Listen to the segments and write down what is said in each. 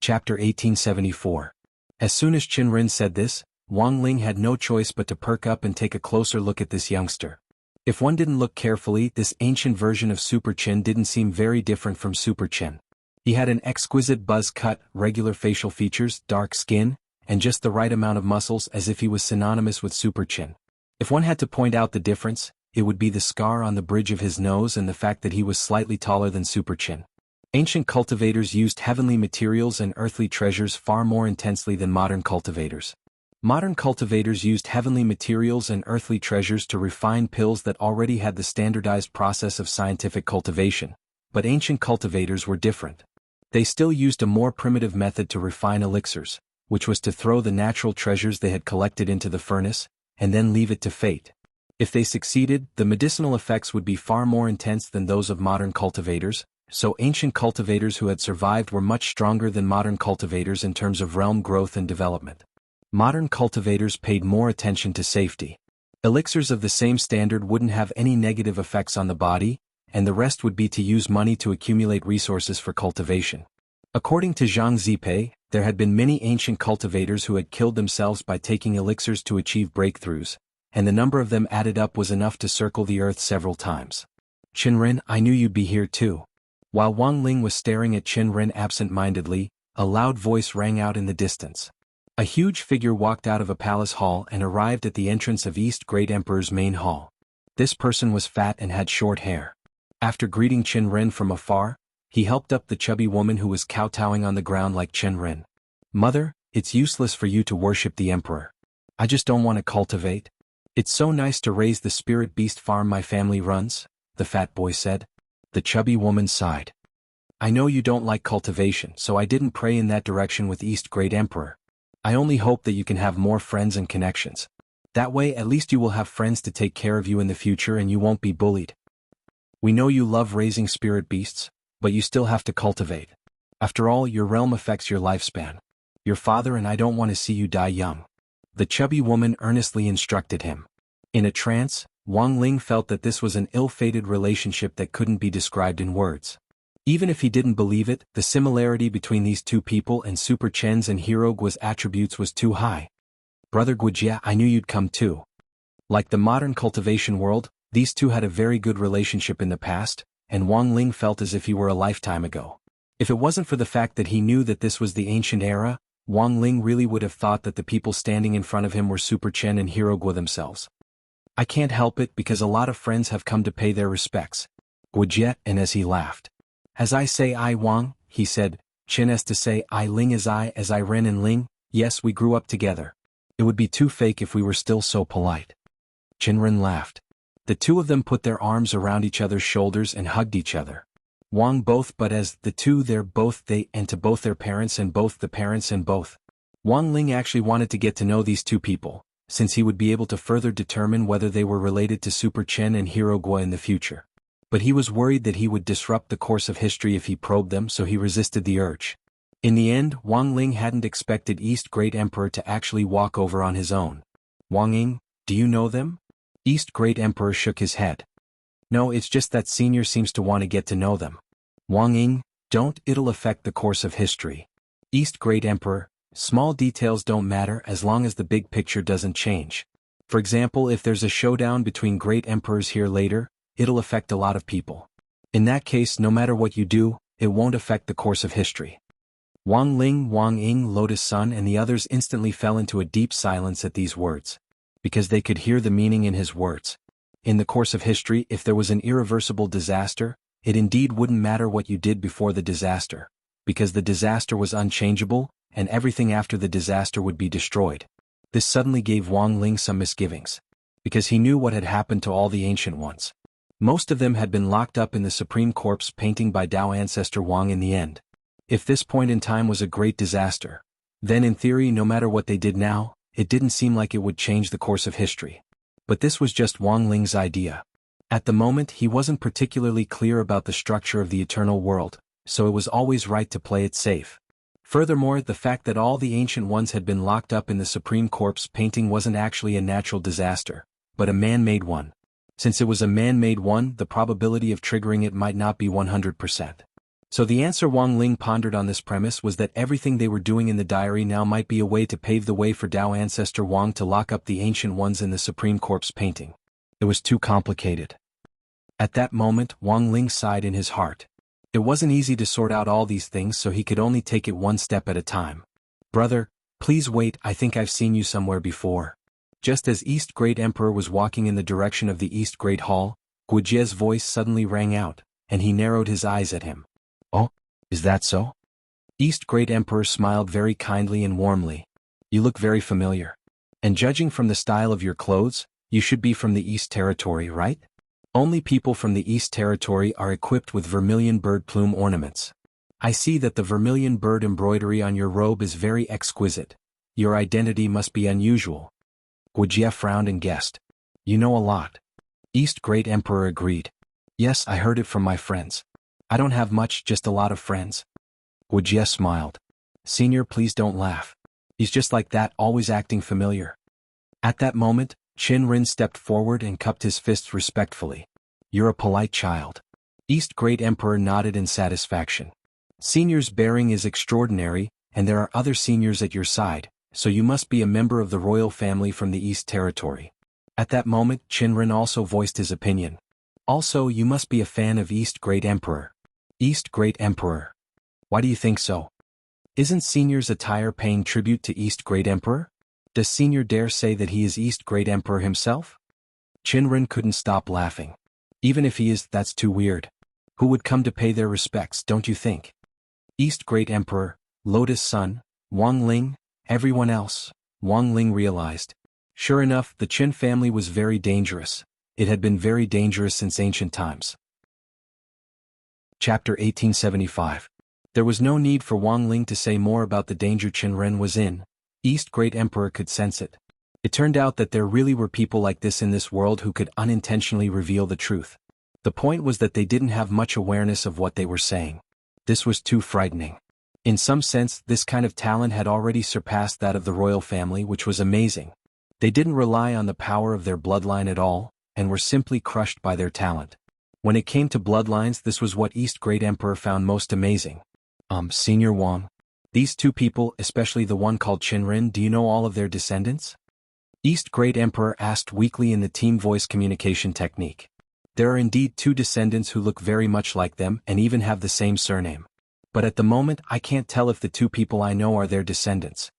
Chapter 1874. As soon as Qinren said this, Wang Ling had no choice but to perk up and take a closer look at this youngster. If one didn't look carefully, this ancient version of Super Qin didn't seem very different from Super Qin. He had an exquisite buzz cut, regular facial features, dark skin, and just the right amount of muscles, as if he was synonymous with Super Qin. If one had to point out the difference, it would be the scar on the bridge of his nose and the fact that he was slightly taller than Super Qin. Ancient cultivators used heavenly materials and earthly treasures far more intensely than modern cultivators. Modern cultivators used heavenly materials and earthly treasures to refine pills that already had the standardized process of scientific cultivation, but ancient cultivators were different. They still used a more primitive method to refine elixirs, which was to throw the natural treasures they had collected into the furnace, and then leave it to fate. If they succeeded, the medicinal effects would be far more intense than those of modern cultivators, so ancient cultivators who had survived were much stronger than modern cultivators in terms of realm growth and development. Modern cultivators paid more attention to safety. Elixirs of the same standard wouldn't have any negative effects on the body, and the rest would be to use money to accumulate resources for cultivation. According to Zhang Zipei, there had been many ancient cultivators who had killed themselves by taking elixirs to achieve breakthroughs, and the number of them added up was enough to circle the earth several times. Qinren, I knew you'd be here too. While Wang Ling was staring at Qinren absent-mindedly, a loud voice rang out in the distance. A huge figure walked out of a palace hall and arrived at the entrance of East Great Emperor's main hall. This person was fat and had short hair. After greeting Qinren from afar, he helped up the chubby woman who was kowtowing on the ground like Qinren. Mother, it's useless for you to worship the emperor. I just don't want to cultivate. It's so nice to raise the spirit beast farm my family runs, the fat boy said. The chubby woman sighed. I know you don't like cultivation, so I didn't pray in that direction with East Great Emperor. I only hope that you can have more friends and connections. That way at least you will have friends to take care of you in the future and you won't be bullied. We know you love raising spirit beasts, but you still have to cultivate. After all, your realm affects your lifespan. Your father and I don't want to see you die young. The chubby woman earnestly instructed him. In a trance, Wang Ling felt that this was an ill-fated relationship that couldn't be described in words. Even if he didn't believe it, the similarity between these two people and Super Chen's and Hero Guo's attributes was too high. Brother Guojia, I knew you'd come too. Like the modern cultivation world, these two had a very good relationship in the past, and Wang Ling felt as if he were a lifetime ago. If it wasn't for the fact that he knew that this was the ancient era, Wang Ling really would have thought that the people standing in front of him were Super Chen and Hero Guo themselves. I can't help it because a lot of friends have come to pay their respects. Guojia, and as he laughed. As I say I Wang, he said, Chen as to say I Ling as I Ren and Ling, yes we grew up together. It would be too fake if we were still so polite. Qinren laughed. The two of them put their arms around each other's shoulders and hugged each other. Wang both but as the two they're both they and to both their parents and both the parents and both. Wang Ling actually wanted to get to know these two people, since he would be able to further determine whether they were related to Super Chen and Hero Guo in the future. But he was worried that he would disrupt the course of history if he probed them, so he resisted the urge. In the end, Wang Ling hadn't expected East Great Emperor to actually walk over on his own. Wang Ying, do you know them? East Great Emperor shook his head. No, it's just that Senior seems to want to get to know them. Wang Ying, don't, it'll affect the course of history. East Great Emperor, small details don't matter as long as the big picture doesn't change. For example, if there's a showdown between great emperors here later, it'll affect a lot of people. In that case, no matter what you do, it won't affect the course of history. Wang Ling, Wang Ying, Lotus Sun and the others instantly fell into a deep silence at these words. Because they could hear the meaning in his words. In the course of history, if there was an irreversible disaster, it indeed wouldn't matter what you did before the disaster. Because the disaster was unchangeable, and everything after the disaster would be destroyed. This suddenly gave Wang Ling some misgivings. Because he knew what had happened to all the ancient ones. Most of them had been locked up in the Supreme Corpse painting by Dao ancestor Wang in the end. If this point in time was a great disaster, then in theory no matter what they did now, it didn't seem like it would change the course of history. But this was just Wang Ling's idea. At the moment he wasn't particularly clear about the structure of the eternal world, so it was always right to play it safe. Furthermore, the fact that all the ancient ones had been locked up in the Supreme Corpse painting wasn't actually a natural disaster, but a man-made one. Since it was a man-made one, the probability of triggering it might not be 100%. So the answer Wang Ling pondered on this premise was that everything they were doing in the diary now might be a way to pave the way for Dao ancestor Wang to lock up the ancient ones in the Supreme Corpse painting. It was too complicated. At that moment, Wang Ling sighed in his heart. It wasn't easy to sort out all these things, so he could only take it one step at a time. Brother, please wait, I think I've seen you somewhere before. Just as East Great Emperor was walking in the direction of the East Great Hall, Guojie's voice suddenly rang out, and he narrowed his eyes at him. Oh, is that so? East Great Emperor smiled very kindly and warmly. You look very familiar. And judging from the style of your clothes, you should be from the East Territory, right? Only people from the East Territory are equipped with vermilion bird plume ornaments. I see that the vermilion bird embroidery on your robe is very exquisite. Your identity must be unusual. Guojie frowned and guessed. You know a lot. East Great Emperor agreed. Yes, I heard it from my friends. I don't have much, just a lot of friends. Guojie smiled. Senior, please don't laugh. He's just like that, always acting familiar. At that moment, Qin Rin stepped forward and cupped his fists respectfully. You're a polite child. East Great Emperor nodded in satisfaction. Senior's bearing is extraordinary, and there are other seniors at your side, so you must be a member of the royal family from the East Territory. At that moment, Qin Rin also voiced his opinion. Also, you must be a fan of East Great Emperor. East Great Emperor. Why do you think so? Isn't Senior's attire paying tribute to East Great Emperor? Does Senior dare say that he is East Great Emperor himself? Qin Rin couldn't stop laughing. Even if he is, that's too weird. Who would come to pay their respects, don't you think? East Great Emperor, Lotus Sun, Wang Ling, everyone else, Wang Ling realized. Sure enough, the Qin family was very dangerous. It had been very dangerous since ancient times. Chapter 1875. There was no need for Wang Ling to say more about the danger Qin Ren was in. East Great Emperor could sense it. It turned out that there really were people like this in this world who could unintentionally reveal the truth. The point was that they didn't have much awareness of what they were saying. This was too frightening. In some sense, this kind of talent had already surpassed that of the royal family, which was amazing. They didn't rely on the power of their bloodline at all, and were simply crushed by their talent. When it came to bloodlines, this was what East Great Emperor found most amazing. Senior Wang. These two people, especially the one called Qin Rin, do you know all of their descendants? East Great Emperor asked weakly in the team voice communication technique. There are indeed two descendants who look very much like them and even have the same surname. But at the moment, I can't tell if the two people I know are their descendants.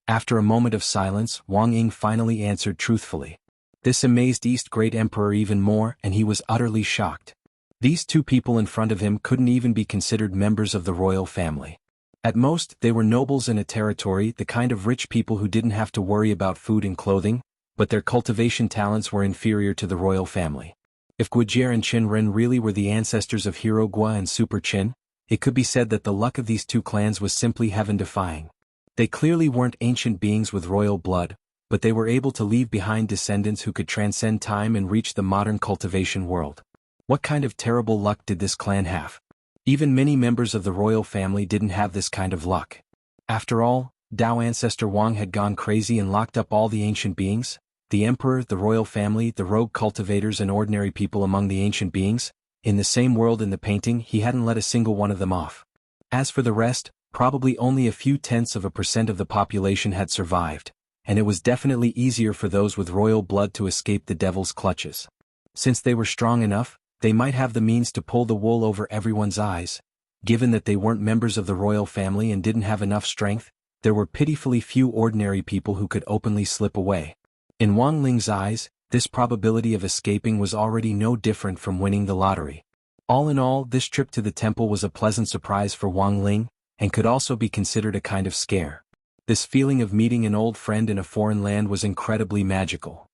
After a moment of silence, Wang Ying finally answered truthfully. This amazed East Great Emperor even more, and he was utterly shocked. These two people in front of him couldn't even be considered members of the royal family. At most, they were nobles in a territory, the kind of rich people who didn't have to worry about food and clothing, but their cultivation talents were inferior to the royal family. If Guojie and Qin Ren really were the ancestors of Hero Gua and Super Qin, it could be said that the luck of these two clans was simply heaven-defying. They clearly weren't ancient beings with royal blood, but they were able to leave behind descendants who could transcend time and reach the modern cultivation world. What kind of terrible luck did this clan have? Even many members of the royal family didn't have this kind of luck. After all, Dao ancestor Wang had gone crazy and locked up all the ancient beings, the emperor, the royal family, the rogue cultivators and ordinary people among the ancient beings. In the same world in the painting, he hadn't let a single one of them off. As for the rest, probably only a few tenths of a percent of the population had survived, and it was definitely easier for those with royal blood to escape the devil's clutches. Since they were strong enough, they might have the means to pull the wool over everyone's eyes. Given that they weren't members of the royal family and didn't have enough strength, there were pitifully few ordinary people who could openly slip away. In Wang Ling's eyes, this probability of escaping was already no different from winning the lottery. All in all, this trip to the temple was a pleasant surprise for Wang Ling, and could also be considered a kind of scare. This feeling of meeting an old friend in a foreign land was incredibly magical.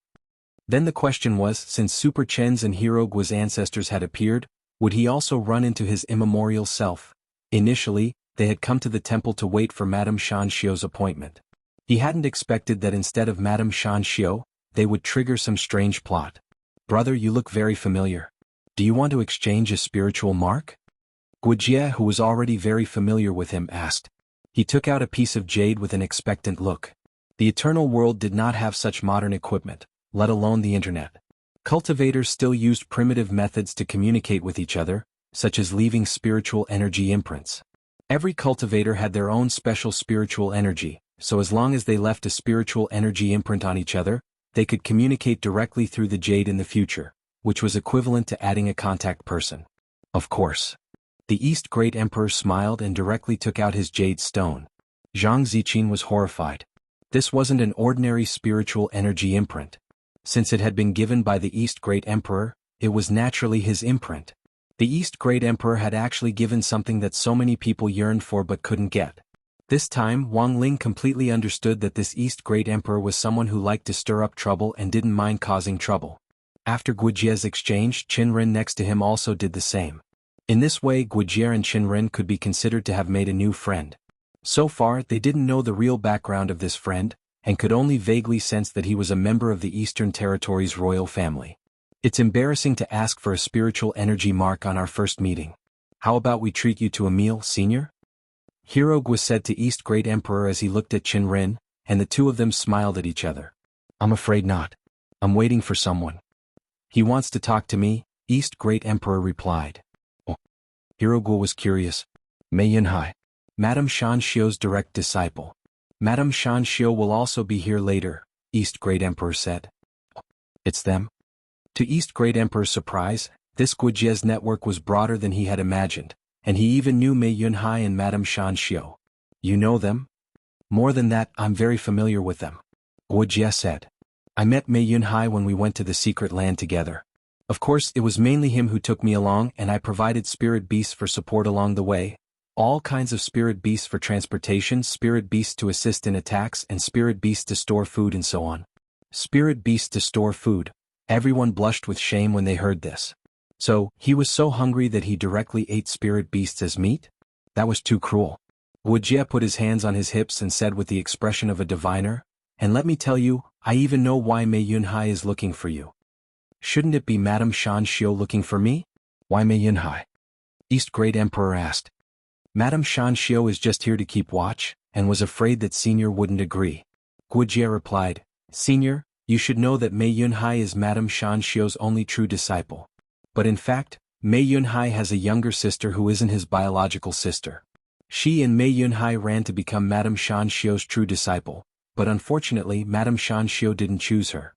Then the question was, since Super Chen's and Hero Gua's ancestors had appeared, would he also run into his immemorial self? Initially, they had come to the temple to wait for Madame Shanxiu's appointment. He hadn't expected that instead of Madame Shanxiu, they would trigger some strange plot. Brother, you look very familiar. Do you want to exchange a spiritual mark? Guojie, who was already very familiar with him, asked. He took out a piece of jade with an expectant look. The eternal world did not have such modern equipment, let alone the internet. Cultivators still used primitive methods to communicate with each other, such as leaving spiritual energy imprints. Every cultivator had their own special spiritual energy, so as long as they left a spiritual energy imprint on each other, they could communicate directly through the jade in the future, which was equivalent to adding a contact person. Of course. The East Great Emperor smiled and directly took out his jade stone. Zhang Ziqin was horrified. This wasn't an ordinary spiritual energy imprint. Since it had been given by the East Great Emperor, it was naturally his imprint. The East Great Emperor had actually given something that so many people yearned for but couldn't get. This time Wang Ling completely understood that this East Great Emperor was someone who liked to stir up trouble and didn't mind causing trouble. After Guijie's exchange, Qinren next to him also did the same. In this way Guijie and Qinren could be considered to have made a new friend. So far they didn't know the real background of this friend, and could only vaguely sense that he was a member of the Eastern Territories royal family. It's embarrassing to ask for a spiritual energy mark on our first meeting. How about we treat you to a meal, senior? Hirogwa said to East Great Emperor as he looked at Qinren, and the two of them smiled at each other. I'm afraid not. I'm waiting for someone. He wants to talk to me, East Great Emperor replied. Oh. Hirogwa was curious. Mei Yunhai. Madame Shanxiu's direct disciple. Madame Shanxiu will also be here later, East Great Emperor said. Oh. It's them? To East Great Emperor's surprise, this Guijie's network was broader than he had imagined, and he even knew Mei Yunhai and Madame Shanxiu. You know them? More than that, I'm very familiar with them. Guijie said. I met Mei Yunhai when we went to the secret land together. Of course, it was mainly him who took me along, and I provided spirit beasts for support along the way. All kinds of spirit beasts for transportation, spirit beasts to assist in attacks, and spirit beasts to store food and so on. Spirit beasts to store food. Everyone blushed with shame when they heard this. So, he was so hungry that he directly ate spirit beasts as meat? That was too cruel. Guijie put his hands on his hips and said with the expression of a diviner, and let me tell you, I even know why Mei Yunhai is looking for you. Shouldn't it be Madame Shanxiu looking for me? Why Mei Yunhai? East Great Emperor asked. Madame Shanxiu is just here to keep watch, and was afraid that Senior wouldn't agree. Guijie replied, Senior, you should know that Mei Yunhai is Madame Shanxiu's only true disciple. But in fact, Mei Yunhai has a younger sister who isn't his biological sister. She and Mei Yunhai ran to become Madame Shanxiu's true disciple, but unfortunately Madame Shanxiu didn't choose her.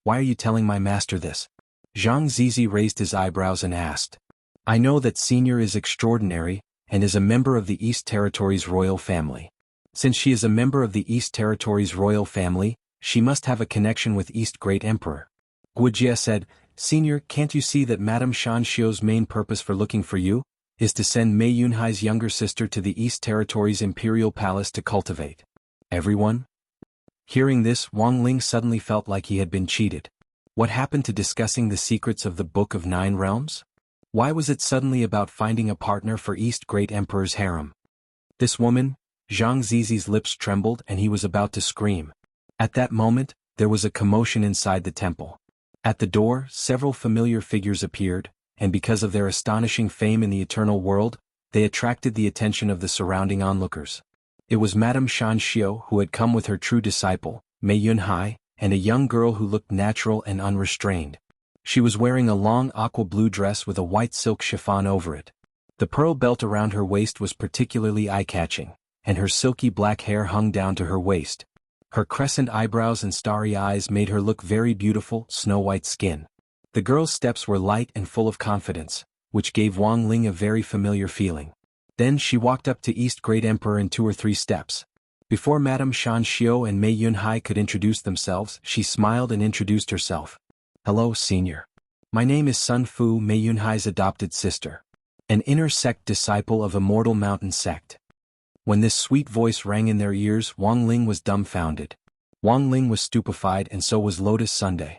Why are you telling my master this? Zhang Zizi raised his eyebrows and asked. I know that Senior is extraordinary, and is a member of the East Territories royal family. Since she is a member of the East Territories royal family, she must have a connection with East Great Emperor. Guijie said, Senior, can't you see that Madame Shanxiu's main purpose for looking for you is to send Mei Yunhai's younger sister to the East Territories Imperial Palace to cultivate everyone? Hearing this, Wang Ling suddenly felt like he had been cheated. What happened to discussing the secrets of the Book of Nine Realms? Why was it suddenly about finding a partner for East Great Emperor's harem? This woman? Zhang Zizi's lips trembled and he was about to scream. At that moment, there was a commotion inside the temple. At the door, several familiar figures appeared, and because of their astonishing fame in the eternal world, they attracted the attention of the surrounding onlookers. It was Madame Shanxiu who had come with her true disciple, Mei Yunhai, and a young girl who looked natural and unrestrained. She was wearing a long aqua blue dress with a white silk chiffon over it. The pearl belt around her waist was particularly eye-catching, and her silky black hair hung down to her waist. Her crescent eyebrows and starry eyes made her look very beautiful, snow-white skin. The girl's steps were light and full of confidence, which gave Wang Ling a very familiar feeling. Then she walked up to East Great Emperor in 2 or 3 steps. Before Madame Shanxiu and Mei Yunhai could introduce themselves, she smiled and introduced herself. Hello, Senior. My name is Sun Fu, Mei Yunhai's adopted sister. An inner sect disciple of Immortal Mountain Sect. When this sweet voice rang in their ears, Wang Ling was dumbfounded. Wang Ling was stupefied and so was Lotus Sunday.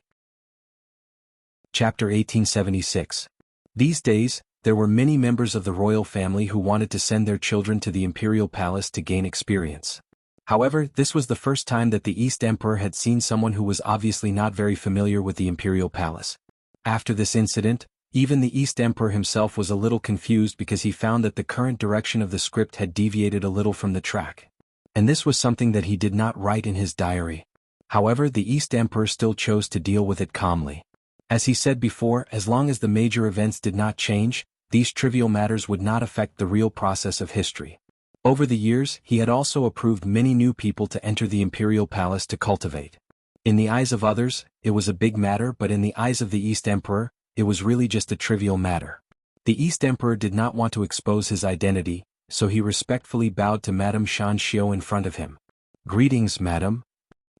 Chapter 1876. These days, there were many members of the royal family who wanted to send their children to the imperial palace to gain experience. However, this was the first time that the East Emperor had seen someone who was obviously not very familiar with the imperial palace. After this incident, even the East Emperor himself was a little confused because he found that the current direction of the script had deviated a little from the track. And this was something that he did not write in his diary. However, the East Emperor still chose to deal with it calmly. As he said before, as long as the major events did not change, these trivial matters would not affect the real process of history. Over the years, he had also approved many new people to enter the imperial palace to cultivate. In the eyes of others, it was a big matter, but in the eyes of the East Emperor, it was really just a trivial matter. The East Emperor did not want to expose his identity, so he respectfully bowed to Madame Shanxiu in front of him. "Greetings, madam.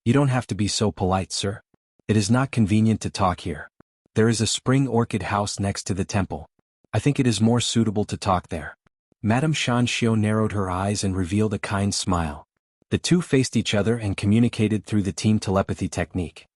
You don't have to be so polite, sir. It is not convenient to talk here. There is a spring orchid house next to the temple. I think it is more suitable to talk there." Madame Shanxiu narrowed her eyes and revealed a kind smile. The two faced each other and communicated through the team telepathy technique.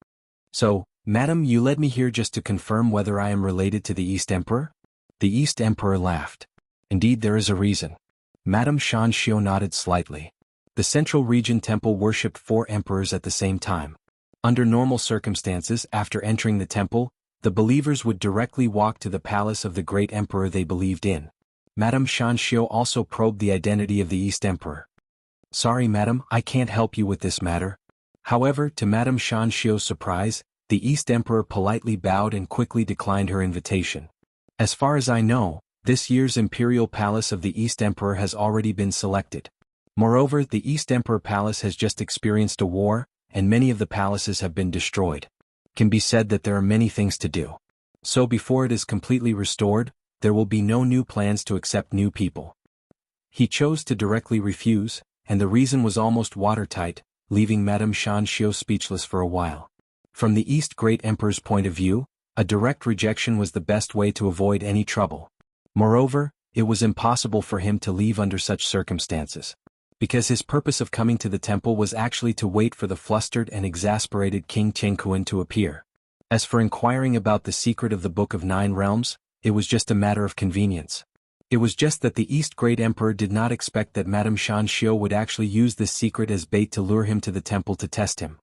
"So, madam, you led me here just to confirm whether I am related to the East Emperor?" The East Emperor laughed. "Indeed, there is a reason." Madame Shanxiu nodded slightly. The Central Region Temple worshipped 4 emperors at the same time. Under normal circumstances, after entering the temple, the believers would directly walk to the palace of the great emperor they believed in. Madame Shanxiu also probed the identity of the East Emperor. "Sorry, madam, I can't help you with this matter." However, to Madame Shanxiu's surprise, the East Emperor politely bowed and quickly declined her invitation. "As far as I know, this year's Imperial Palace of the East Emperor has already been selected. Moreover, the East Emperor Palace has just experienced a war, and many of the palaces have been destroyed. Can be said that there are many things to do. So before it is completely restored, there will be no new plans to accept new people." He chose to directly refuse, and the reason was almost watertight, leaving Madame Shanxiu speechless for a while. From the East Great Emperor's point of view, a direct rejection was the best way to avoid any trouble. Moreover, it was impossible for him to leave under such circumstances, because his purpose of coming to the temple was actually to wait for the flustered and exasperated King Tianquan to appear. As for inquiring about the secret of the Book of 9 Realms, it was just a matter of convenience. It was just that the East Great Emperor did not expect that Madame Shanxiu would actually use this secret as bait to lure him to the temple to test him.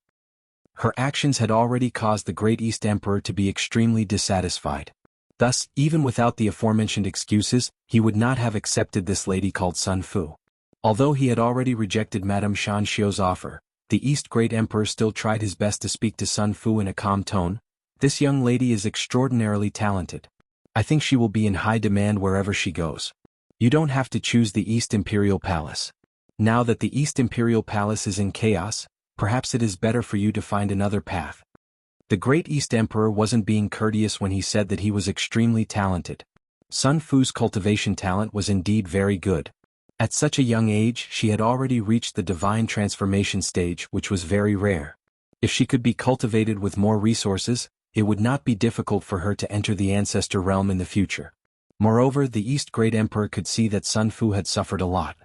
Her actions had already caused the Great East Emperor to be extremely dissatisfied. Thus, even without the aforementioned excuses, he would not have accepted this lady called Sun Fu. Although he had already rejected Madame Shanxiu's offer, the East Great Emperor still tried his best to speak to Sun Fu in a calm tone. "This young lady is extraordinarily talented. I think she will be in high demand wherever she goes. You don't have to choose the East Imperial Palace. Now that the East Imperial Palace is in chaos, perhaps it is better for you to find another path." The Great East Emperor wasn't being courteous when he said that he was extremely talented. Sun Fu's cultivation talent was indeed very good. At such a young age, she had already reached the divine transformation stage, which was very rare. If she could be cultivated with more resources, it would not be difficult for her to enter the ancestor realm in the future. Moreover, the East Great Emperor could see that Sun Fu had suffered a lot.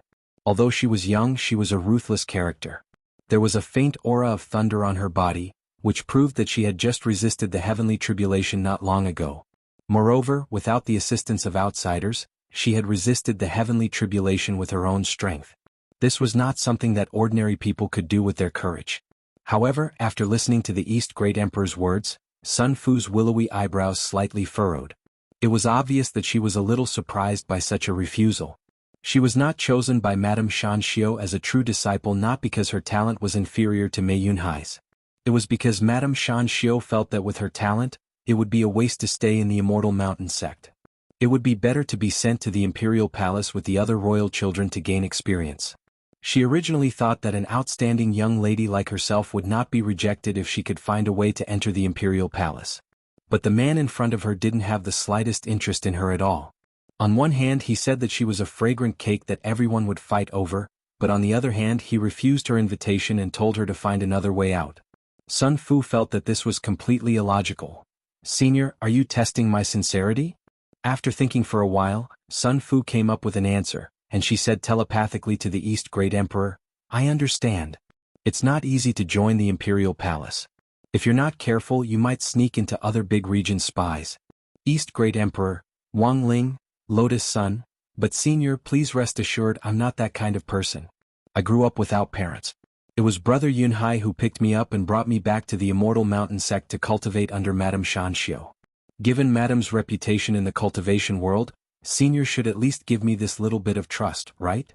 Although she was young, she was a ruthless character. There was a faint aura of thunder on her body, which proved that she had just resisted the heavenly tribulation not long ago. Moreover, without the assistance of outsiders, she had resisted the heavenly tribulation with her own strength. This was not something that ordinary people could do with their courage. However, after listening to the East Great Emperor's words, Sun Fu's willowy eyebrows slightly furrowed. It was obvious that she was a little surprised by such a refusal. She was not chosen by Madame Shanxiu as a true disciple not because her talent was inferior to Mei Yunhai's. It was because Madame Shanxiu felt that with her talent, it would be a waste to stay in the Immortal Mountain sect. It would be better to be sent to the Imperial Palace with the other royal children to gain experience. She originally thought that an outstanding young lady like herself would not be rejected if she could find a way to enter the Imperial Palace. But the man in front of her didn't have the slightest interest in her at all. On one hand, he said that she was a fragrant cake that everyone would fight over, but on the other hand, he refused her invitation and told her to find another way out. Sun Fu felt that this was completely illogical. "Senior, are you testing my sincerity?" After thinking for a while, Sun Fu came up with an answer, and she said telepathically to the East Great Emperor, "I understand. It's not easy to join the Imperial Palace. If you're not careful, you might sneak into other big region spies." East Great Emperor, Wang Ling, Lotus Sun, "But senior, please rest assured I'm not that kind of person. I grew up without parents. It was Brother Yunhai who picked me up and brought me back to the Immortal Mountain sect to cultivate under Madame Shanxiu. Given Madame's reputation in the cultivation world, senior should at least give me this little bit of trust, right?"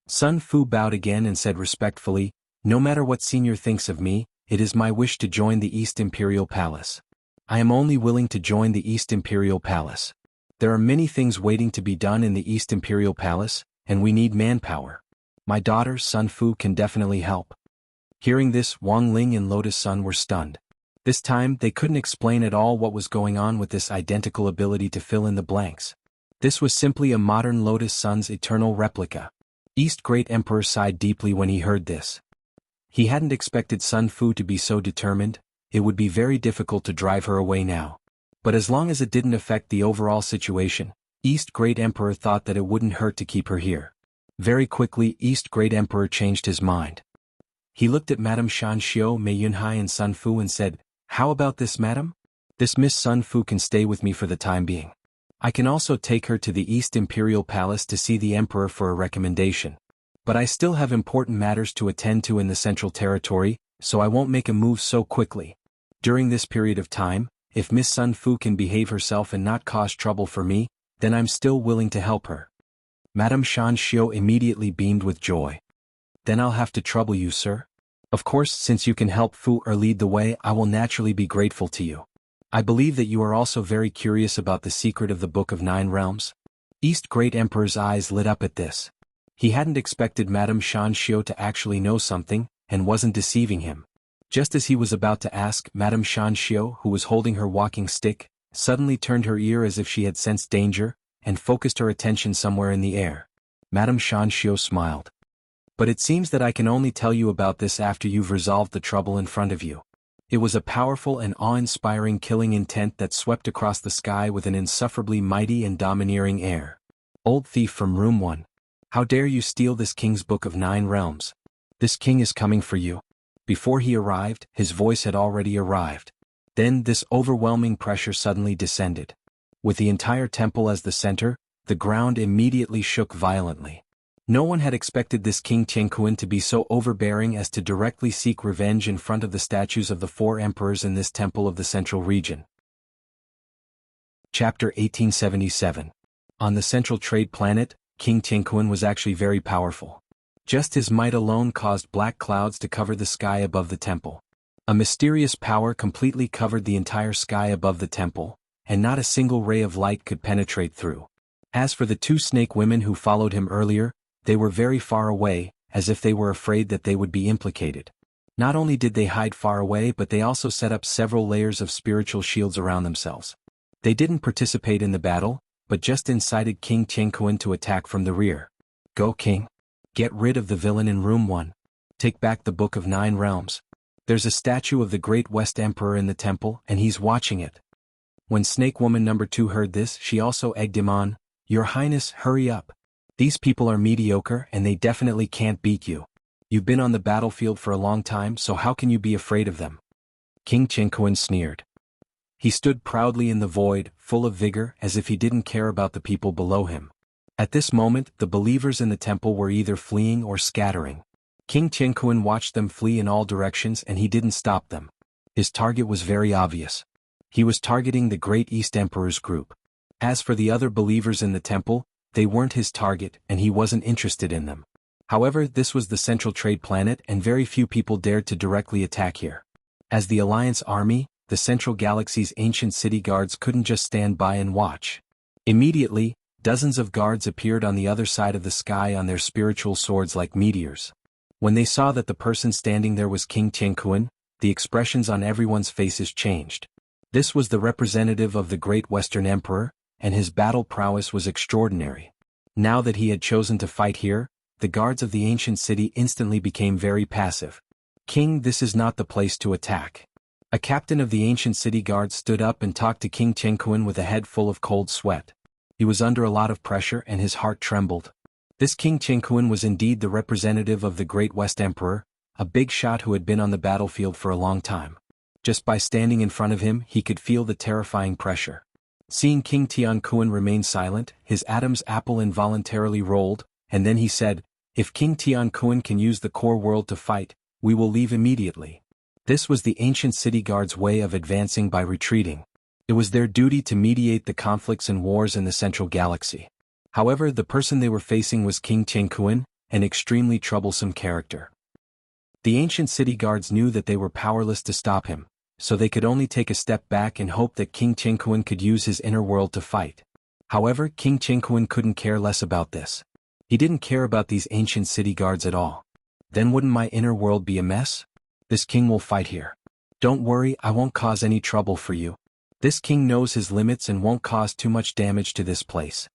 Sun Fu bowed again and said respectfully, "No matter what senior thinks of me, it is my wish to join the East Imperial Palace. I am only willing to join the East Imperial Palace. There are many things waiting to be done in the East Imperial Palace, and we need manpower. My daughter, Sun Fu, can definitely help. Hearing this, Wang Ling and Lotus Sun were stunned. This time, they couldn't explain at all what was going on with this identical ability to fill in the blanks. This was simply a modern Lotus Sun's eternal replica. East Great Emperor sighed deeply when he heard this. He hadn't expected Sun Fu to be so determined. It would be very difficult to drive her away now. But as long as it didn't affect the overall situation, East Great Emperor thought that it wouldn't hurt to keep her here. Very quickly, East Great Emperor changed his mind. He looked at Madame Shan Xiu, Mei Yunhai and Sun Fu and said, "How about this, madam? This Miss Sun Fu can stay with me for the time being. I can also take her to the East Imperial Palace to see the Emperor for a recommendation. But I still have important matters to attend to in the Central Territory, so I won't make a move so quickly. During this period of time, if Miss Sun Fu can behave herself and not cause trouble for me, then I'm still willing to help her." Madame Shan Xiu immediately beamed with joy. "Then I'll have to trouble you, sir. Of course, since you can help Fu or lead the way, I will naturally be grateful to you. I believe that you are also very curious about the secret of the Book of Nine Realms." East Great Emperor's eyes lit up at this. He hadn't expected Madame Shan Xiu to actually know something, and wasn't deceiving him. Just as he was about to ask, Madame Shan Xiu, who was holding her walking stick, suddenly turned her ear as if she had sensed danger, and focused her attention somewhere in the air. Madame Shan Xiu smiled. "But it seems that I can only tell you about this after you've resolved the trouble in front of you." It was a powerful and awe-inspiring killing intent that swept across the sky with an insufferably mighty and domineering air. "Old thief from Room 1. How dare you steal this king's Book of Nine Realms? This king is coming for you." Before he arrived, his voice had already arrived. Then this overwhelming pressure suddenly descended. With the entire temple as the center, the ground immediately shook violently. No one had expected this King Tianquan to be so overbearing as to directly seek revenge in front of the statues of the four emperors in this temple of the central region. Chapter 1877. On the central trade planet, King Tianquan was actually very powerful. Just his might alone caused black clouds to cover the sky above the temple. A mysterious power completely covered the entire sky above the temple, and not a single ray of light could penetrate through. As for the two snake women who followed him earlier, they were very far away, as if they were afraid that they would be implicated. Not only did they hide far away, but they also set up several layers of spiritual shields around themselves. They didn't participate in the battle, but just incited King Tianquan to attack from the rear. "Go, King. Get rid of the villain in Room 1. Take back the Book of Nine Realms. There's a statue of the Great West Emperor in the temple, and he's watching it." When Snake Woman number 2 heard this, she also egged him on. "Your Highness, hurry up. These people are mediocre and they definitely can't beat you. You've been on the battlefield for a long time, so how can you be afraid of them?" King Tianquan sneered. He stood proudly in the void, full of vigor, as if he didn't care about the people below him. At this moment, the believers in the temple were either fleeing or scattering. King Tianquan watched them flee in all directions and he didn't stop them. His target was very obvious. He was targeting the Great East Emperor's group. As for the other believers in the temple, they weren't his target and he wasn't interested in them. However, this was the central trade planet and very few people dared to directly attack here. As the Alliance army, the Central Galaxy's ancient city guards couldn't just stand by and watch. Immediately, dozens of guards appeared on the other side of the sky on their spiritual swords like meteors. When they saw that the person standing there was King Tianquan, the expressions on everyone's faces changed. This was the representative of the Great Western Emperor, and his battle prowess was extraordinary. Now that he had chosen to fight here, the guards of the ancient city instantly became very passive. "King, this is not the place to attack." A captain of the ancient city guards stood up and talked to King Tianquan with a head full of cold sweat. He was under a lot of pressure and his heart trembled. This King Tianquan was indeed the representative of the Great West Emperor, a big shot who had been on the battlefield for a long time. Just by standing in front of him, he could feel the terrifying pressure. Seeing King Tianquan remain silent, his Adam's apple involuntarily rolled, and then he said, "If King Tianquan can use the core world to fight, we will leave immediately." This was the ancient city guards' way of advancing by retreating. It was their duty to mediate the conflicts and wars in the Central Galaxy. However, the person they were facing was King Tianquan, an extremely troublesome character. The ancient city guards knew that they were powerless to stop him, so they could only take a step back and hope that King Tianquan could use his inner world to fight. However, King Qingquan couldn't care less about this. He didn't care about these ancient city guards at all. Then wouldn't my inner world be a mess? This king will fight here. Don't worry, I won't cause any trouble for you. This king knows his limits and won't cause too much damage to this place.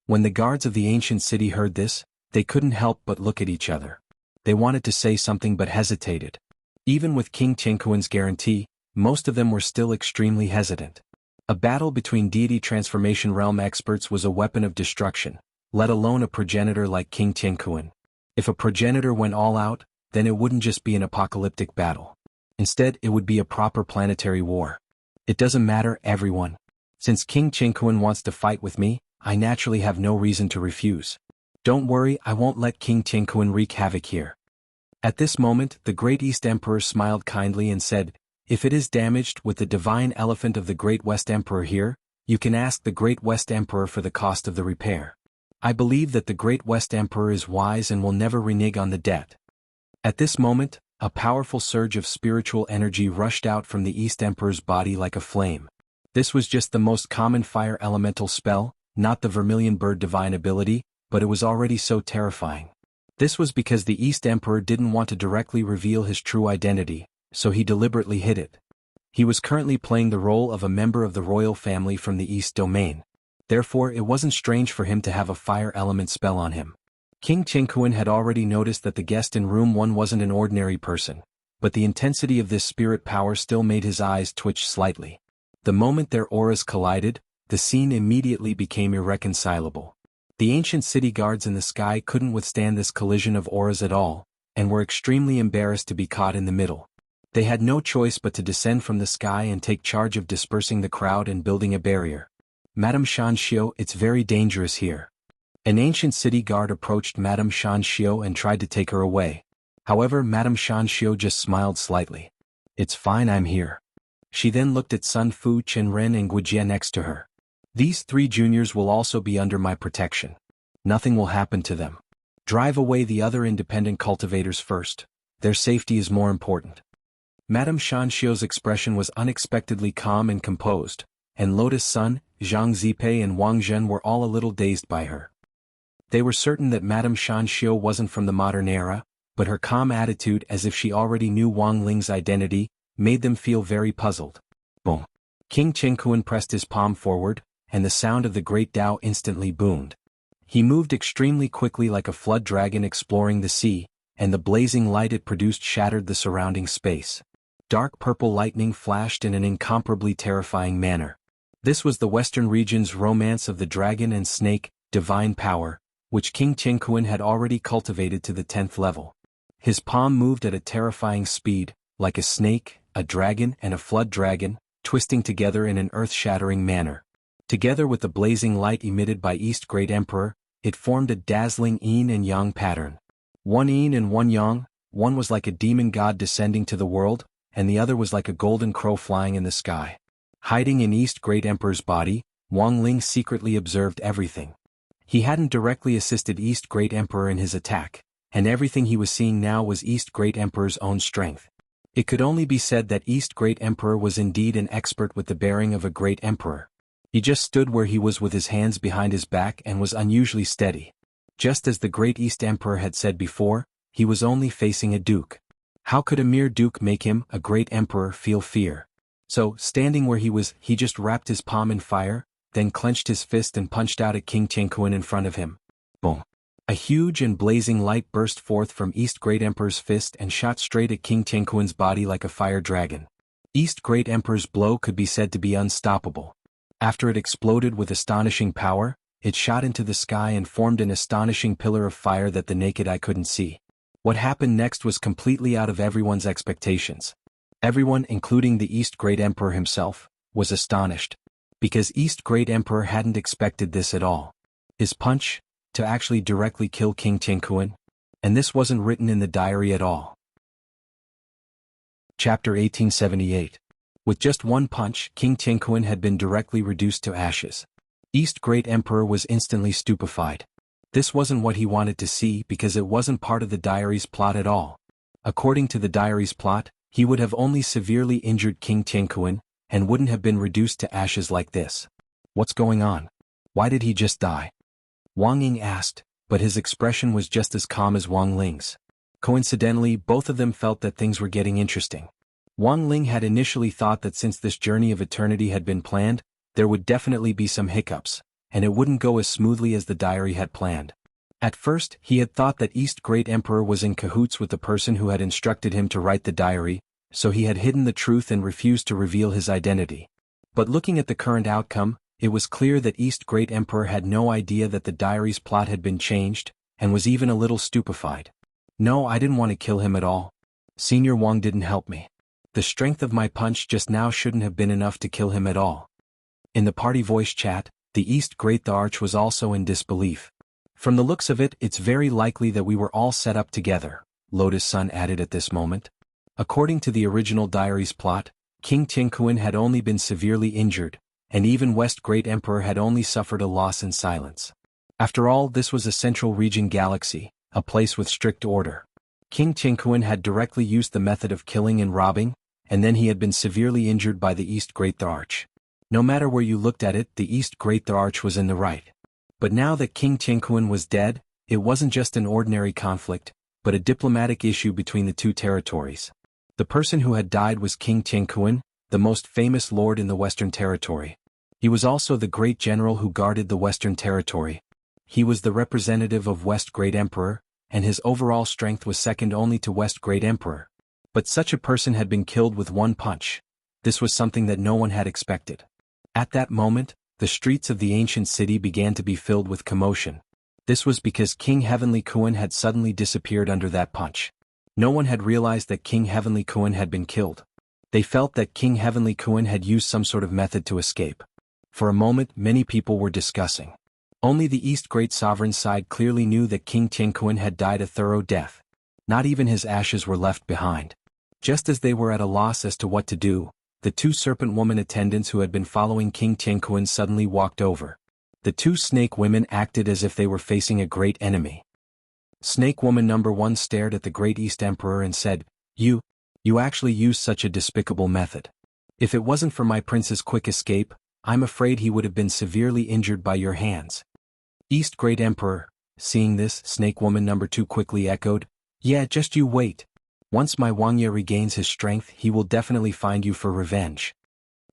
When the guards of the ancient city heard this, they couldn't help but look at each other. They wanted to say something but hesitated. Even with King Qingquan's guarantee, most of them were still extremely hesitant. A battle between deity transformation realm experts was a weapon of destruction, let alone a progenitor like King Qingquan. If a progenitor went all out, then it wouldn't just be an apocalyptic battle. Instead, it would be a proper planetary war. It doesn't matter, everyone. Since King Qingquan wants to fight with me, I naturally have no reason to refuse. Don't worry, I won't let King Qingquan wreak havoc here. At this moment, the Great East Emperor smiled kindly and said, if it is damaged with the divine elephant of the Great West Emperor here, you can ask the Great West Emperor for the cost of the repair. I believe that the Great West Emperor is wise and will never renege on the debt. At this moment, a powerful surge of spiritual energy rushed out from the East Emperor's body like a flame. This was just the most common fire elemental spell, not the vermilion bird divine ability, but it was already so terrifying. This was because the East Emperor didn't want to directly reveal his true identity, so he deliberately hid it. He was currently playing the role of a member of the royal family from the East Domain. Therefore, it wasn't strange for him to have a fire element spell on him. King Qingquan had already noticed that the guest in room 1 wasn't an ordinary person, but the intensity of this spirit power still made his eyes twitch slightly. The moment their auras collided, the scene immediately became irreconcilable. The ancient city guards in the sky couldn't withstand this collision of auras at all, and were extremely embarrassed to be caught in the middle. They had no choice but to descend from the sky and take charge of dispersing the crowd and building a barrier. Madame Shanxiu, it's very dangerous here. An ancient city guard approached Madame Shanxiu and tried to take her away. However, Madame Shanxiu just smiled slightly. It's fine, I'm here. She then looked at Sun Fu, Qinren and Guijie next to her. These 3 juniors will also be under my protection. Nothing will happen to them. Drive away the other independent cultivators first. Their safety is more important. Madame Shanxiu's expression was unexpectedly calm and composed, and Lotus Sun, Zhang Zipei and Wang Zhen were all a little dazed by her. They were certain that Madame Shanxiu wasn't from the modern era, but her calm attitude as if she already knew Wang Ling's identity, made them feel very puzzled. Boom. King Qingquan pressed his palm forward, and the sound of the great Tao instantly boomed. He moved extremely quickly like a flood dragon exploring the sea, and the blazing light it produced shattered the surrounding space. Dark purple lightning flashed in an incomparably terrifying manner. This was the Western region's romance of the dragon and snake, divine power, which King Qingquan had already cultivated to the 10th level. His palm moved at a terrifying speed, like a snake, a dragon and a flood dragon, twisting together in an earth-shattering manner. Together with the blazing light emitted by East Great Emperor, it formed a dazzling yin and yang pattern. One yin and one yang, one was like a demon god descending to the world, and the other was like a golden crow flying in the sky. Hiding in East Great Emperor's body, Wang Ling secretly observed everything. He hadn't directly assisted East Great Emperor in his attack, and everything he was seeing now was East Great Emperor's own strength. It could only be said that East Great Emperor was indeed an expert with the bearing of a great emperor. He just stood where he was with his hands behind his back and was unusually steady. Just as the Great East Emperor had said before, he was only facing a duke. How could a mere duke make him, a great emperor, feel fear? So, standing where he was, he just wrapped his palm in fire, then clenched his fist and punched out at King Qingquan in front of him. Boom. A huge and blazing light burst forth from East Great Emperor's fist and shot straight at King Qingquan's body like a fire dragon. East Great Emperor's blow could be said to be unstoppable. After it exploded with astonishing power, it shot into the sky and formed an astonishing pillar of fire that the naked eye couldn't see. What happened next was completely out of everyone's expectations. Everyone, including the East Great Emperor himself, was astonished. Because East Great Emperor hadn't expected this at all. His punch, to actually directly kill King Qingquan, and this wasn't written in the diary at all. Chapter 1878. With just one punch, King Qingquan had been directly reduced to ashes. East Great Emperor was instantly stupefied. This wasn't what he wanted to see because it wasn't part of the diary's plot at all. According to the diary's plot, he would have only severely injured King Qingquan, and wouldn't have been reduced to ashes like this. What's going on? Why did he just die? Wang Ying asked, but his expression was just as calm as Wang Ling's. Coincidentally, both of them felt that things were getting interesting. Wang Ling had initially thought that since this journey of eternity had been planned, there would definitely be some hiccups, and it wouldn't go as smoothly as the diary had planned. At first, he had thought that East Great Emperor was in cahoots with the person who had instructed him to write the diary, so he had hidden the truth and refused to reveal his identity. But looking at the current outcome, it was clear that East Great Emperor had no idea that the diary's plot had been changed, and was even a little stupefied. No, I didn't want to kill him at all. Senior Wang didn't help me. The strength of my punch just now shouldn't have been enough to kill him at all. In the party voice chat, the East Great the Arch was also in disbelief. From the looks of it, it's very likely that we were all set up together, Lotus Sun added at this moment. According to the original diary's plot, King Tianquan had only been severely injured, and even West Great Emperor had only suffered a loss in silence. After all, this was a central region galaxy, a place with strict order. King Tianquan had directly used the method of killing and robbing, and then he had been severely injured by the East Great the Arch. No matter where you looked at it, the East Great the Arch was in the right. But now that King Tianquan was dead, it wasn't just an ordinary conflict, but a diplomatic issue between the two territories. The person who had died was King Tianquan, the most famous lord in the Western Territory. He was also the great general who guarded the Western Territory. He was the representative of West Great Emperor, and his overall strength was second only to West Great Emperor. But such a person had been killed with one punch. This was something that no one had expected. At that moment, the streets of the ancient city began to be filled with commotion. This was because King Heavenly Kuan had suddenly disappeared under that punch. No one had realized that King Heavenly Kuan had been killed. They felt that King Heavenly Kuan had used some sort of method to escape. For a moment, many people were discussing. Only the East Great Sovereign side clearly knew that King Tianquan had died a thorough death. Not even his ashes were left behind. Just as they were at a loss as to what to do, the two Serpent Woman attendants who had been following King Tianquan suddenly walked over. The two Snake Women acted as if they were facing a great enemy. Snake Woman number 1 stared at the Great East Emperor and said, You actually used such a despicable method. If it wasn't for my prince's quick escape, I'm afraid he would have been severely injured by your hands. East Great Emperor, seeing this, Snake Woman number 2 quickly echoed, Yeah, just you wait. Once my Wang Ye regains his strength, he will definitely find you for revenge.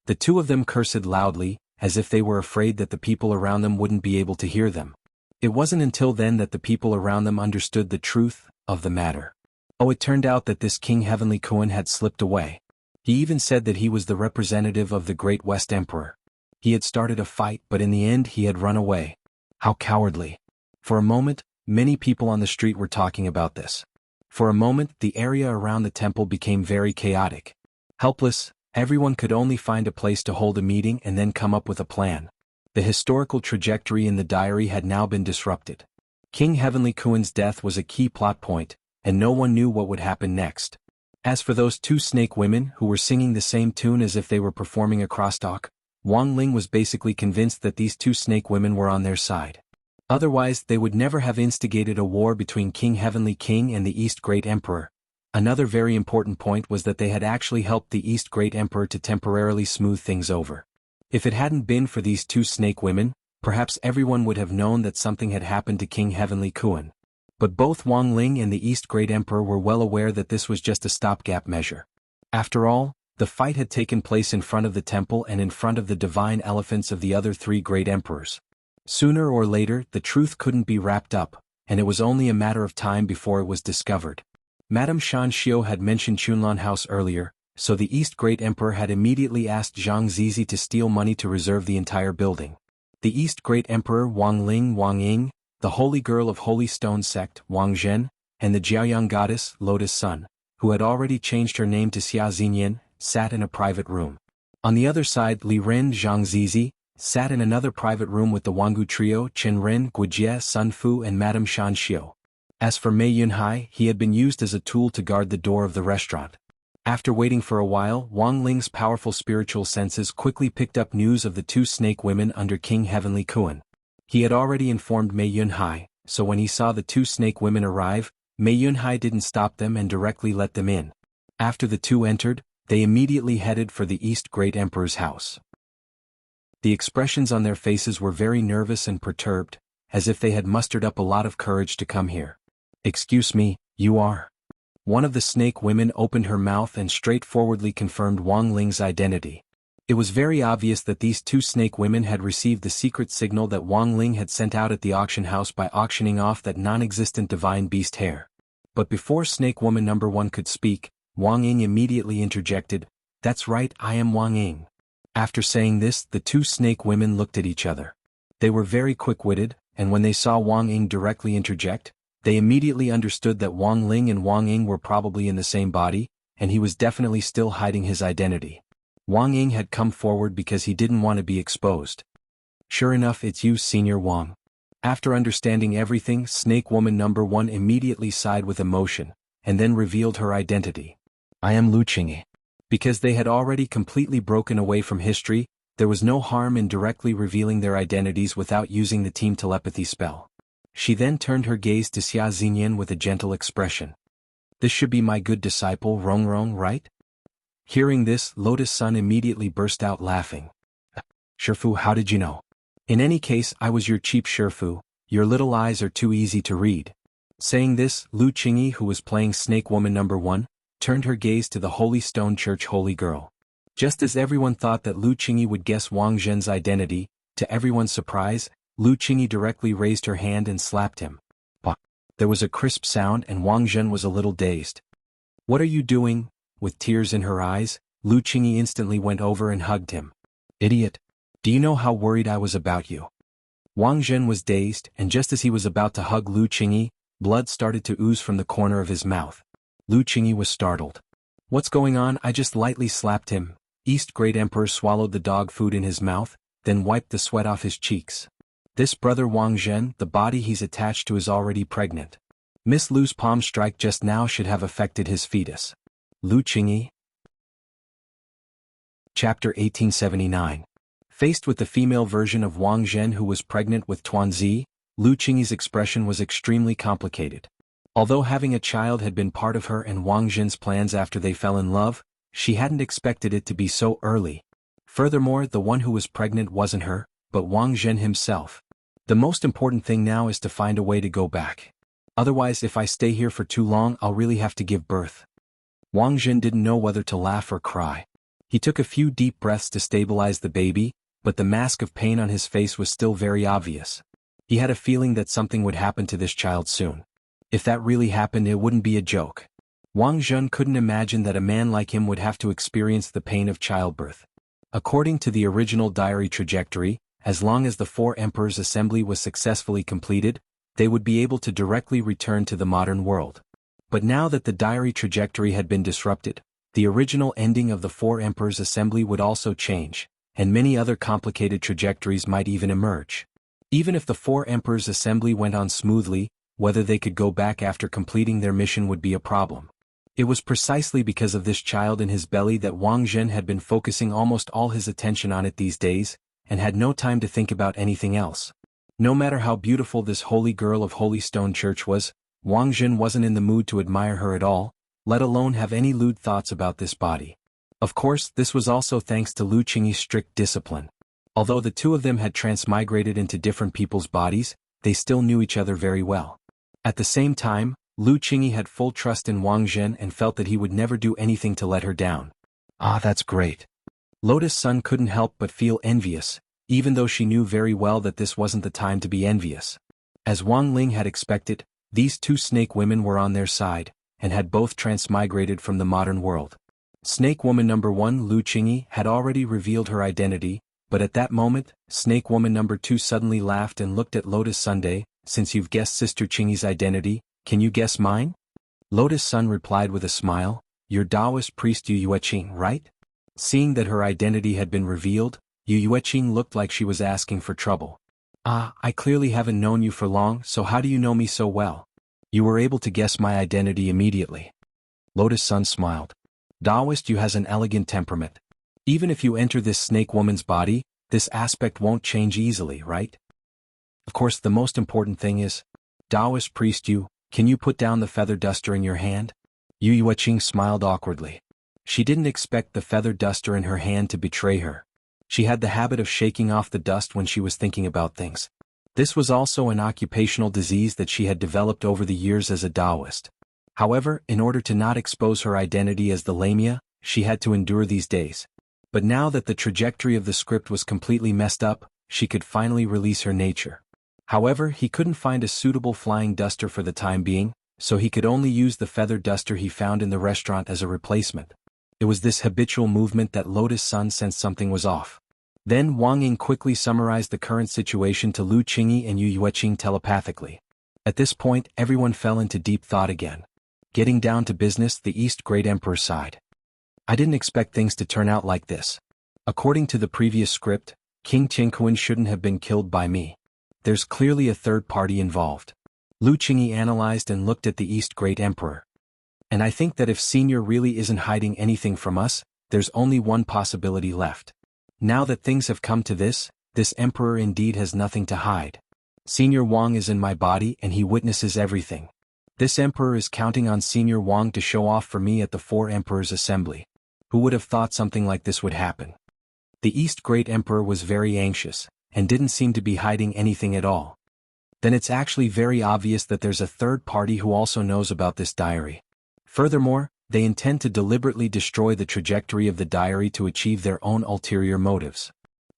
The two of them cursed loudly, as if they were afraid that the people around them wouldn't be able to hear them. It wasn't until then that the people around them understood the truth of the matter. Oh, it turned out that this King Heavenly Kuan had slipped away. He even said that he was the representative of the Great West Emperor. He had started a fight, but in the end he had run away. How cowardly. For a moment, many people on the street were talking about this. For a moment, the area around the temple became very chaotic. Helpless, everyone could only find a place to hold a meeting and then come up with a plan. The historical trajectory in the diary had now been disrupted. King Heavenly Kuan's death was a key plot point, and no one knew what would happen next. As for those two Snake Women who were singing the same tune as if they were performing a crosstalk, Wang Ling was basically convinced that these two Snake Women were on their side. Otherwise, they would never have instigated a war between King Heavenly King and the East Great Emperor. Another very important point was that they had actually helped the East Great Emperor to temporarily smooth things over. If it hadn't been for these two Snake Women, perhaps everyone would have known that something had happened to King Heavenly Kuan. But both Wang Ling and the East Great Emperor were well aware that this was just a stopgap measure. After all, the fight had taken place in front of the temple and in front of the divine elephants of the other three great emperors. Sooner or later, the truth couldn't be wrapped up, and it was only a matter of time before it was discovered. Madame Shan Xiu had mentioned Chunlan House earlier, so the East Great Emperor had immediately asked Zhang Zizi to steal money to reserve the entire building. The East Great Emperor Wang Ling Wang Ying, the Holy Girl of Holy Stone Sect Wang Zhen, and the Jiaoyang Goddess Lotus Sun, who had already changed her name to Xia Xinyan, sat in a private room. On the other side, Li Ren Zhang Zizi sat in another private room with the Wangu trio Chen Ren, Guijie, Sun Fu and Madame Shan Xiu. As for Mei Yunhai, he had been used as a tool to guard the door of the restaurant. After waiting for a while, Wang Ling's powerful spiritual senses quickly picked up news of the two Snake Women under King Heavenly Kuan. He had already informed Mei Yunhai, so when he saw the two Snake Women arrive, Mei Yunhai didn't stop them and directly let them in. After the two entered, they immediately headed for the East Great Emperor's house. The expressions on their faces were very nervous and perturbed, as if they had mustered up a lot of courage to come here. "Excuse me, you are?" One of the snake women opened her mouth and straightforwardly confirmed Wang Ling's identity. It was very obvious that these two snake women had received the secret signal that Wang Ling had sent out at the auction house by auctioning off that non-existent divine beast hair. But before snake woman number 1 could speak, Wang Ying immediately interjected, "That's right, I am Wang Ying." After saying this, the two snake women looked at each other. They were very quick-witted, and when they saw Wang Ying directly interject, they immediately understood that Wang Ling and Wang Ying were probably in the same body, and he was definitely still hiding his identity. Wang Ying had come forward because he didn't want to be exposed. "Sure enough, it's you, Senior Wang." After understanding everything, snake woman number 1 immediately sighed with emotion, and then revealed her identity. "I am Lu Qingyi." Because they had already completely broken away from history, there was no harm in directly revealing their identities without using the team telepathy spell. She then turned her gaze to Xia Xinyan with a gentle expression. "This should be my good disciple Rongrong, right?" Hearing this, Lotus Sun immediately burst out laughing. "Shifu, how did you know?" "In any case, I was your cheap Shifu. Your little eyes are too easy to read." Saying this, Lu Qingyi, who was playing Snake Woman number 1, turned her gaze to the Holy Stone Church Holy Girl. Just as everyone thought that Lu Qingyi would guess Wang Zhen's identity, to everyone's surprise, Lu Qingyi directly raised her hand and slapped him. Bah! There was a crisp sound and Wang Zhen was a little dazed. "What are you doing?" With tears in her eyes, Lu Qingyi instantly went over and hugged him. "Idiot! Do you know how worried I was about you?" Wang Zhen was dazed, and just as he was about to hug Lu Qingyi, blood started to ooze from the corner of his mouth. Lu Qingyi was startled. "What's going on?" "I just lightly slapped him." East Great Emperor swallowed the dog food in his mouth, then wiped the sweat off his cheeks. "This brother Wang Zhen, the body he's attached to is already pregnant. Miss Lu's palm strike just now should have affected his fetus." Lu Qingyi. Chapter 1879. Faced with the female version of Wang Zhen who was pregnant with Tuanzi, Lu Qingyi's expression was extremely complicated. Although having a child had been part of her and Wang Zhen's plans after they fell in love, she hadn't expected it to be so early. Furthermore, the one who was pregnant wasn't her, but Wang Zhen himself. The most important thing now is to find a way to go back. Otherwise, if I stay here for too long, I'll really have to give birth. Wang Zhen didn't know whether to laugh or cry. He took a few deep breaths to stabilize the baby, but the mask of pain on his face was still very obvious. He had a feeling that something would happen to this child soon. If that really happened, it wouldn't be a joke. Wang Zhen couldn't imagine that a man like him would have to experience the pain of childbirth. According to the original diary trajectory, as long as the 4 Emperors' assembly was successfully completed, they would be able to directly return to the modern world. But now that the diary trajectory had been disrupted, the original ending of the 4 Emperors' assembly would also change, and many other complicated trajectories might even emerge. Even if the 4 Emperors' assembly went on smoothly, whether they could go back after completing their mission would be a problem. It was precisely because of this child in his belly that Wang Zhen had been focusing almost all his attention on it these days, and had no time to think about anything else. No matter how beautiful this holy girl of Holy Stone Church was, Wang Zhen wasn't in the mood to admire her at all, let alone have any lewd thoughts about this body. Of course, this was also thanks to Lu Qingyi's strict discipline. Although the two of them had transmigrated into different people's bodies, they still knew each other very well. At the same time, Lu Qingyi had full trust in Wang Zhen and felt that he would never do anything to let her down. "Ah, that's great." Lotus Sun couldn't help but feel envious, even though she knew very well that this wasn't the time to be envious. As Wang Ling had expected, these two snake women were on their side, and had both transmigrated from the modern world. Snake Woman number 1, Lu Qingyi, had already revealed her identity, but at that moment, Snake Woman number 2 suddenly laughed and looked at Lotus Sunday. "Since you've guessed Sister Qingyi's identity, can you guess mine?" Lotus Sun replied with a smile, "You're Taoist priest Yu Yueqing, right?" Seeing that her identity had been revealed, Yu Yueqing looked like she was asking for trouble. "Ah, I clearly haven't known you for long, so how do you know me so well? You were able to guess my identity immediately." Lotus Sun smiled. "Taoist Yu has an elegant temperament. Even if you enter this snake woman's body, this aspect won't change easily, right? Of course, the most important thing is, Taoist priest Yu, can you put down the feather duster in your hand?" Yu Yueqing smiled awkwardly. She didn't expect the feather duster in her hand to betray her. She had the habit of shaking off the dust when she was thinking about things. This was also an occupational disease that she had developed over the years as a Taoist. However, in order to not expose her identity as the Lamia, she had to endure these days. But now that the trajectory of the script was completely messed up, she could finally release her nature. However, he couldn't find a suitable flying duster for the time being, so he could only use the feather duster he found in the restaurant as a replacement. It was this habitual movement that Lotus Sun sensed something was off. Then Wang Ying quickly summarized the current situation to Lu Qingyi and Yu Yueqing telepathically. At this point, everyone fell into deep thought again. Getting down to business, the East Great Emperor sighed. I didn't expect things to turn out like this. According to the previous script, King Qingquan shouldn't have been killed by me. There's clearly a third party involved. Lu Qingyi analyzed and looked at the East Great Emperor. And I think that if Senior really isn't hiding anything from us, there's only one possibility left. Now that things have come to this Emperor indeed has nothing to hide. Senior Wang is in my body and he witnesses everything. This Emperor is counting on Senior Wang to show off for me at the Four Emperors Assembly. Who would have thought something like this would happen? The East Great Emperor was very anxious, and didn't seem to be hiding anything at all. Then it's actually very obvious that there's a third party who also knows about this diary. Furthermore, they intend to deliberately destroy the trajectory of the diary to achieve their own ulterior motives.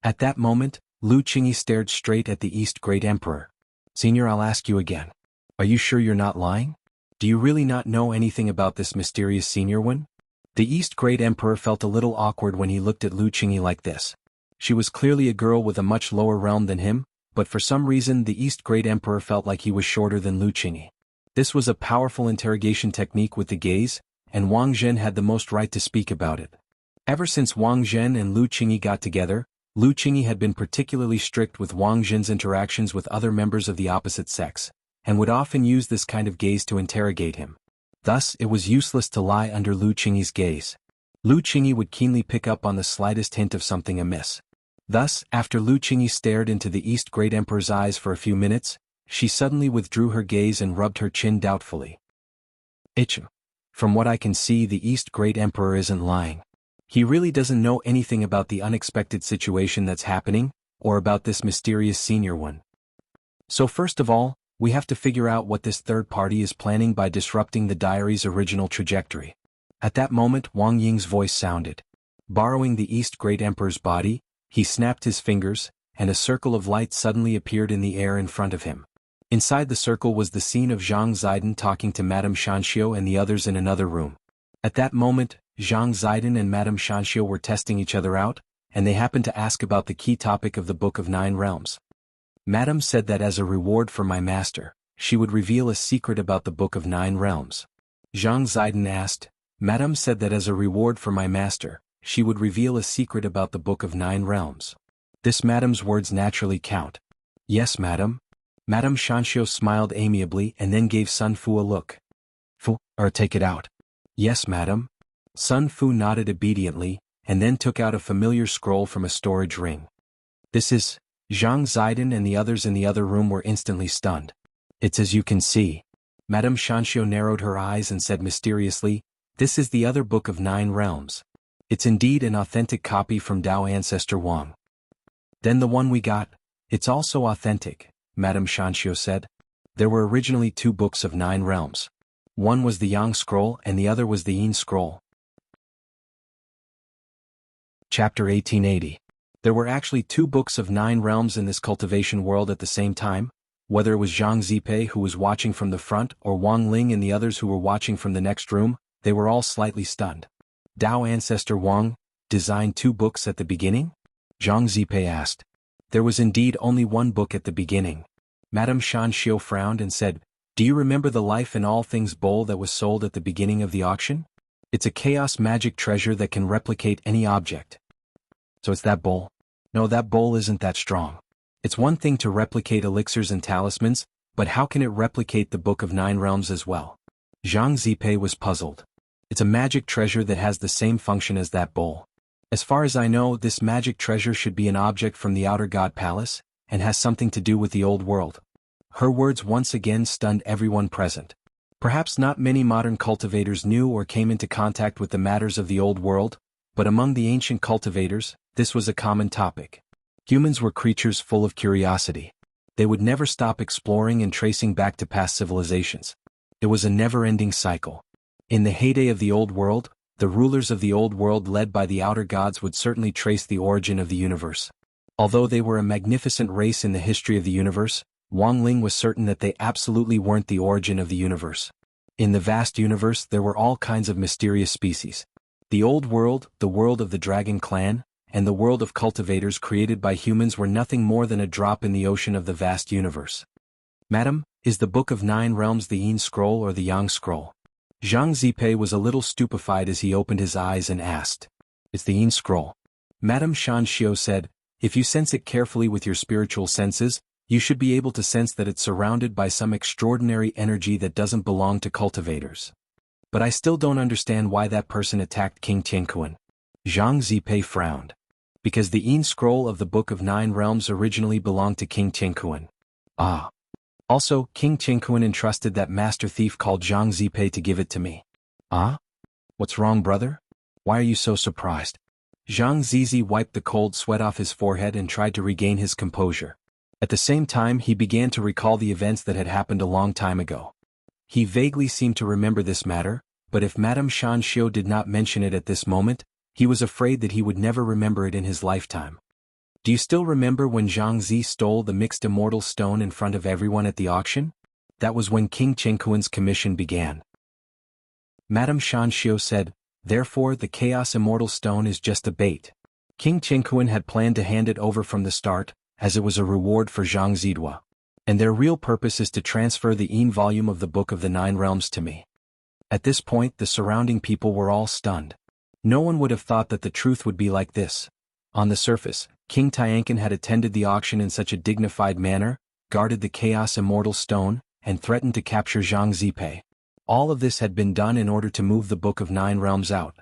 At that moment, Lu Qingyi stared straight at the East Great Emperor. Senior, I'll ask you again. Are you sure you're not lying? Do you really not know anything about this mysterious Senior one? The East Great Emperor felt a little awkward when he looked at Lu Qingyi like this. She was clearly a girl with a much lower realm than him, but for some reason the East Great Emperor felt like he was shorter than Lu Qingyi. This was a powerful interrogation technique with the gaze, and Wang Zhen had the most right to speak about it. Ever since Wang Zhen and Lu Qingyi got together, Lu Qingyi had been particularly strict with Wang Zhen's interactions with other members of the opposite sex, and would often use this kind of gaze to interrogate him. Thus, it was useless to lie under Lu Qingyi's gaze. Lu Qingyi would keenly pick up on the slightest hint of something amiss. Thus, after Lu Qingyi stared into the East Great Emperor's eyes for a few minutes, she suddenly withdrew her gaze and rubbed her chin doubtfully. Itchem. From what I can see, the East Great Emperor isn't lying. He really doesn't know anything about the unexpected situation that's happening, or about this mysterious Senior one. So first of all, we have to figure out what this third party is planning by disrupting the diary's original trajectory. At that moment, Wang Ying's voice sounded. Borrowing the East Great Emperor's body, he snapped his fingers, and a circle of light suddenly appeared in the air in front of him. Inside the circle was the scene of Zhang Zidon talking to Madame Shanxiu and the others in another room. At that moment, Zhang Zidon and Madame Shanxiu were testing each other out, and they happened to ask about the key topic of the Book of Nine Realms. Madame said that as a reward for my master, she would reveal a secret about the Book of Nine Realms. Zhang Zidon asked, Madame said that as a reward for my master, she would reveal a secret about the Book of Nine Realms. This Madame's words naturally count. Yes, Madame. Madame Shanxiu smiled amiably and then gave Sun Fu a look. Fu, or take it out. Yes, Madame. Sun Fu nodded obediently, and then took out a familiar scroll from a storage ring. This is... Zhang Zidon and the others in the other room were instantly stunned. It's as you can see. Madame Shanxiu narrowed her eyes and said mysteriously, this is the other Book of Nine Realms. It's indeed an authentic copy from Dao Ancestor Wang. Then the one we got, it's also authentic, Madame Shanxiu said. There were originally two Books of Nine Realms. One was the Yang Scroll and the other was the Yin Scroll. Chapter 1880. There were actually two Books of Nine Realms in this cultivation world at the same time, whether it was Zhang Zipei who was watching from the front or Wang Ling and the others who were watching from the next room, they were all slightly stunned. Dao Ancestor Wang designed two books at the beginning? Zhang Zipei asked. There was indeed only one book at the beginning. Madame Shanxiu frowned and said, do you remember the Life in All Things bowl that was sold at the beginning of the auction? It's a chaos magic treasure that can replicate any object. So it's that bowl? No, that bowl isn't that strong. It's one thing to replicate elixirs and talismans, but how can it replicate the Book of Nine Realms as well? Zhang Zipei was puzzled. It's a magic treasure that has the same function as that bowl. As far as I know, this magic treasure should be an object from the Outer God Palace, and has something to do with the old world. Her words once again stunned everyone present. Perhaps not many modern cultivators knew or came into contact with the matters of the old world, But among the ancient cultivators, this was a common topic. Humans were creatures full of curiosity. They would never stop exploring and tracing back to past civilizations. It was a never-ending cycle. In the heyday of the Old World, the rulers of the Old World led by the outer gods would certainly trace the origin of the universe. Although they were a magnificent race in the history of the universe, Wang Ling was certain that they absolutely weren't the origin of the universe. In the vast universe there were all kinds of mysterious species. The Old World, the world of the Dragon Clan, and the world of cultivators created by humans were nothing more than a drop in the ocean of the vast universe. Madam, is the Book of Nine Realms the Yin Scroll or the Yang Scroll? Zhang Zipei was a little stupefied as he opened his eyes and asked. It's the Yin Scroll. Madame Shan Xiu said, if you sense it carefully with your spiritual senses, you should be able to sense that it's surrounded by some extraordinary energy that doesn't belong to cultivators. But I still don't understand why that person attacked King Tianquan. Zhang Zipei frowned. Because the Yin Scroll of the Book of Nine Realms originally belonged to King Tianquan. Ah. Also, King Tianquan entrusted that master thief called Zhang Zipei to give it to me. Ah? What's wrong, brother? Why are you so surprised? Zhang Zizi wiped the cold sweat off his forehead and tried to regain his composure. At the same time he began to recall the events that had happened a long time ago. He vaguely seemed to remember this matter, but if Madame Shan Xiu did not mention it at this moment, he was afraid that he would never remember it in his lifetime. Do you still remember when Zhang Zi stole the mixed immortal stone in front of everyone at the auction? That was when King Tianquan's commission began. Madame Shan Xiu said, therefore the Chaos Immortal Stone is just a bait. King Tianquan had planned to hand it over from the start, as it was a reward for Zhang Zidua. And their real purpose is to transfer the Yin volume of the Book of the Nine Realms to me. At this point the surrounding people were all stunned. No one would have thought that the truth would be like this. On the surface, King Tianquan had attended the auction in such a dignified manner, guarded the Chaos Immortal Stone, and threatened to capture Zhang Zipei. All of this had been done in order to move the Book of Nine Realms out.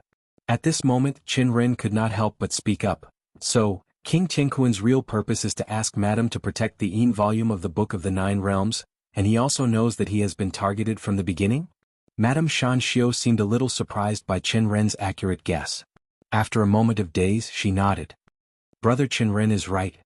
At this moment Qin Ren could not help but speak up. So, King Tianquan's real purpose is to ask Madame to protect the Yin volume of the Book of the Nine Realms, and he also knows that he has been targeted from the beginning? Madame Shan Xiu seemed a little surprised by Qin Ren's accurate guess. After a moment of daze she nodded. Brother Qin Ren is right.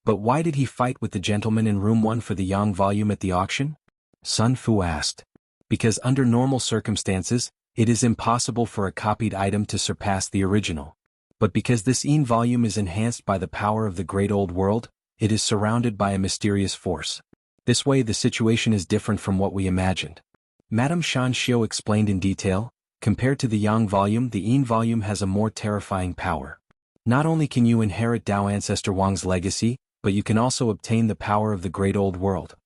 But why did he fight with the gentleman in room 1 for the Yang volume at the auction? Sun Fu asked. Because under normal circumstances, it is impossible for a copied item to surpass the original. But because this Yin volume is enhanced by the power of the Great Old World, it is surrounded by a mysterious force. This way the situation is different from what we imagined. Madame Shan Xiu explained in detail, compared to the Yang volume the Yin volume has a more terrifying power. Not only can you inherit Dao Ancestor Wang's legacy, but you can also obtain the power of the Great Old World.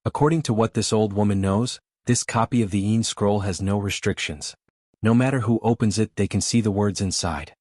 According to what this old woman knows, this copy of the Yin Scroll has no restrictions. No matter who opens it they can see the words inside.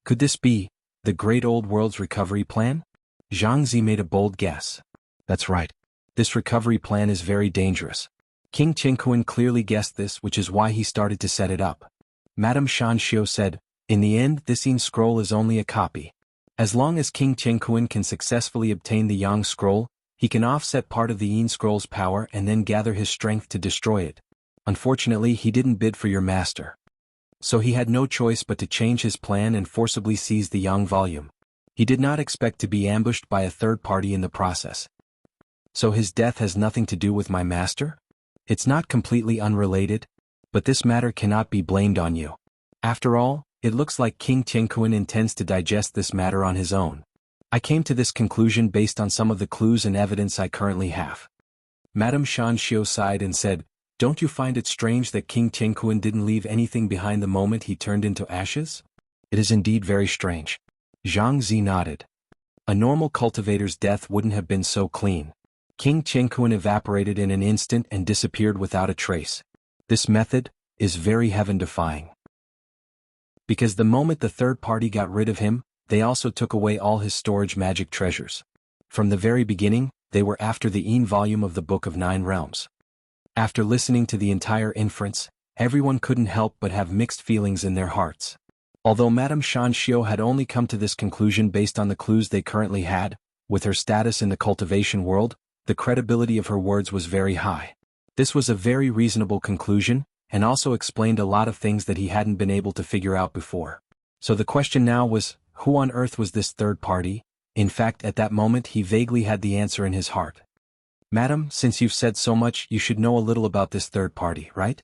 Could this be the Great Old World's recovery plan? Zhang Zi made a bold guess. That's right. This recovery plan is very dangerous. King Tianquan clearly guessed this, which is why he started to set it up. Madame Shan Xiu said, in the end this Yin Scroll is only a copy. As long as King Tianquan can successfully obtain the Yang Scroll, he can offset part of the Yin Scroll's power and then gather his strength to destroy it. Unfortunately he didn't bid for your master. So he had no choice but to change his plan and forcibly seize the Yang volume. He did not expect to be ambushed by a third party in the process. So his death has nothing to do with my master? It's not completely unrelated, but this matter cannot be blamed on you. After all, it looks like King Tianquan intends to digest this matter on his own. I came to this conclusion based on some of the clues and evidence I currently have. Madame Shan Xiu sighed and said, don't you find it strange that King Tianquan didn't leave anything behind the moment he turned into ashes? It is indeed very strange. Zhang Zi nodded. A normal cultivator's death wouldn't have been so clean. King Tianquan evaporated in an instant and disappeared without a trace. This method is very heaven-defying. Because the moment the third party got rid of him, they also took away all his storage magic treasures. From the very beginning, they were after the Yin volume of the Book of Nine Realms. After listening to the entire inference, everyone couldn't help but have mixed feelings in their hearts. Although Madame Shan Xiu had only come to this conclusion based on the clues they currently had, with her status in the cultivation world, the credibility of her words was very high. This was a very reasonable conclusion, and also explained a lot of things that he hadn't been able to figure out before. So the question now was, who on earth was this third party? In fact, at that moment he vaguely had the answer in his heart. Madam, since you've said so much, you should know a little about this third party, right?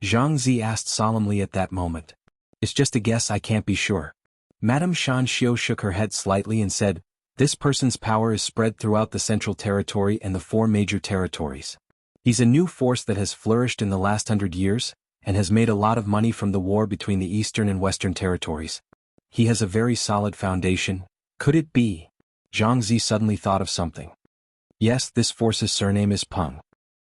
Zhang Zi asked solemnly at that moment. It's just a guess, I can't be sure. Madame Shan Xiu shook her head slightly and said, this person's power is spread throughout the Central Territory and the 4 major territories. He's a new force that has flourished in the last 100 years, and has made a lot of money from the war between the Eastern and Western territories. He has a very solid foundation. Could it be? Zhang Zi suddenly thought of something. Yes, this force's surname is Peng.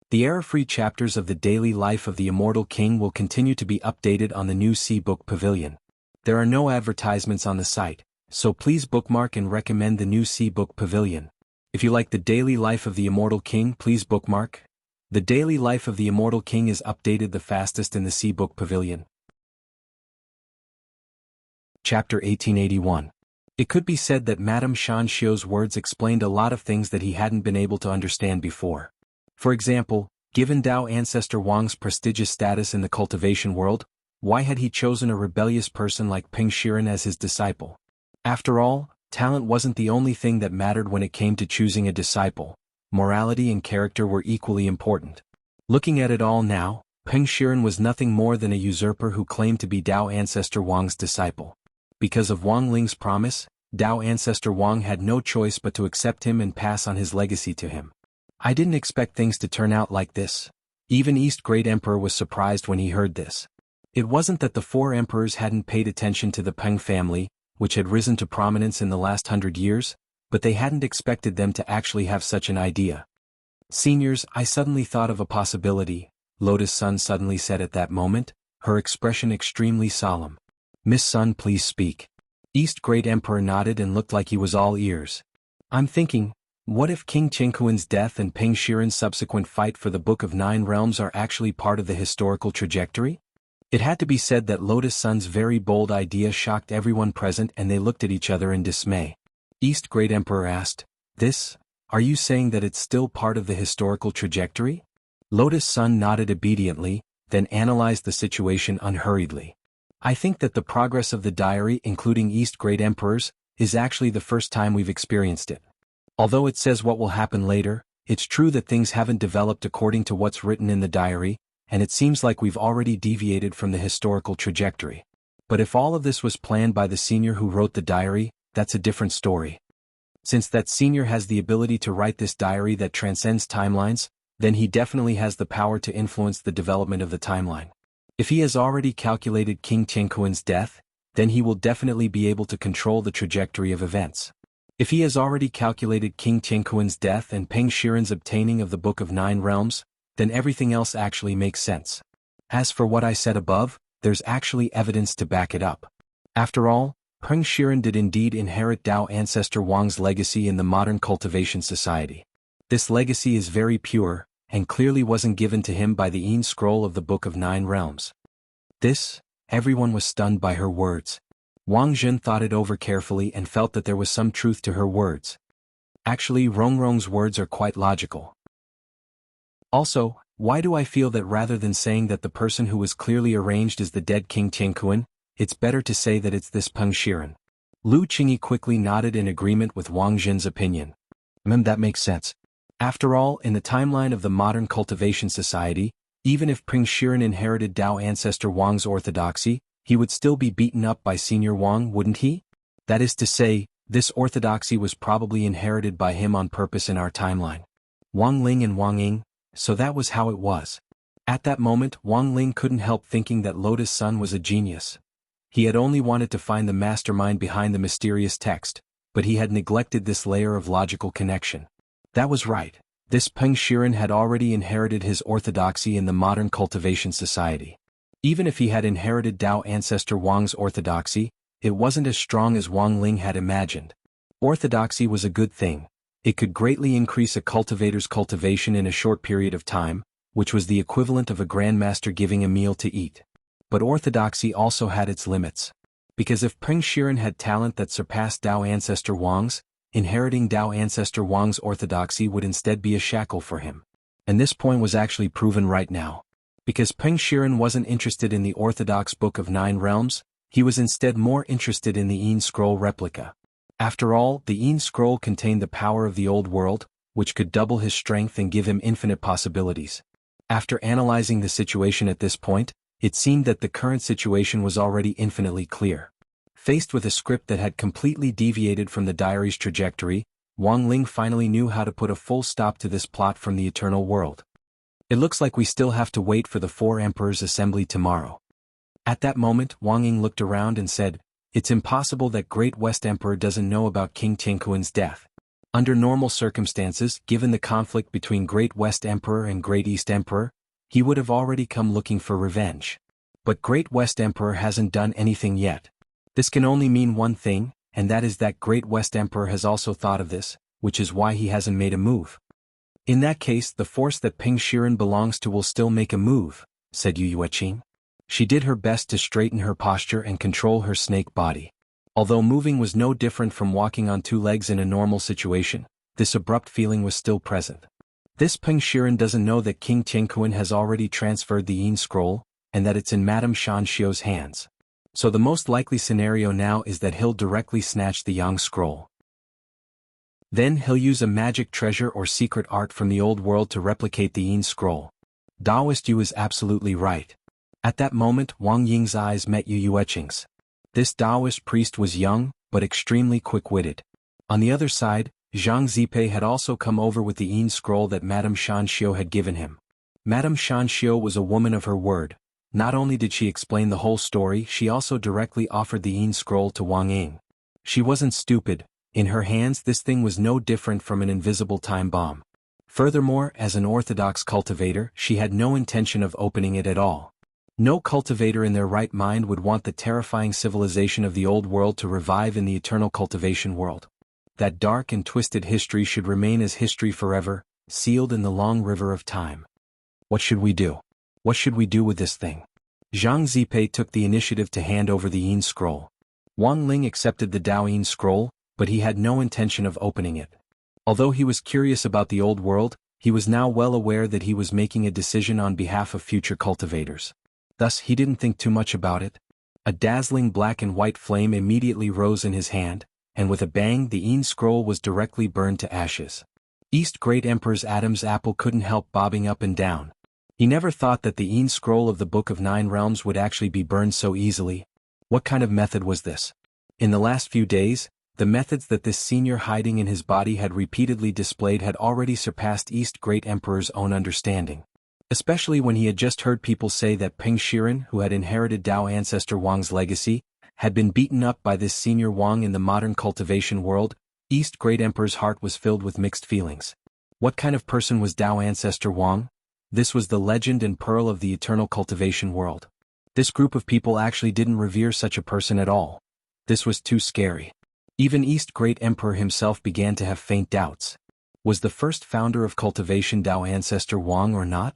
The error-free chapters of the daily life of the Immortal King will continue to be updated on the new C-Book Pavilion. There are no advertisements on the site, so please bookmark and recommend the new C-Book Pavilion. If you like the daily life of the Immortal King, please bookmark. The daily life of the Immortal King is updated the fastest in the C-Book Pavilion. Chapter 1881. It could be said that Madame Shan Xiu's words explained a lot of things that he hadn't been able to understand before. For example, given Dao Ancestor Wang's prestigious status in the cultivation world, why had he chosen a rebellious person like Peng Shiren as his disciple? After all, talent wasn't the only thing that mattered when it came to choosing a disciple. Morality and character were equally important. Looking at it all now, Peng Shiren was nothing more than a usurper who claimed to be Dao Ancestor Wang's disciple. Because of Wang Ling's promise, Dao Ancestor Wang had no choice but to accept him and pass on his legacy to him. I didn't expect things to turn out like this. Even East Great Emperor was surprised when he heard this. It wasn't that the 4 emperors hadn't paid attention to the Peng family, which had risen to prominence in the last 100 years, but they hadn't expected them to actually have such an idea. Seniors, I suddenly thought of a possibility, Lotus Sun suddenly said at that moment, her expression extremely solemn. Miss Sun, please speak. East Great Emperor nodded and looked like he was all ears. I'm thinking, what if King Qingquan's death and Peng Shiren's subsequent fight for the Book of 9 Realms are actually part of the historical trajectory? It had to be said that Lotus Sun's very bold idea shocked everyone present and they looked at each other in dismay. East Great Emperor asked, are you saying that it's still part of the historical trajectory? Lotus Sun nodded obediently, then analyzed the situation unhurriedly. I think that the progress of the diary, including East Great Emperors, is actually the first time we've experienced it. Although it says what will happen later, it's true that things haven't developed according to what's written in the diary, and it seems like we've already deviated from the historical trajectory. But if all of this was planned by the senior who wrote the diary, that's a different story. Since that senior has the ability to write this diary that transcends timelines, then he definitely has the power to influence the development of the timeline. If he has already calculated King Qingquan's death, then he will definitely be able to control the trajectory of events. If he has already calculated King Qingquan's death and Peng Shiren's obtaining of the Book of 9 Realms, then everything else actually makes sense. As for what I said above, there's actually evidence to back it up. After all, Peng Shiren did indeed inherit Dao Ancestor Wang's legacy in the modern cultivation society. This legacy is very pure, and clearly wasn't given to him by the Yin Scroll of the Book of 9 Realms. Everyone was stunned by her words. Wang Jun thought it over carefully and felt that there was some truth to her words. Actually, Rongrong's words are quite logical. Also, why do I feel that rather than saying that the person who was clearly arranged is the dead King Qingquan, it's better to say that it's this Peng Shiren? Lu Qingyi quickly nodded in agreement with Wang Jun's opinion. That makes sense. After all, in the timeline of the modern cultivation society, even if Peng Shiren inherited Dao Ancestor Wang's orthodoxy, he would still be beaten up by Senior Wang, wouldn't he? That is to say, this orthodoxy was probably inherited by him on purpose in our timeline. Wang Ling and Wang Ying, so that was how it was. At that moment, Wang Ling couldn't help thinking that Lotus Sun was a genius. He had only wanted to find the mastermind behind the mysterious text, but he had neglected this layer of logical connection. That was right. This Peng Shiren had already inherited his orthodoxy in the modern cultivation society. Even if he had inherited Dao Ancestor Wang's orthodoxy, it wasn't as strong as Wang Ling had imagined. Orthodoxy was a good thing. It could greatly increase a cultivator's cultivation in a short period of time, which was the equivalent of a grandmaster giving a meal to eat. But orthodoxy also had its limits. Because if Peng Shiren had talent that surpassed Dao Ancestor Wang's, inheriting Dao Ancestor Wang's orthodoxy would instead be a shackle for him. And this point was actually proven right now. Because Peng Shiren wasn't interested in the orthodox Book of 9 Realms, He was instead more interested in the Een Scroll replica. After all, the Een Scroll contained the power of the old world, which could double his strength and give him infinite possibilities. After analyzing the situation at this point, it seemed that the current situation was already infinitely clear. Faced with a script that had completely deviated from the diary's trajectory, Wang Ling finally knew how to put a full stop to this plot from the eternal world. It looks like we still have to wait for the Four Emperors' assembly tomorrow. At that moment, Wang Ying looked around and said, "It's impossible that Great West Emperor doesn't know about King Tianquan's death. Under normal circumstances, given the conflict between Great West Emperor and Great East Emperor, he would have already come looking for revenge. But Great West Emperor hasn't done anything yet. This can only mean one thing, and that is that Great West Emperor has also thought of this, which is why he hasn't made a move. In that case, the force that Ping Shiren belongs to will still make a move," said Yu Yueqing. She did her best to straighten her posture and control her snake body. Although moving was no different from walking on two legs in a normal situation, this abrupt feeling was still present. This Ping Shiren doesn't know that King Tianquan has already transferred the Een Scroll, and that it's in Madame Shan Xiu's hands. So the most likely scenario now is that he'll directly snatch the Yang Scroll. Then he'll use a magic treasure or secret art from the old world to replicate the Een Scroll. Daoist Yu is absolutely right. At that moment, Wang Ying's eyes met Yu Yueqing's. This Taoist priest was young, but extremely quick-witted. On the other side, Zhang Zipei had also come over with the Een Scroll that Madame Shan Xiu had given him. Madame Shan Xiu was a woman of her word. Not only did she explain the whole story, she also directly offered the Een Scroll to Wang Ying. She wasn't stupid. In her hands this thing was no different from an invisible time bomb. Furthermore, as an orthodox cultivator, she had no intention of opening it at all. No cultivator in their right mind would want the terrifying civilization of the old world to revive in the eternal cultivation world. That dark and twisted history should remain as history forever, sealed in the long river of time. What should we do? What should we do with this thing? Zhang Zipei took the initiative to hand over the Een Scroll. Wang Ling accepted the Dao Een Scroll, but he had no intention of opening it. Although he was curious about the old world, he was now well aware that he was making a decision on behalf of future cultivators. Thus he didn't think too much about it. A dazzling black and white flame immediately rose in his hand, and with a bang the Een Scroll was directly burned to ashes. East Great Emperor's Adam's apple couldn't help bobbing up and down. He never thought that the Een Scroll of the Book of Nine Realms would actually be burned so easily. What kind of method was this? In the last few days, the methods that this senior hiding in his body had repeatedly displayed had already surpassed East Great Emperor's own understanding. Especially when he had just heard people say that Ping Shiren, who had inherited Dao ancestor Wang's legacy, had been beaten up by this senior Wang in the modern cultivation world. East Great Emperor's heart was filled with mixed feelings. What kind of person was Dao ancestor Wang? This was the legend and pearl of the eternal cultivation world. This group of people actually didn't revere such a person at all. This was too scary. Even East Great Emperor himself began to have faint doubts. Was the first founder of cultivation Dao ancestor Wang or not?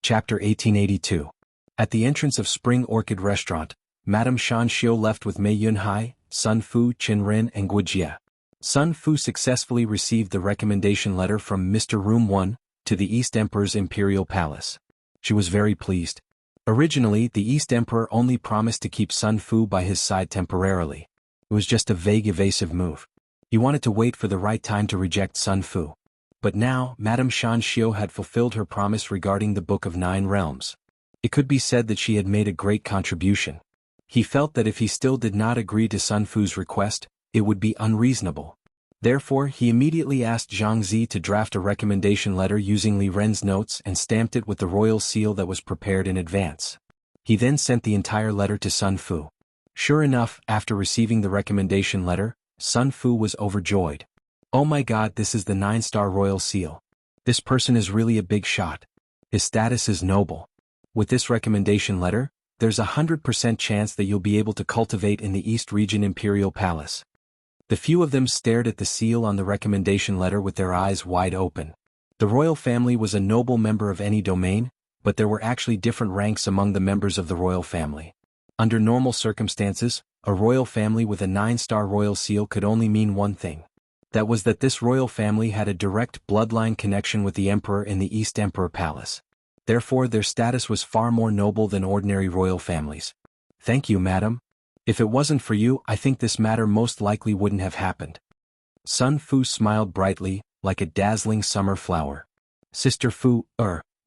Chapter 1882. At the entrance of Spring Orchid Restaurant, Madame Shan Xiu left with Mei Yunhai, Sun Fu, Qin Ren and Guojie. Sun Fu successfully received the recommendation letter from Mr. Room 1, to the East Emperor's Imperial Palace. She was very pleased. Originally, the East Emperor only promised to keep Sun Fu by his side temporarily. It was just a vague evasive move. He wanted to wait for the right time to reject Sun Fu. But now, Madame Shan Xiu had fulfilled her promise regarding the Book of Nine Realms. It could be said that she had made a great contribution. He felt that if he still did not agree to Sun Fu's request, it would be unreasonable. Therefore, he immediately asked Zhang Zi to draft a recommendation letter using Li Ren's notes and stamped it with the royal seal that was prepared in advance. He then sent the entire letter to Sun Fu. Sure enough, after receiving the recommendation letter, Sun Fu was overjoyed. Oh my god, this is the 9-star royal seal. This person is really a big shot. His status is noble. With this recommendation letter, there's 100% chance that you'll be able to cultivate in the East Region Imperial Palace. The few of them stared at the seal on the recommendation letter with their eyes wide open. The royal family was a noble member of any domain, but there were actually different ranks among the members of the royal family. Under normal circumstances, a royal family with a 9-star royal seal could only mean one thing. That was that this royal family had a direct bloodline connection with the emperor in the East Emperor Palace. Therefore their status was far more noble than ordinary royal families. Thank you, madam. If it wasn't for you, I think this matter most likely wouldn't have happened. Sun Fu smiled brightly, like a dazzling summer flower. Sister Fu,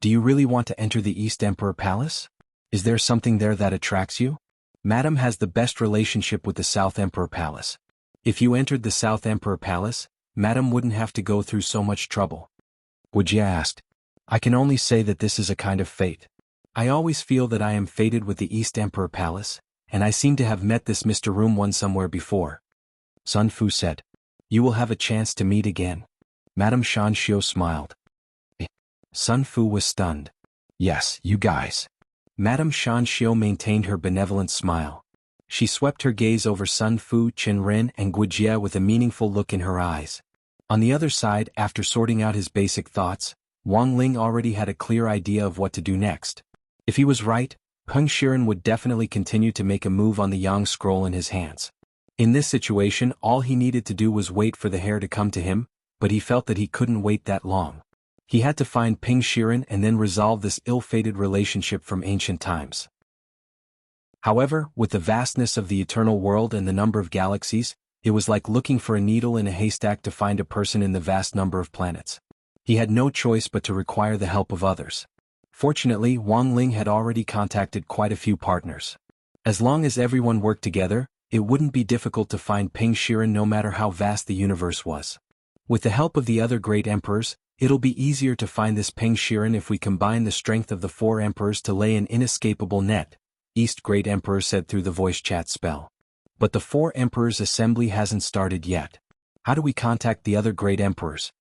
do you really want to enter the East Emperor Palace? Is there something there that attracts you? Madam has the best relationship with the South Emperor Palace. If you entered the South Emperor Palace, Madam wouldn't have to go through so much trouble. Wuxia asked. I can only say that this is a kind of fate. I always feel that I am fated with the East Emperor Palace, and I seem to have met this Mr. Room One somewhere before. Sun Fu said. You will have a chance to meet again. Madame Shan Xiu smiled. Sun Fu was stunned. Yes, you guys. Madame Shan Xiu maintained her benevolent smile. She swept her gaze over Sun Fu, Qin Ren and Guijie with a meaningful look in her eyes. On the other side, after sorting out his basic thoughts, Wang Ling already had a clear idea of what to do next. If he was right, Peng Shiren would definitely continue to make a move on the Yang scroll in his hands. In this situation, all he needed to do was wait for the heir to come to him, but he felt that he couldn't wait that long. He had to find Peng Shiren and then resolve this ill-fated relationship from ancient times. However, with the vastness of the eternal world and the number of galaxies, it was like looking for a needle in a haystack to find a person in the vast number of planets. He had no choice but to require the help of others. Fortunately, Wang Ling had already contacted quite a few partners. As long as everyone worked together, it wouldn't be difficult to find Peng Shiren no matter how vast the universe was. With the help of the other great emperors, it'll be easier to find this Peng Shiren if we combine the strength of the 4 emperors to lay an inescapable net, East Great Emperor said through the voice chat spell. But the 4 emperors' assembly hasn't started yet. How do we contact the other great emperors?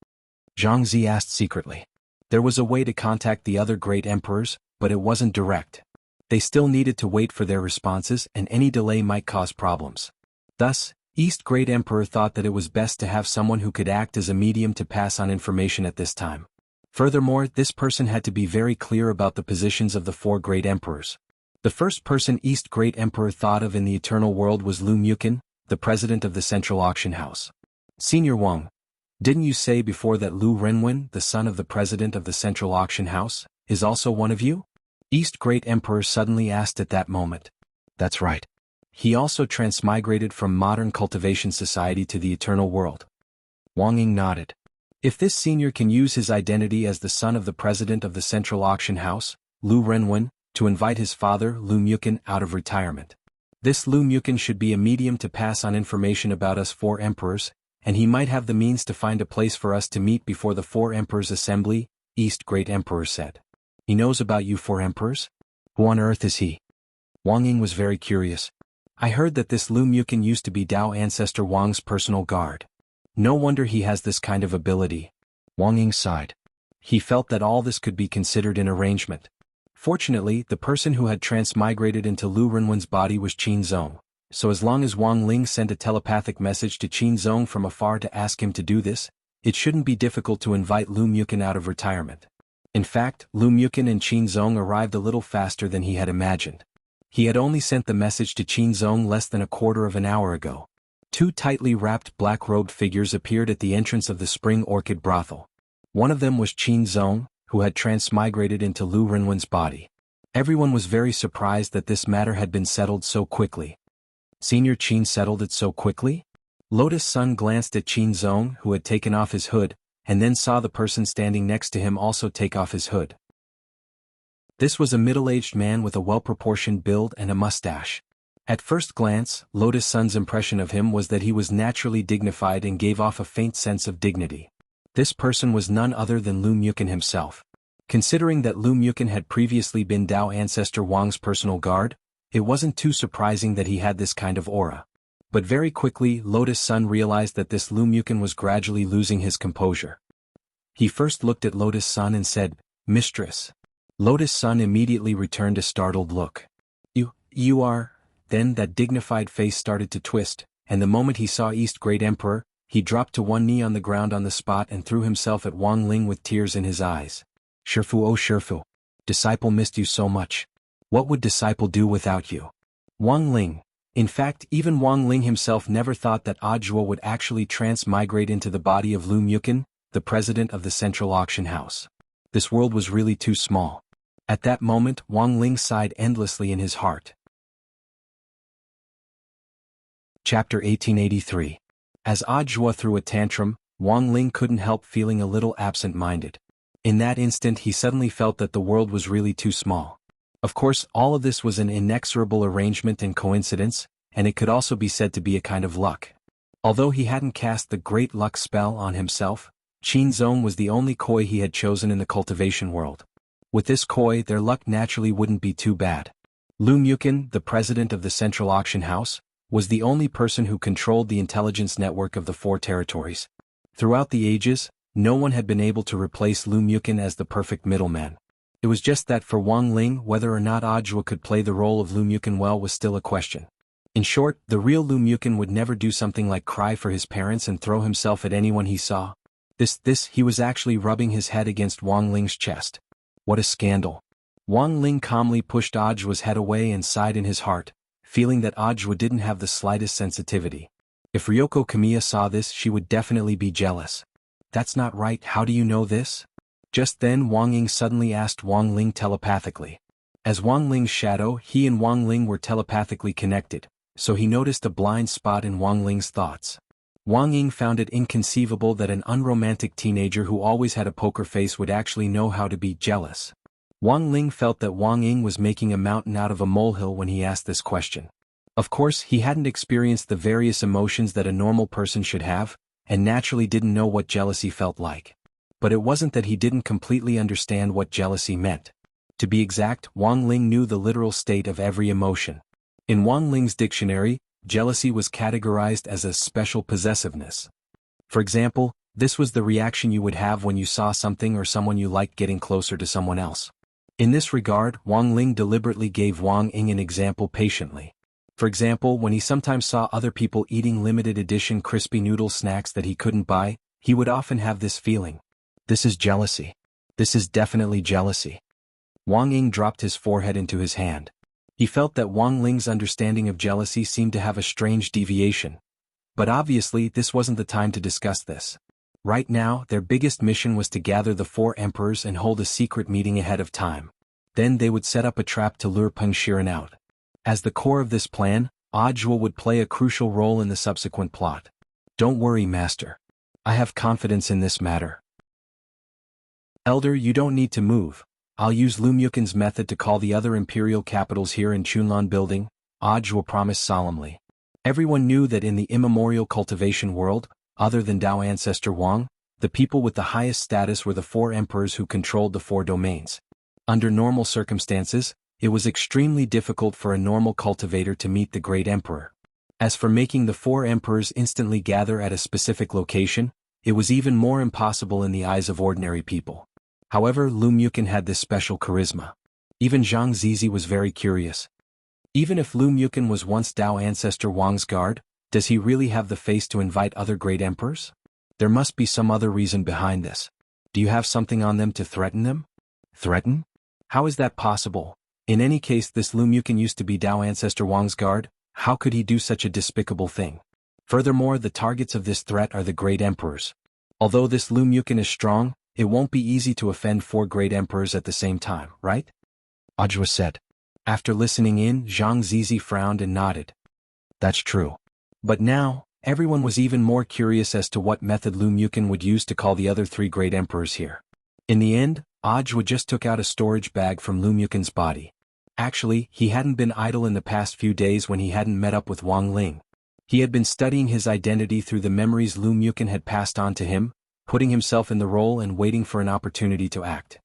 Zhang Zi asked secretly. There was a way to contact the other great emperors, but it wasn't direct. They still needed to wait for their responses, and any delay might cause problems. Thus, East Great Emperor thought that it was best to have someone who could act as a medium to pass on information at this time. Furthermore, this person had to be very clear about the positions of the 4 great emperors. The first person East Great Emperor thought of in the eternal world was Lu Mukin, the president of the Central Auction House. Senior Wang, didn't you say before that Lu Renwen, the son of the president of the Central Auction House, is also one of you? East Great Emperor suddenly asked at that moment. That's right. He also transmigrated from modern cultivation society to the eternal world. Wang Ying nodded. If this senior can use his identity as the son of the president of the Central Auction House, Lu Renwen, to invite his father, Lu Mukin, out of retirement. This Lu Mukin should be a medium to pass on information about us 4 emperors, and he might have the means to find a place for us to meet before the 4 emperors' assembly, East Great Emperor said. He knows about you 4 emperors? Who on earth is he? Wang Ying was very curious. I heard that this Lu Mukin used to be Dao ancestor Wang's personal guard. No wonder he has this kind of ability. Wang Ying sighed. He felt that all this could be considered an arrangement. Fortunately, the person who had transmigrated into Lu Renwen's body was Qin Zong, so as long as Wang Ling sent a telepathic message to Qin Zong from afar to ask him to do this, it shouldn't be difficult to invite Lu Mukin out of retirement. In fact, Lu Mukin and Qin Zong arrived a little faster than he had imagined. He had only sent the message to Qin Zong less than a quarter of an hour ago. 2 tightly wrapped black-robed figures appeared at the entrance of the Spring Orchid brothel. One of them was Qin Zong, who had transmigrated into Lu Renwen's body. Everyone was very surprised that this matter had been settled so quickly. Senior Qin settled it so quickly? Lotus Sun glanced at Qin Zong, who had taken off his hood, and then saw the person standing next to him also take off his hood. This was a middle-aged man with a well-proportioned build and a mustache. At first glance, Lotus Sun's impression of him was that he was naturally dignified and gave off a faint sense of dignity. This person was none other than Lu Mukin himself. Considering that Lu Mukin had previously been Dao ancestor Wang's personal guard, it wasn't too surprising that he had this kind of aura. But very quickly, Lotus Sun realized that this Lu Mukin was gradually losing his composure. He first looked at Lotus Sun and said, "Mistress." Lotus Sun immediately returned a startled look. You are..." Then that dignified face started to twist, and the moment he saw East Great Emperor, he dropped to one knee on the ground on the spot and threw himself at Wang Ling with tears in his eyes. "Shifu, oh Shifu. Disciple missed you so much. What would disciple do without you?" Wang Ling. In fact, even Wang Ling himself never thought that Audiobook would actually transmigrate into the body of Lu Mukin, the president of the Central Auction House. This world was really too small. At that moment, Wang Ling sighed endlessly in his heart. Chapter 1883. As Ajua threw a tantrum, Wang Ling couldn't help feeling a little absent-minded. In that instant he suddenly felt that the world was really too small. Of course, all of this was an inexorable arrangement and coincidence, and it could also be said to be a kind of luck. Although he hadn't cast the great luck spell on himself, Qin Zong was the only koi he had chosen in the cultivation world. With this koi, their luck naturally wouldn't be too bad. Lu Mukin, the president of the Central Auction House, was the only person who controlled the intelligence network of the 4 territories. Throughout the ages, no one had been able to replace Lu Mukin as the perfect middleman. It was just that for Wang Ling, whether or not Ajua could play the role of Lu Mukin well was still a question. In short, the real Lu Mukin would never do something like cry for his parents and throw himself at anyone he saw. He was actually rubbing his head against Wang Ling's chest. What a scandal. Wang Ling calmly pushed Ajua's head away and sighed in his heart, feeling that Ajua didn't have the slightest sensitivity. If Ryoko Kamiya saw this, she would definitely be jealous. That's not right, how do you know this? Just then Wang Ying suddenly asked Wang Ling telepathically. As Wang Ling's shadow, he and Wang Ling were telepathically connected, so he noticed a blind spot in Wang Ling's thoughts. Wang Ying found it inconceivable that an unromantic teenager who always had a poker face would actually know how to be jealous. Wang Ling felt that Wang Ying was making a mountain out of a molehill when he asked this question. Of course, he hadn't experienced the various emotions that a normal person should have, and naturally didn't know what jealousy felt like. But it wasn't that he didn't completely understand what jealousy meant. To be exact, Wang Ling knew the literal state of every emotion. In Wang Ling's dictionary, jealousy was categorized as a special possessiveness. For example, this was the reaction you would have when you saw something or someone you liked getting closer to someone else. In this regard, Wang Ling deliberately gave Wang Ying an example patiently. For example, when he sometimes saw other people eating limited edition crispy noodle snacks that he couldn't buy, he would often have this feeling. This is jealousy. This is definitely jealousy. Wang Ying dropped his forehead into his hand. He felt that Wang Ling's understanding of jealousy seemed to have a strange deviation. But obviously this wasn't the time to discuss this. Right now, their biggest mission was to gather the 4 emperors and hold a secret meeting ahead of time. Then they would set up a trap to lure Peng Shiren out. As the core of this plan, Ajua would play a crucial role in the subsequent plot. Don't worry, Master. I have confidence in this matter. Elder, you don't need to move. I'll use Lu Mukin's method to call the other imperial capitals here in Chunlan building, Ajua promised solemnly. Everyone knew that in the immemorial cultivation world, other than Dao ancestor Wang, the people with the highest status were the 4 emperors who controlled the 4 domains. Under normal circumstances, it was extremely difficult for a normal cultivator to meet the great emperor. As for making the 4 emperors instantly gather at a specific location, it was even more impossible in the eyes of ordinary people. However, Lu Mukin had this special charisma. Even Zhang Zizi was very curious. Even if Lu Mukin was once Dao ancestor Wang's guard, does he really have the face to invite other great emperors? There must be some other reason behind this. Do you have something on them to threaten them? Threaten? How is that possible? In any case, this Lu Mukin used to be Dao ancestor Wang's guard. How could he do such a despicable thing? Furthermore, the targets of this threat are the great emperors. Although this Lu Mukin is strong, it won't be easy to offend 4 great emperors at the same time, right? Ajua said. After listening in, Zhang Zizi frowned and nodded. That's true. But now, everyone was even more curious as to what method Lu Mukin would use to call the other 3 great emperors here. In the end, Ajua just took out a storage bag from Lu Mukin's body. Actually, he hadn't been idle in the past few days when he hadn't met up with Wang Ling. He had been studying his identity through the memories Lu Mukin had passed on to him, putting himself in the role and waiting for an opportunity to act.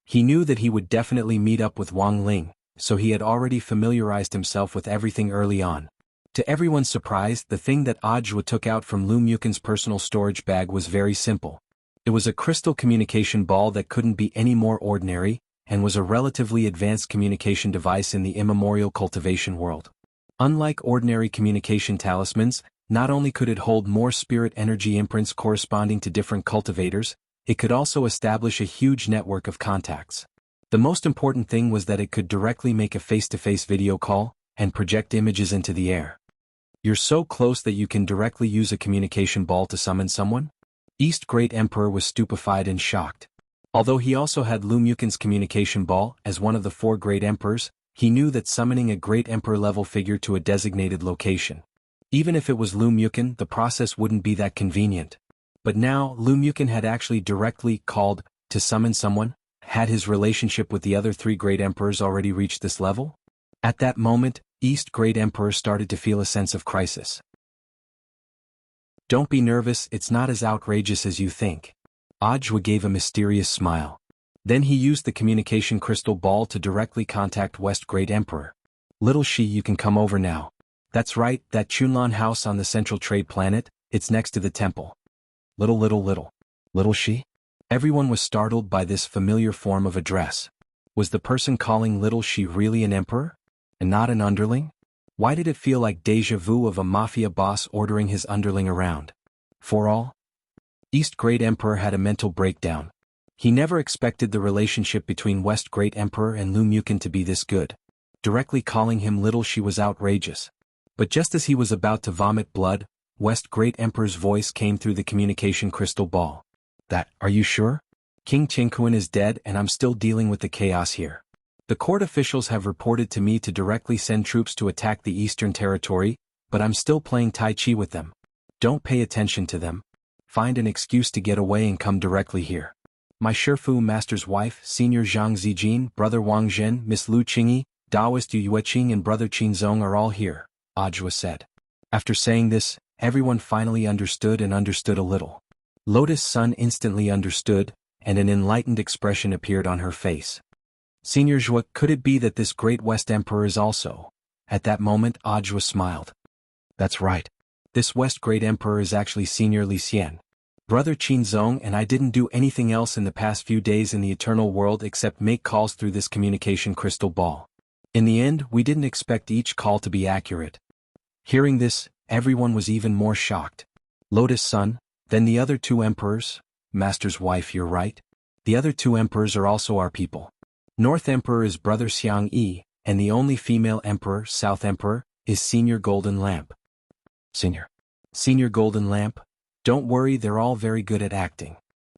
He knew that he would definitely meet up with Wang Ling, so he had already familiarized himself with everything early on. To everyone's surprise, the thing that Ajua took out from Lu Mukin's personal storage bag was very simple. It was a crystal communication ball that couldn't be any more ordinary, and was a relatively advanced communication device in the immemorial cultivation world. Unlike ordinary communication talismans, not only could it hold more spirit energy imprints corresponding to different cultivators, it could also establish a huge network of contacts. The most important thing was that it could directly make a face-to-face video call, and project images into the air. You're so close that you can directly use a communication ball to summon someone? East Great Emperor was stupefied and shocked. Although he also had Lu Mukin's communication ball as one of the 4 great emperors, he knew that summoning a great emperor-level figure to a designated location, even if it was Lu Mukin, the process wouldn't be that convenient. But now, Lu Mukin had actually directly called to summon someone. Had his relationship with the other 3 great emperors already reached this level? At that moment, East Great Emperor started to feel a sense of crisis. Don't be nervous, it's not as outrageous as you think. Ajwa gave a mysterious smile. Then he used the communication crystal ball to directly contact West Great Emperor. Little Shi, you can come over now. That's right, that Chunlan house on the central trade planet, it's next to the temple. Little Shi? Everyone was startled by this familiar form of address. Was the person calling Little Shi really an emperor? And not an underling? Why did it feel like déjà vu of a mafia boss ordering his underling around? For all? East Great Emperor had a mental breakdown. He never expected the relationship between West Great Emperor and Lu Mukin to be this good. Directly calling him Little Shi was outrageous. But just as he was about to vomit blood, West Great Emperor's voice came through the communication crystal ball. Are you sure? King Qingquan is dead and I'm still dealing with the chaos here. The court officials have reported to me to directly send troops to attack the Eastern Territory, but I'm still playing Tai Chi with them. Don't pay attention to them. Find an excuse to get away and come directly here. My Shifu master's wife, Senior Zhang Zijin, Brother Wang Zhen, Miss Lu Qingyi, Daoist Yu Yueqing and Brother Qin Zong are all here, Ajwa said. After saying this, everyone finally understood a little. Lotus Sun instantly understood, and an enlightened expression appeared on her face. Senior Zhua, could it be that this great West Emperor is also? At that moment, Ajwa smiled. That's right. This West Great Emperor is actually Senior Li Xian. Brother Qin Zong and I didn't do anything else in the past few days in the Eternal World except make calls through this communication crystal ball. In the end, we didn't expect each call to be accurate. Hearing this, everyone was even more shocked. Lotus Sun, then the other 2 emperors? Master's wife, you're right. The other 2 emperors are also our people. North Emperor is Brother Xiang Yi, and the only female emperor, South Emperor, is Senior Golden Lamp. Senior Golden Lamp? Don't worry, they're all very good at acting.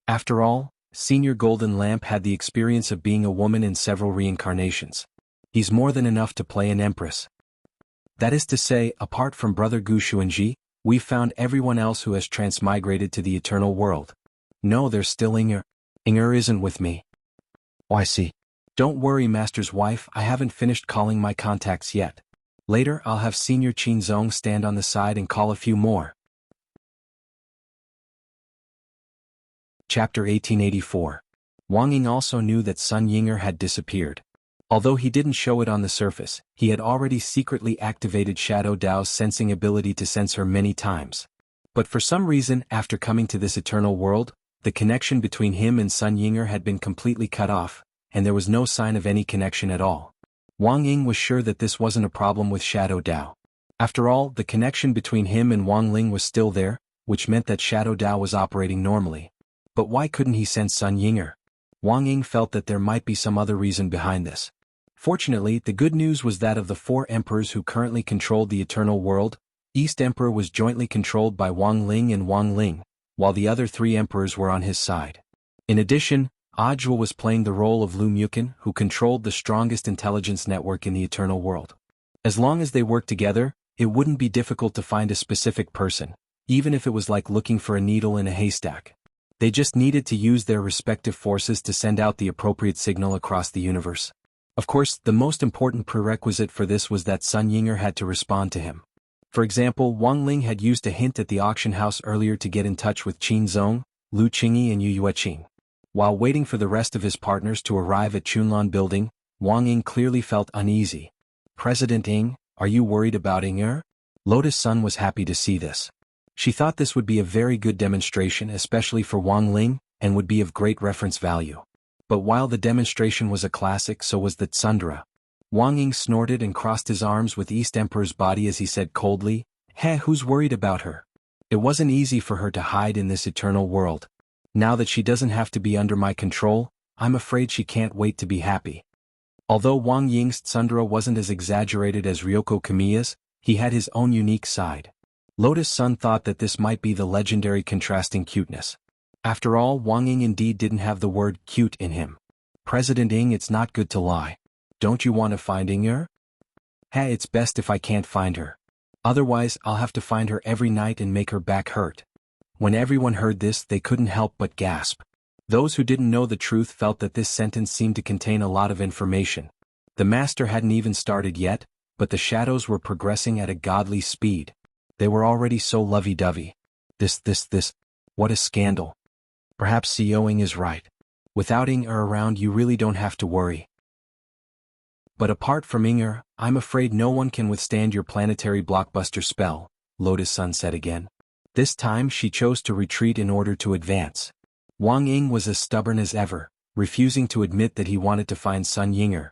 After all, Senior Golden Lamp had the experience of being a woman in several reincarnations. He's more than enough to play an empress. That is to say, apart from Brother Gu Xuanji, we've found everyone else who has transmigrated to the Eternal World. No, there's still Inger. Inger isn't with me. Oh, I see. Don't worry, Master's wife, I haven't finished calling my contacts yet. Later, I'll have Senior Qin Zong stand on the side and call a few more. Chapter 1884. Wang Ying also knew that Sun Yinger had disappeared. Although he didn't show it on the surface, he had already secretly activated Shadow Dao's sensing ability to sense her many times. But for some reason, after coming to this Eternal World, the connection between him and Sun Yinger had been completely cut off, and there was no sign of any connection at all. Wang Ying was sure that this wasn't a problem with Shadow Dao. After all, the connection between him and Wang Ling was still there, which meant that Shadow Dao was operating normally. But why couldn't he sense Sun Yinger? Wang Ying felt that there might be some other reason behind this. Fortunately, the good news was that of the 4 emperors who currently controlled the Eternal World, East Emperor was jointly controlled by Wang Ling and Wang Ling, while the other 3 emperors were on his side. In addition, Ajwa was playing the role of Lu Mukin, who controlled the strongest intelligence network in the Eternal World. As long as they worked together, it wouldn't be difficult to find a specific person, even if it was like looking for a needle in a haystack. They just needed to use their respective forces to send out the appropriate signal across the universe. Of course, the most important prerequisite for this was that Sun Yinger had to respond to him. For example, Wang Ling had used a hint at the auction house earlier to get in touch with Qin Zong, Lu Qingyi and Yu Yueqing. While waiting for the rest of his partners to arrive at Chunlan building, Wang Ying clearly felt uneasy. President Ying, are you worried about Inger? Lotus Sun was happy to see this. She thought this would be a very good demonstration, especially for Wang Ling, and would be of great reference value. But while the demonstration was a classic, so was the tsundere. Wang Ying snorted and crossed his arms with East Emperor's body as he said coldly, "Heh, who's worried about her? It wasn't easy for her to hide in this Eternal World. Now that she doesn't have to be under my control, I'm afraid she can't wait to be happy." Although Wang Ying's tsundere wasn't as exaggerated as Ryoko Kamiya's, he had his own unique side. Lotus Sun thought that this might be the legendary contrasting cuteness. After all, Wang Ying indeed didn't have the word cute in him. President Ying, it's not good to lie. Don't you want to find Inger? Hey, it's best if I can't find her. Otherwise, I'll have to find her every night and make her back hurt. When everyone heard this, they couldn't help but gasp. Those who didn't know the truth felt that this sentence seemed to contain a lot of information. The master hadn't even started yet, but the shadows were progressing at a godly speed. They were already so lovey-dovey. This. What a scandal. Perhaps CEO Ying is right. Without Inger around, you really don't have to worry. But apart from Inger, I'm afraid no one can withstand your planetary blockbuster spell, Lotus Sun said again. This time she chose to retreat in order to advance. Wang Ying was as stubborn as ever, refusing to admit that he wanted to find Sun Yinger.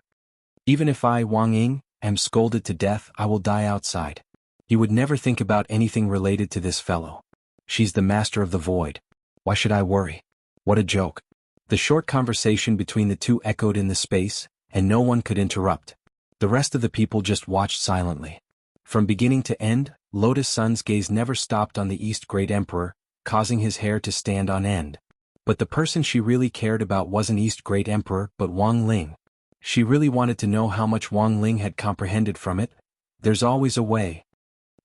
Even if I, Wang Ying, am scolded to death, I will die outside. He would never think about anything related to this fellow. She's the master of the void. Why should I worry? What a joke. The short conversation between the two echoed in the space, and no one could interrupt. The rest of the people just watched silently. From beginning to end, Lotus Sun's gaze never stopped on the East Great Emperor, causing his hair to stand on end. But the person she really cared about wasn't East Great Emperor but Wang Ling. She really wanted to know how much Wang Ling had comprehended from it. There's always a way.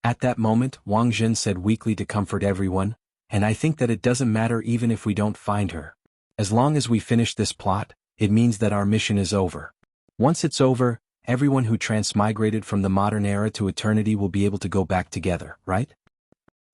At that moment, Wang Zhen said weakly to comfort everyone, and I think that it doesn't matter even if we don't find her. As long as we finish this plot, it means that our mission is over. Once it's over, everyone who transmigrated from the modern era to eternity will be able to go back together, right?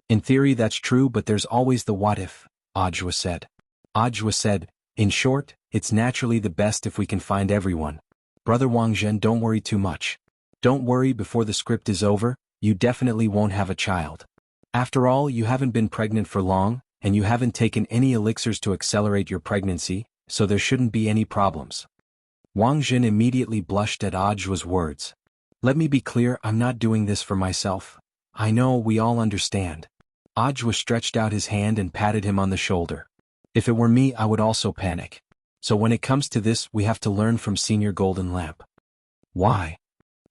In theory that's true, but there's always the what if, Ajwa said. Ajwa said, in short, it's naturally the best if we can find everyone. Brother Wang Zhen, don't worry too much. Don't worry, before the script is over, you definitely won't have a child. After all, you haven't been pregnant for long, and you haven't taken any elixirs to accelerate your pregnancy, so there shouldn't be any problems. Wang Zhen immediately blushed at Ajwa's words. Let me be clear, I'm not doing this for myself. I know, we all understand. Ajwa stretched out his hand and patted him on the shoulder. If it were me, I would also panic. So when it comes to this, we have to learn from Senior Golden Lamp. Why?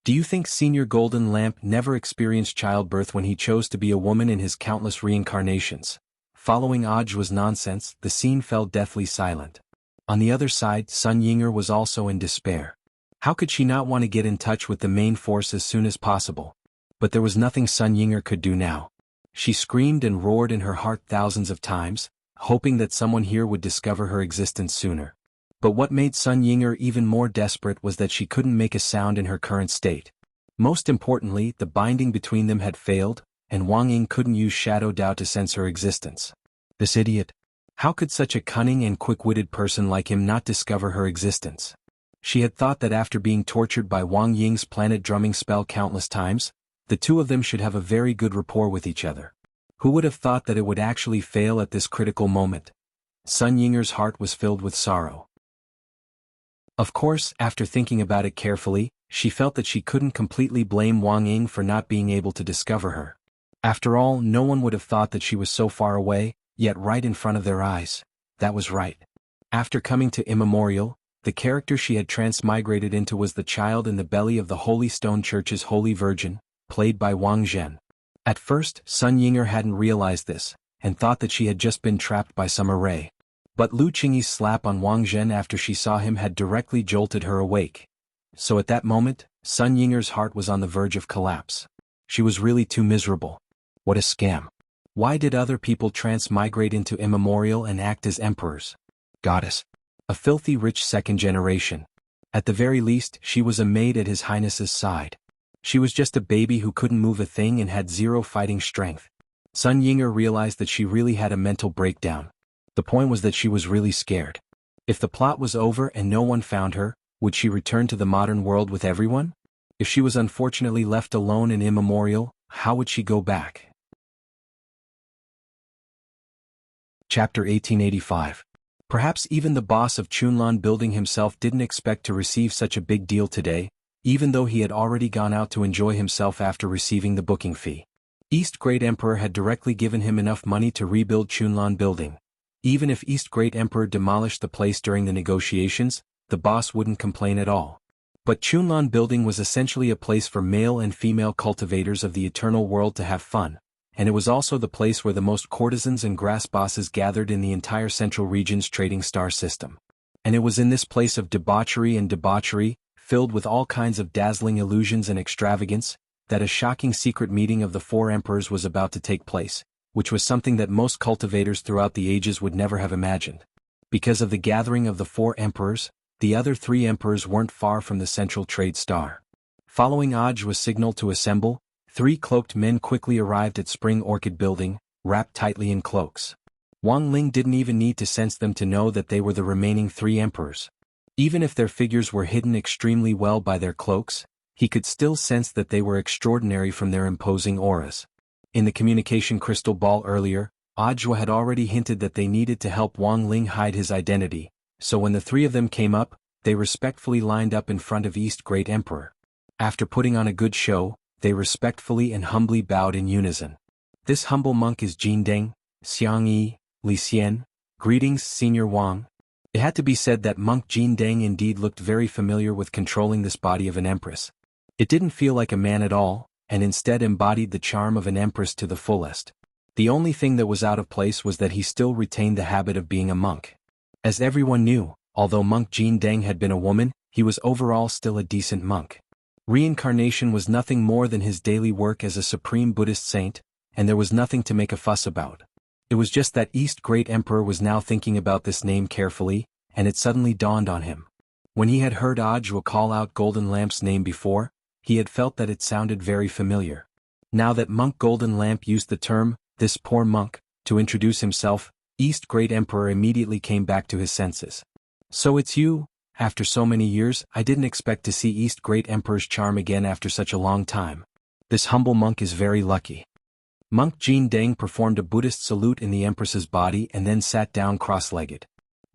Do you think Senior Golden Lamp never experienced childbirth when he chose to be a woman in his countless reincarnations? Following Ajwa's nonsense, the scene fell deathly silent. On the other side, Sun Yinger was also in despair. How could she not want to get in touch with the main force as soon as possible? But there was nothing Sun Yinger could do now. She screamed and roared in her heart thousands of times, hoping that someone here would discover her existence sooner. But what made Sun Yinger even more desperate was that she couldn't make a sound in her current state. Most importantly, the binding between them had failed, and Wang Ying couldn't use Shadow Dao to sense her existence. This idiot. How could such a cunning and quick-witted person like him not discover her existence? She had thought that after being tortured by Wang Ying's planet drumming spell countless times, the two of them should have a very good rapport with each other. Who would have thought that it would actually fail at this critical moment? Sun Yinger's heart was filled with sorrow. Of course, after thinking about it carefully, she felt that she couldn't completely blame Wang Ying for not being able to discover her. After all, no one would have thought that she was so far away, yet right in front of their eyes. That was right. After coming to Immemorial, the character she had transmigrated into was the child in the belly of the Holy Stone Church's Holy Virgin, played by Wang Zhen. At first, Sun Yinger hadn't realized this, and thought that she had just been trapped by some array. But Lu Qingyi's slap on Wang Zhen after she saw him had directly jolted her awake. So at that moment, Sun Yinger's heart was on the verge of collapse. She was really too miserable. What a scam. Why did other people transmigrate into Immemorial and act as emperors? Goddess. A filthy rich second generation. At the very least, she was a maid at His Highness's side. She was just a baby who couldn't move a thing and had zero fighting strength. Sun Yinger realized that she really had a mental breakdown. The point was that she was really scared. If the plot was over and no one found her, would she return to the modern world with everyone? If she was unfortunately left alone in Immemorial, how would she go back? Chapter 1885. Perhaps even the boss of Chunlan Building himself didn't expect to receive such a big deal today, even though he had already gone out to enjoy himself after receiving the booking fee. East Great Emperor had directly given him enough money to rebuild Chunlan Building. Even if East Great Emperor demolished the place during the negotiations, the boss wouldn't complain at all. But Chunlan Building was essentially a place for male and female cultivators of the eternal world to have fun, and it was also the place where the most courtesans and grass bosses gathered in the entire Central Region's trading star system. And it was in this place of debauchery, filled with all kinds of dazzling illusions and extravagance, that a shocking secret meeting of the four emperors was about to take place, which was something that most cultivators throughout the ages would never have imagined. Because of the gathering of the four emperors, the other three emperors weren't far from the central trade star. Following Oj's signal to assemble, 3 cloaked men quickly arrived at Spring Orchid Building, wrapped tightly in cloaks. Wang Ling didn't even need to sense them to know that they were the remaining 3 emperors. Even if their figures were hidden extremely well by their cloaks, he could still sense that they were extraordinary from their imposing auras. In the communication crystal ball earlier, Ojwa had already hinted that they needed to help Wang Ling hide his identity, so when the 3 of them came up, they respectfully lined up in front of East Great Emperor. After putting on a good show, they respectfully and humbly bowed in unison. This humble monk is Jin Deng, Xiang Yi, Li Xian. Greetings, Senior Wang. It had to be said that monk Jin Deng indeed looked very familiar with controlling this body of an empress. It didn't feel like a man at all, and instead embodied the charm of an empress to the fullest. The only thing that was out of place was that he still retained the habit of being a monk. As everyone knew, although monk Jin Deng had been a woman, he was overall still a decent monk. Reincarnation was nothing more than his daily work as a supreme Buddhist saint, and there was nothing to make a fuss about. It was just that East Great Emperor was now thinking about this name carefully, and it suddenly dawned on him. When he had heard Ojwa call out Golden Lamp's name before, he had felt that it sounded very familiar. Now that monk Golden Lamp used the term, "this poor monk," to introduce himself, East Great Emperor immediately came back to his senses. "So it's you? After so many years, I didn't expect to see East Great Emperor's charm again after such a long time. This humble monk is very lucky." Monk Jin Deng performed a Buddhist salute in the Empress's body and then sat down cross-legged.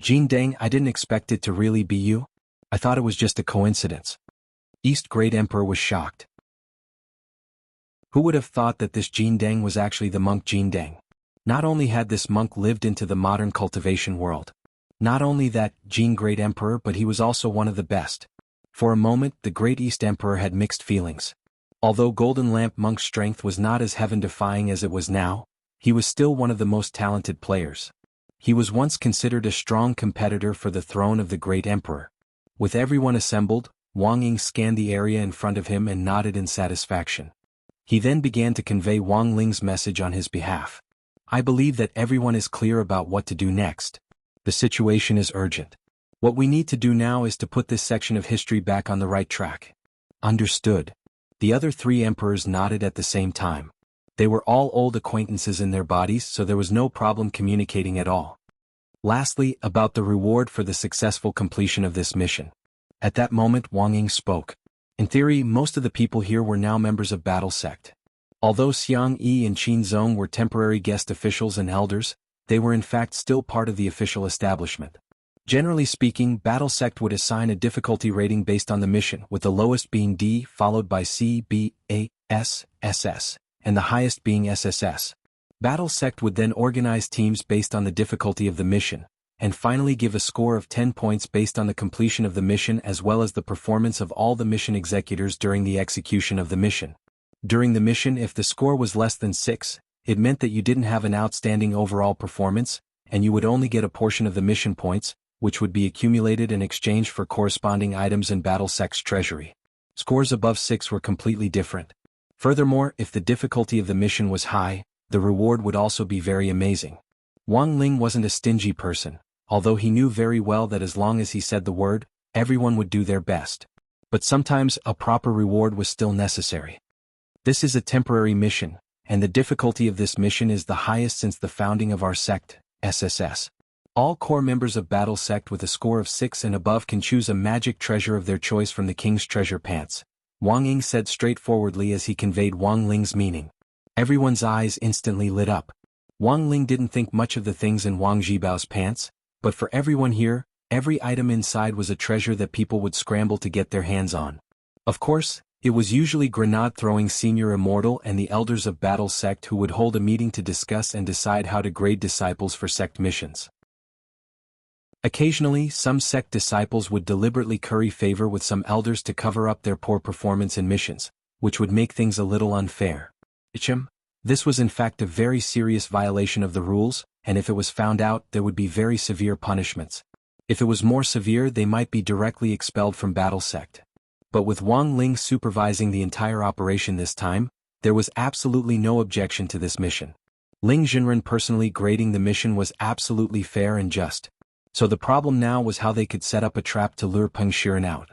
"Jin Deng, I didn't expect it to really be you. I thought it was just a coincidence." East Great Emperor was shocked. Who would have thought that this Jin Deng was actually the monk Jin Deng? Not only had this monk lived into the modern cultivation world. Not only that, Jin Great Emperor, but he was also one of the best. For a moment, the Great East Emperor had mixed feelings. Although Golden Lamp Monk's strength was not as heaven-defying as it was now, he was still one of the most talented players. He was once considered a strong competitor for the throne of the Great Emperor. With everyone assembled, Wang Ying scanned the area in front of him and nodded in satisfaction. He then began to convey Wang Ling's message on his behalf. "I believe that everyone is clear about what to do next. The situation is urgent. What we need to do now is to put this section of history back on the right track." Understood. The other 3 emperors nodded at the same time. They were all old acquaintances in their bodies, so there was no problem communicating at all. Lastly, about the reward for the successful completion of this mission. At that moment Wang Ying spoke. In theory, most of the people here were now members of Battle Sect. Although Xiang Yi and Qin Zong were temporary guest officials and elders, they were in fact still part of the official establishment. Generally speaking, Battle Sect would assign a difficulty rating based on the mission, with the lowest being D, followed by C, B, A, S, SS, and the highest being SSS. Battle Sect would then organize teams based on the difficulty of the mission, and finally give a score of 10 points based on the completion of the mission as well as the performance of all the mission executors during the execution of the mission. During the mission, if the score was less than 6, it meant that you didn't have an outstanding overall performance, and you would only get a portion of the mission points, which would be accumulated in exchange for corresponding items in Battle Sect's treasury. Scores above 6 were completely different. Furthermore, if the difficulty of the mission was high, the reward would also be very amazing. Wang Ling wasn't a stingy person, although he knew very well that as long as he said the word, everyone would do their best. But sometimes a proper reward was still necessary. This is a temporary mission, and the difficulty of this mission is the highest since the founding of our sect, SSS. All core members of Battle Sect with a score of 6 and above can choose a magic treasure of their choice from the King's Treasure Pants, Wang Ying said straightforwardly as he conveyed Wang Ling's meaning. Everyone's eyes instantly lit up. Wang Ling didn't think much of the things in Wang Jibao's pants, but for everyone here, every item inside was a treasure that people would scramble to get their hands on. Of course, it was usually grenade-throwing senior immortal and the elders of Battle Sect who would hold a meeting to discuss and decide how to grade disciples for sect missions. Occasionally, some sect disciples would deliberately curry favor with some elders to cover up their poor performance in missions, which would make things a little unfair. This was in fact a very serious violation of the rules, and if it was found out, there would be very severe punishments. If it was more severe, they might be directly expelled from battle sect. But with Wang Ling supervising the entire operation this time, there was absolutely no objection to this mission. Ling Junren personally grading the mission was absolutely fair and just. So the problem now was how they could set up a trap to lure Peng Shiren out.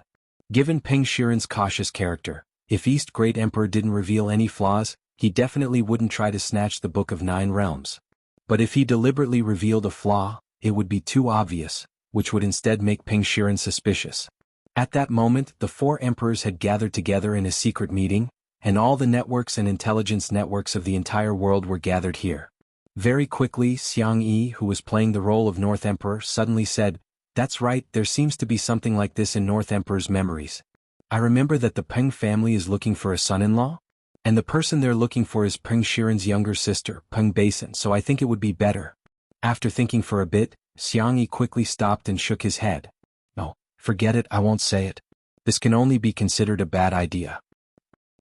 Given Peng Shiren's cautious character, if East Great Emperor didn't reveal any flaws, he definitely wouldn't try to snatch the Book of Nine Realms. But if he deliberately revealed a flaw, it would be too obvious, which would instead make Peng Shiren suspicious. At that moment, the four emperors had gathered together in a secret meeting, and all the networks and intelligence networks of the entire world were gathered here. Very quickly, Xiang Yi, who was playing the role of North Emperor, suddenly said, "That's right, there seems to be something like this in North Emperor's memories. I remember that the Peng family is looking for a son-in-law? And the person they're looking for is Peng Shiren's younger sister, Peng Basin, so I think it would be better." After thinking for a bit, Xiang Yi quickly stopped and shook his head. "No, forget it, I won't say it. This can only be considered a bad idea."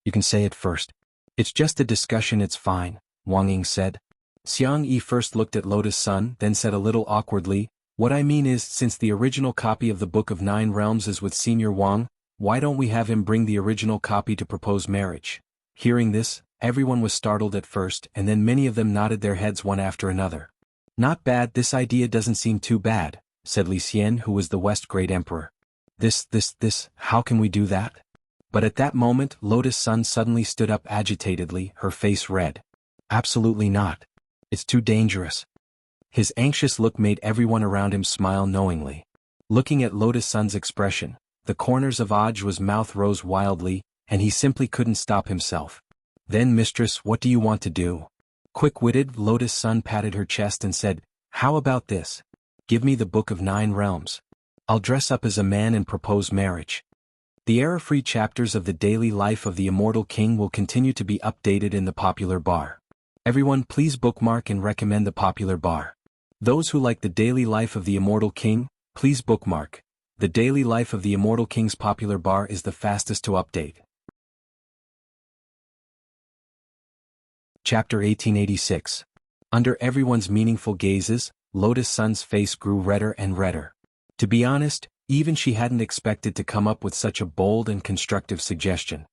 "You can say it first." "It's just a discussion, it's fine," Wang Ying said. Xiang Yi first looked at Lotus Sun, then said a little awkwardly, "What I mean is, since the original copy of the Book of Nine Realms is with Senior Wang, why don't we have him bring the original copy to propose marriage?" Hearing this, everyone was startled at first, and then many of them nodded their heads one after another. "Not bad, this idea doesn't seem too bad," said Li Xian, who was the West Great Emperor. This, how can we do that?" But at that moment, Lotus Sun suddenly stood up agitatedly, her face red. "Absolutely not. It's too dangerous." His anxious look made everyone around him smile knowingly. Looking at Lotus Sun's expression, the corners of Oj's mouth rose wildly, and he simply couldn't stop himself. "Then, mistress, what do you want to do?" Quick-witted, Lotus Sun patted her chest and said, "How about this? Give me the Book of Nine Realms. I'll dress up as a man and propose marriage." The error-free chapters of the daily life of the Immortal King will continue to be updated in the popular bar. Everyone please bookmark and recommend the popular bar. Those who like the daily life of the Immortal King, please bookmark. The daily life of the Immortal King's popular bar is the fastest to update. Chapter 1886. Under everyone's meaningful gazes, Lotus Sun's face grew redder and redder. To be honest, even she hadn't expected to come up with such a bold and constructive suggestion.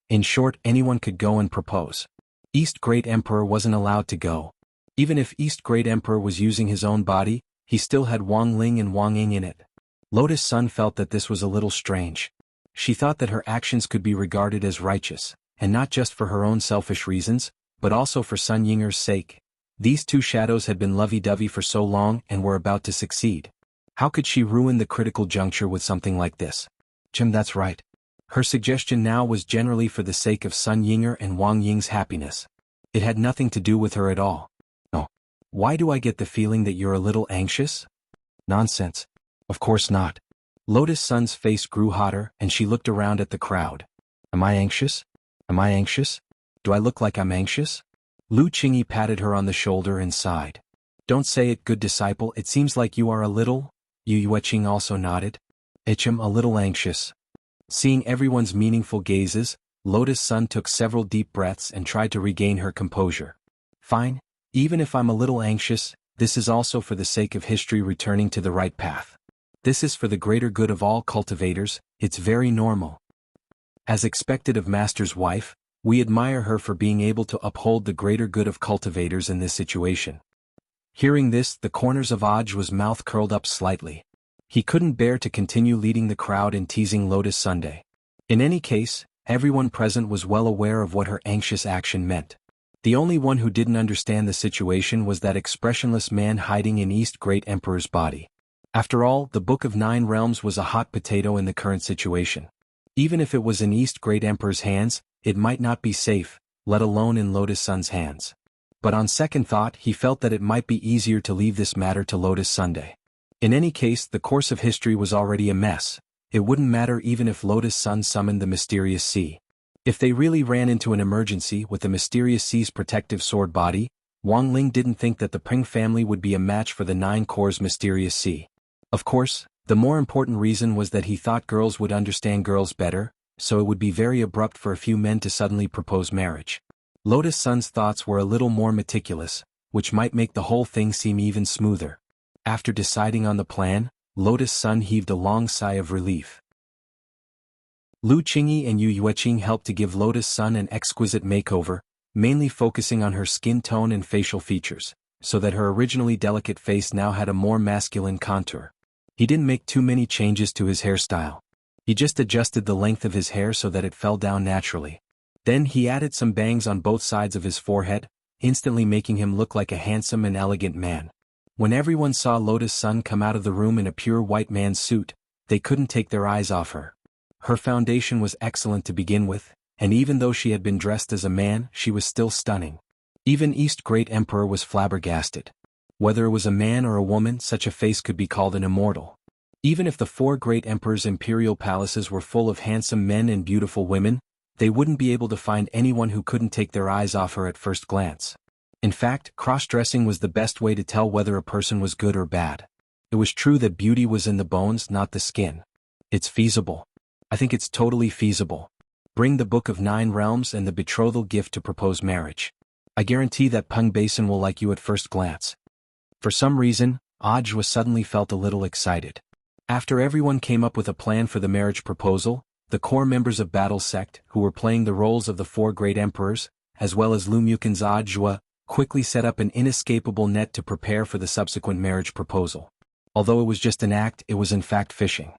In short, anyone could go and propose. East Great Emperor wasn't allowed to go. Even if East Great Emperor was using his own body, he still had Wang Ling and Wang Ying in it. Lotus Sun felt that this was a little strange. She thought that her actions could be regarded as righteous, and not just for her own selfish reasons, but also for Sun Yinger's sake. These two shadows had been lovey-dovey for so long and were about to succeed. How could she ruin the critical juncture with something like this? That's right. Her suggestion now was generally for the sake of Sun Yinger and Wang Ying's happiness. It had nothing to do with her at all. "No. Why do I get the feeling that you're a little anxious?" "Nonsense. Of course not." Lotus Sun's face grew hotter, and she looked around at the crowd. Am I anxious? Am I anxious? Do I look like I'm anxious?" Lu Qingyi patted her on the shoulder and sighed. "Don't say it, good disciple, it seems like you are a little..." Yu Yueqing also nodded. A little anxious." Seeing everyone's meaningful gazes, Lotus Sun took several deep breaths and tried to regain her composure. "Fine, even if I'm a little anxious, this is also for the sake of history returning to the right path. This is for the greater good of all cultivators, it's very normal. As expected of Master's wife, we admire her for being able to uphold the greater good of cultivators in this situation." Hearing this, the corners of Oj's mouth curled up slightly. He couldn't bear to continue leading the crowd in teasing Lotus Sunday. In any case, everyone present was well aware of what her anxious action meant. The only one who didn't understand the situation was that expressionless man hiding in East Great Emperor's body. After all, the Book of Nine Realms was a hot potato in the current situation. Even if it was in East Great Emperor's hands, it might not be safe, let alone in Lotus Sun's hands. But on second thought, he felt that it might be easier to leave this matter to Lotus Sunday. In any case, the course of history was already a mess. It wouldn't matter even if Lotus Sun summoned the mysterious sea. If they really ran into an emergency with the mysterious sea's protective sword body, Wang Ling didn't think that the Peng family would be a match for the Nine Corps' mysterious sea. Of course, the more important reason was that he thought girls would understand girls better, so it would be very abrupt for a few men to suddenly propose marriage. Lotus Sun's thoughts were a little more meticulous, which might make the whole thing seem even smoother. After deciding on the plan, Lotus Sun heaved a long sigh of relief. Lu Qingyi and Yu Yueqing helped to give Lotus Sun an exquisite makeover, mainly focusing on her skin tone and facial features, so that her originally delicate face now had a more masculine contour. He didn't make too many changes to his hairstyle. He just adjusted the length of his hair so that it fell down naturally. Then he added some bangs on both sides of his forehead, instantly making him look like a handsome and elegant man. When everyone saw Lotus Sun come out of the room in a pure white man's suit, they couldn't take their eyes off her. Her foundation was excellent to begin with, and even though she had been dressed as a man, she was still stunning. Even East Great Emperor was flabbergasted. Whether it was a man or a woman, such a face could be called an immortal. Even if the 4 great emperors' imperial palaces were full of handsome men and beautiful women, they wouldn't be able to find anyone who couldn't take their eyes off her at first glance. In fact, cross-dressing was the best way to tell whether a person was good or bad. It was true that beauty was in the bones, not the skin. It's feasible. I think it's totally feasible. Bring the Book of 9 Realms and the betrothal gift to propose marriage. I guarantee that Peng Basin will like you at first glance. For some reason, Ajwa suddenly felt a little excited. After everyone came up with a plan for the marriage proposal, the core members of Battle Sect, who were playing the roles of the 4 great emperors, as well as Lu Mukin's Ajwa, quickly set up an inescapable net to prepare for the subsequent marriage proposal. Although it was just an act, it was in fact fishing.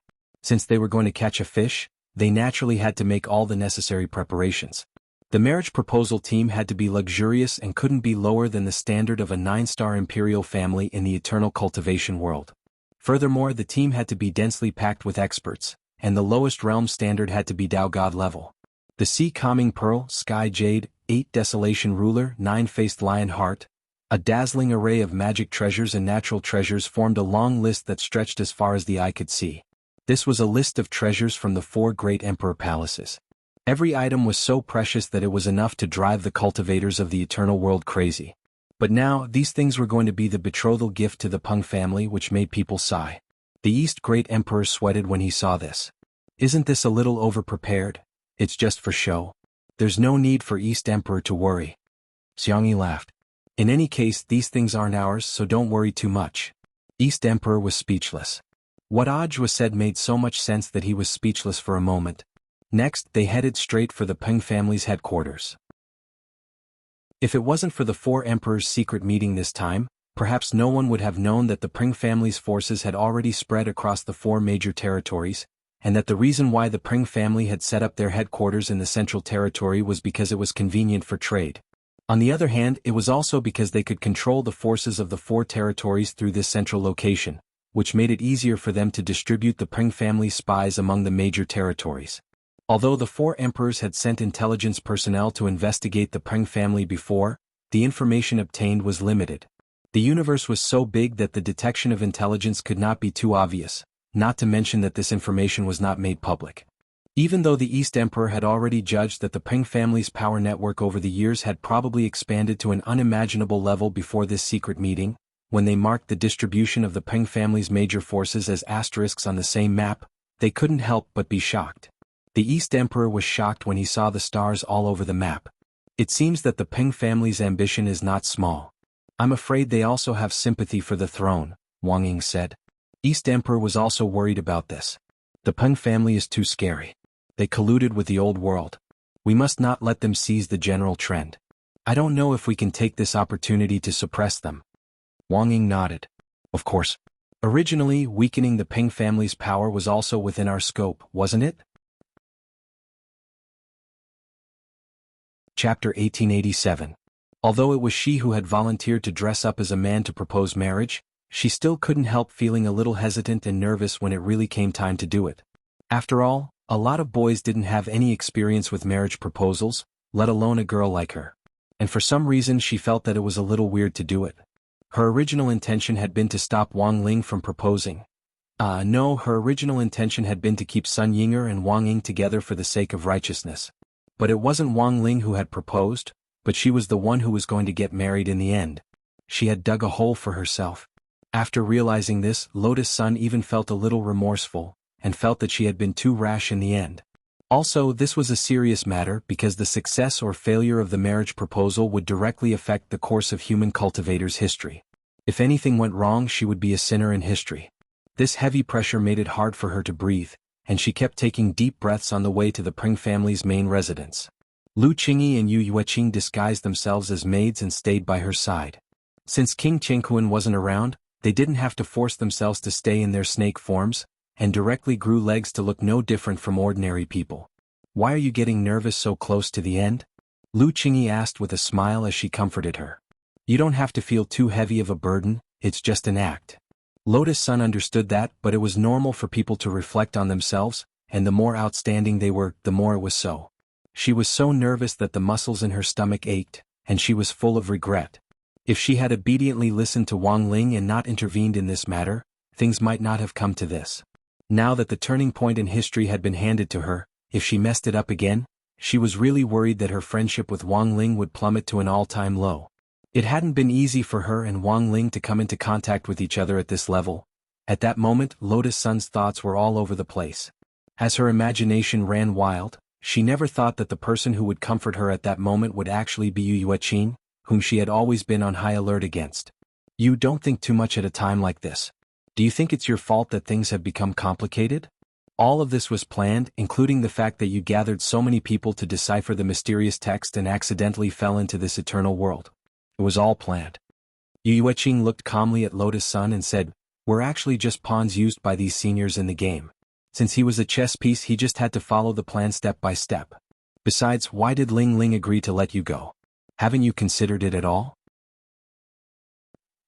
Since they were going to catch a fish, they naturally had to make all the necessary preparations. The marriage proposal team had to be luxurious and couldn't be lower than the standard of a 9-star imperial family in the eternal cultivation world. Furthermore, the team had to be densely packed with experts, and the lowest realm standard had to be Dao God level. The Sea Calming Pearl, Sky Jade, 8 Desolation Ruler, 9-Faced Lion Heart, a dazzling array of magic treasures and natural treasures formed a long list that stretched as far as the eye could see. This was a list of treasures from the 4 great emperor palaces. Every item was so precious that it was enough to drive the cultivators of the eternal world crazy. But now, these things were going to be the betrothal gift to the Peng family, which made people sigh. The East Great Emperor sweated when he saw this. Isn't this a little over-prepared? It's just for show. There's no need for East Emperor to worry. Xiangyi laughed. In any case, these things aren't ours, so don't worry too much. East Emperor was speechless. What Ajwa said made so much sense that he was speechless for a moment. Next, they headed straight for the Peng family's headquarters. If it wasn't for the 4 emperors' secret meeting this time, perhaps no one would have known that the Peng family's forces had already spread across the 4 major territories, and that the reason why the Peng family had set up their headquarters in the Central Territory was because it was convenient for trade. On the other hand, it was also because they could control the forces of the 4 territories through this central location, which made it easier for them to distribute the Peng family spies among the major territories. Although the 4 emperors had sent intelligence personnel to investigate the Peng family before, the information obtained was limited. The universe was so big that the detection of intelligence could not be too obvious, not to mention that this information was not made public. Even though the East Emperor had already judged that the Peng family's power network over the years had probably expanded to an unimaginable level before this secret meeting, when they marked the distribution of the Peng family's major forces as asterisks on the same map, they couldn't help but be shocked. The East Emperor was shocked when he saw the stars all over the map. It seems that the Peng family's ambition is not small. I'm afraid they also have sympathy for the throne, Wang Ying said. East Emperor was also worried about this. The Peng family is too scary. They colluded with the old world. We must not let them seize the general trend. I don't know if we can take this opportunity to suppress them. Wang Ying nodded. Of course. Originally, weakening the Peng family's power was also within our scope, wasn't it? Chapter 1887. Although it was she who had volunteered to dress up as a man to propose marriage, she still couldn't help feeling a little hesitant and nervous when it really came time to do it. After all, a lot of boys didn't have any experience with marriage proposals, let alone a girl like her. And for some reason she felt that it was a little weird to do it. Her original intention had been to stop Wang Ling from proposing. No, her original intention had been to keep Sun Yinger and Wang Ying together for the sake of righteousness. But it wasn't Wang Ling who had proposed, but she was the one who was going to get married in the end. She had dug a hole for herself. After realizing this, Lotus Sun even felt a little remorseful, and felt that she had been too rash in the end. Also, this was a serious matter because the success or failure of the marriage proposal would directly affect the course of human cultivators' history. If anything went wrong, she would be a sinner in history. This heavy pressure made it hard for her to breathe, and she kept taking deep breaths on the way to the Peng family's main residence. Lu Qingyi and Yu Yueqing disguised themselves as maids and stayed by her side. Since King Chengquan wasn't around, they didn't have to force themselves to stay in their snake forms, and directly grew legs to look no different from ordinary people. "Why are you getting nervous so close to the end?" Lu Qingyi asked with a smile as she comforted her. "You don't have to feel too heavy of a burden, it's just an act." Lotus Sun understood that, but it was normal for people to reflect on themselves, and the more outstanding they were, the more it was so. She was so nervous that the muscles in her stomach ached, and she was full of regret. If she had obediently listened to Wang Ling and not intervened in this matter, things might not have come to this. Now that the turning point in history had been handed to her, if she messed it up again, she was really worried that her friendship with Wang Ling would plummet to an all-time low. It hadn't been easy for her and Wang Ling to come into contact with each other at this level. At that moment, Lotus Sun's thoughts were all over the place. As her imagination ran wild, she never thought that the person who would comfort her at that moment would actually be Yu Yueqing, whom she had always been on high alert against. "You don't think too much at a time like this. Do you think it's your fault that things have become complicated? All of this was planned, including the fact that you gathered so many people to decipher the mysterious text and accidentally fell into this eternal world. It was all planned." Yu Yueqing looked calmly at Lotus Sun and said, "We're actually just pawns used by these seniors in the game. Since he was a chess piece, he just had to follow the plan step by step. Besides, why did Ling Ling agree to let you go? Haven't you considered it at all?"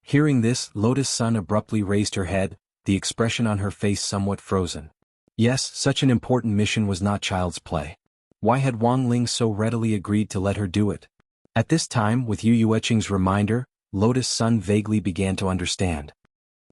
Hearing this, Lotus Sun abruptly raised her head, the expression on her face somewhat frozen. Yes, such an important mission was not child's play. Why had Wang Ling so readily agreed to let her do it? At this time, with Yu Yueqing's reminder, Lotus Sun vaguely began to understand.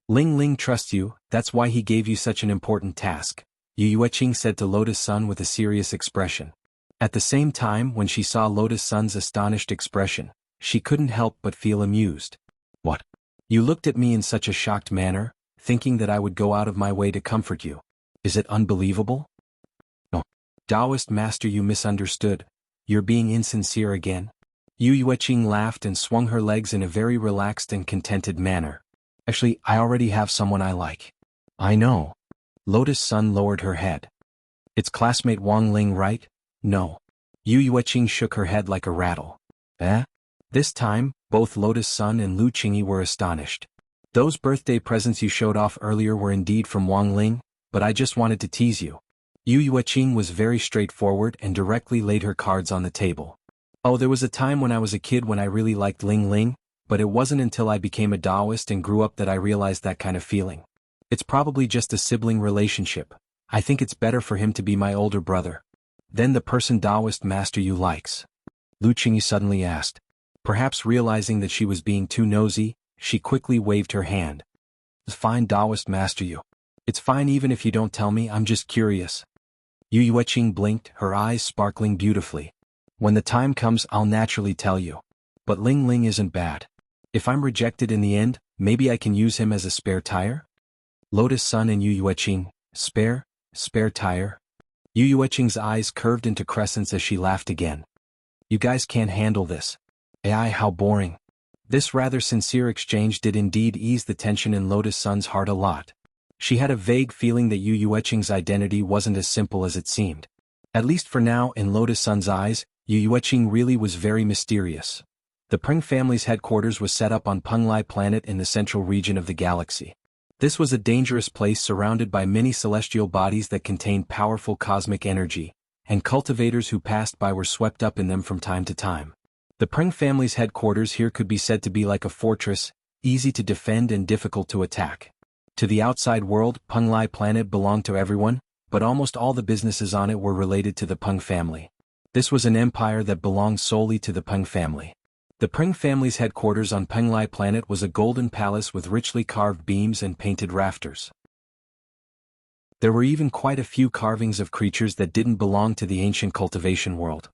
"Ling Ling trusts you, that's why he gave you such an important task," Yu Yueqing said to Lotus Sun with a serious expression. At the same time, when she saw Lotus Sun's astonished expression, she couldn't help but feel amused. "What? You looked at me in such a shocked manner, thinking that I would go out of my way to comfort you. Is it unbelievable?" "No. Taoist master, you misunderstood. You're being insincere again." Yu Yueqing laughed and swung her legs in a very relaxed and contented manner. "Actually, I already have someone I like." "I know." Lotus Sun lowered her head. "It's classmate Wang Ling, right?" "No." Yu Yueqing shook her head like a rattle. "Eh?" This time, both Lotus Sun and Lu Qingyi were astonished. "Those birthday presents you showed off earlier were indeed from Wang Ling, but I just wanted to tease you." Yu Yueqing was very straightforward and directly laid her cards on the table. "Oh, there was a time when I was a kid when I really liked Ling Ling, but it wasn't until I became a Taoist and grew up that I realized that kind of feeling. It's probably just a sibling relationship. I think it's better for him to be my older brother." "Then the person Taoist master you likes?" Lu Qingyi suddenly asked. Perhaps realizing that she was being too nosy, she quickly waved her hand. "It's fine, Taoist master you. It's fine even if you don't tell me, I'm just curious." Yu Yueqing blinked, her eyes sparkling beautifully. "When the time comes, I'll naturally tell you. But Ling Ling isn't bad. If I'm rejected in the end, maybe I can use him as a spare tire?" Lotus Sun and Yu Yueqing, spare tire? Yu Yueqing's eyes curved into crescents as she laughed again. "You guys can't handle this. AI, how boring." This rather sincere exchange did indeed ease the tension in Lotus Sun's heart a lot. She had a vague feeling that Yu Yueqing's identity wasn't as simple as it seemed. At least for now, in Lotus Sun's eyes, Yu Yueqing really was very mysterious. The Peng family's headquarters was set up on Penglai planet in the central region of the galaxy. This was a dangerous place surrounded by many celestial bodies that contained powerful cosmic energy, and cultivators who passed by were swept up in them from time to time. The Peng family's headquarters here could be said to be like a fortress, easy to defend and difficult to attack. To the outside world, Penglai planet belonged to everyone, but almost all the businesses on it were related to the Peng family. This was an empire that belonged solely to the Peng family. The Peng family's headquarters on Penglai planet was a golden palace with richly carved beams and painted rafters. There were even quite a few carvings of creatures that didn't belong to the ancient cultivation world.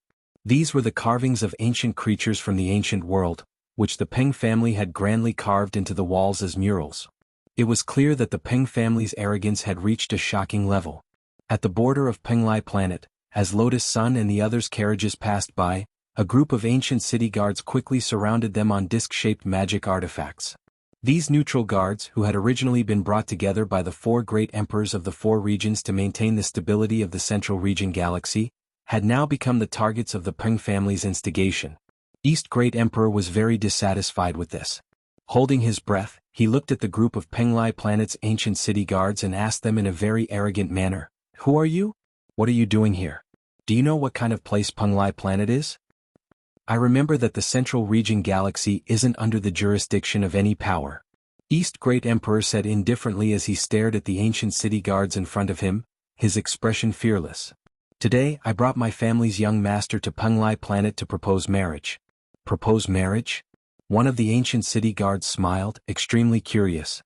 These were the carvings of ancient creatures from the ancient world, which the Peng family had grandly carved into the walls as murals. It was clear that the Peng family's arrogance had reached a shocking level. At the border of Penglai planet, As Lotus Sun and the others' carriages passed by, a group of ancient city guards quickly surrounded them on disc-shaped magic artifacts. These neutral guards, who had originally been brought together by the four great emperors of the four regions to maintain the stability of the Central Region galaxy, had now become the targets of the Peng family's instigation. East Great Emperor was very dissatisfied with this. Holding his breath, he looked at the group of Penglai Planet's ancient city guards and asked them in a very arrogant manner, "Who are you? What are you doing here? Do you know what kind of place Penglai Planet is? I remember that the Central Region galaxy isn't under the jurisdiction of any power." East Great Emperor said indifferently as he stared at the ancient city guards in front of him, his expression fearless. "Today I brought my family's young master to Penglai Planet to propose marriage." "Propose marriage?" One of the ancient city guards smiled, extremely curious.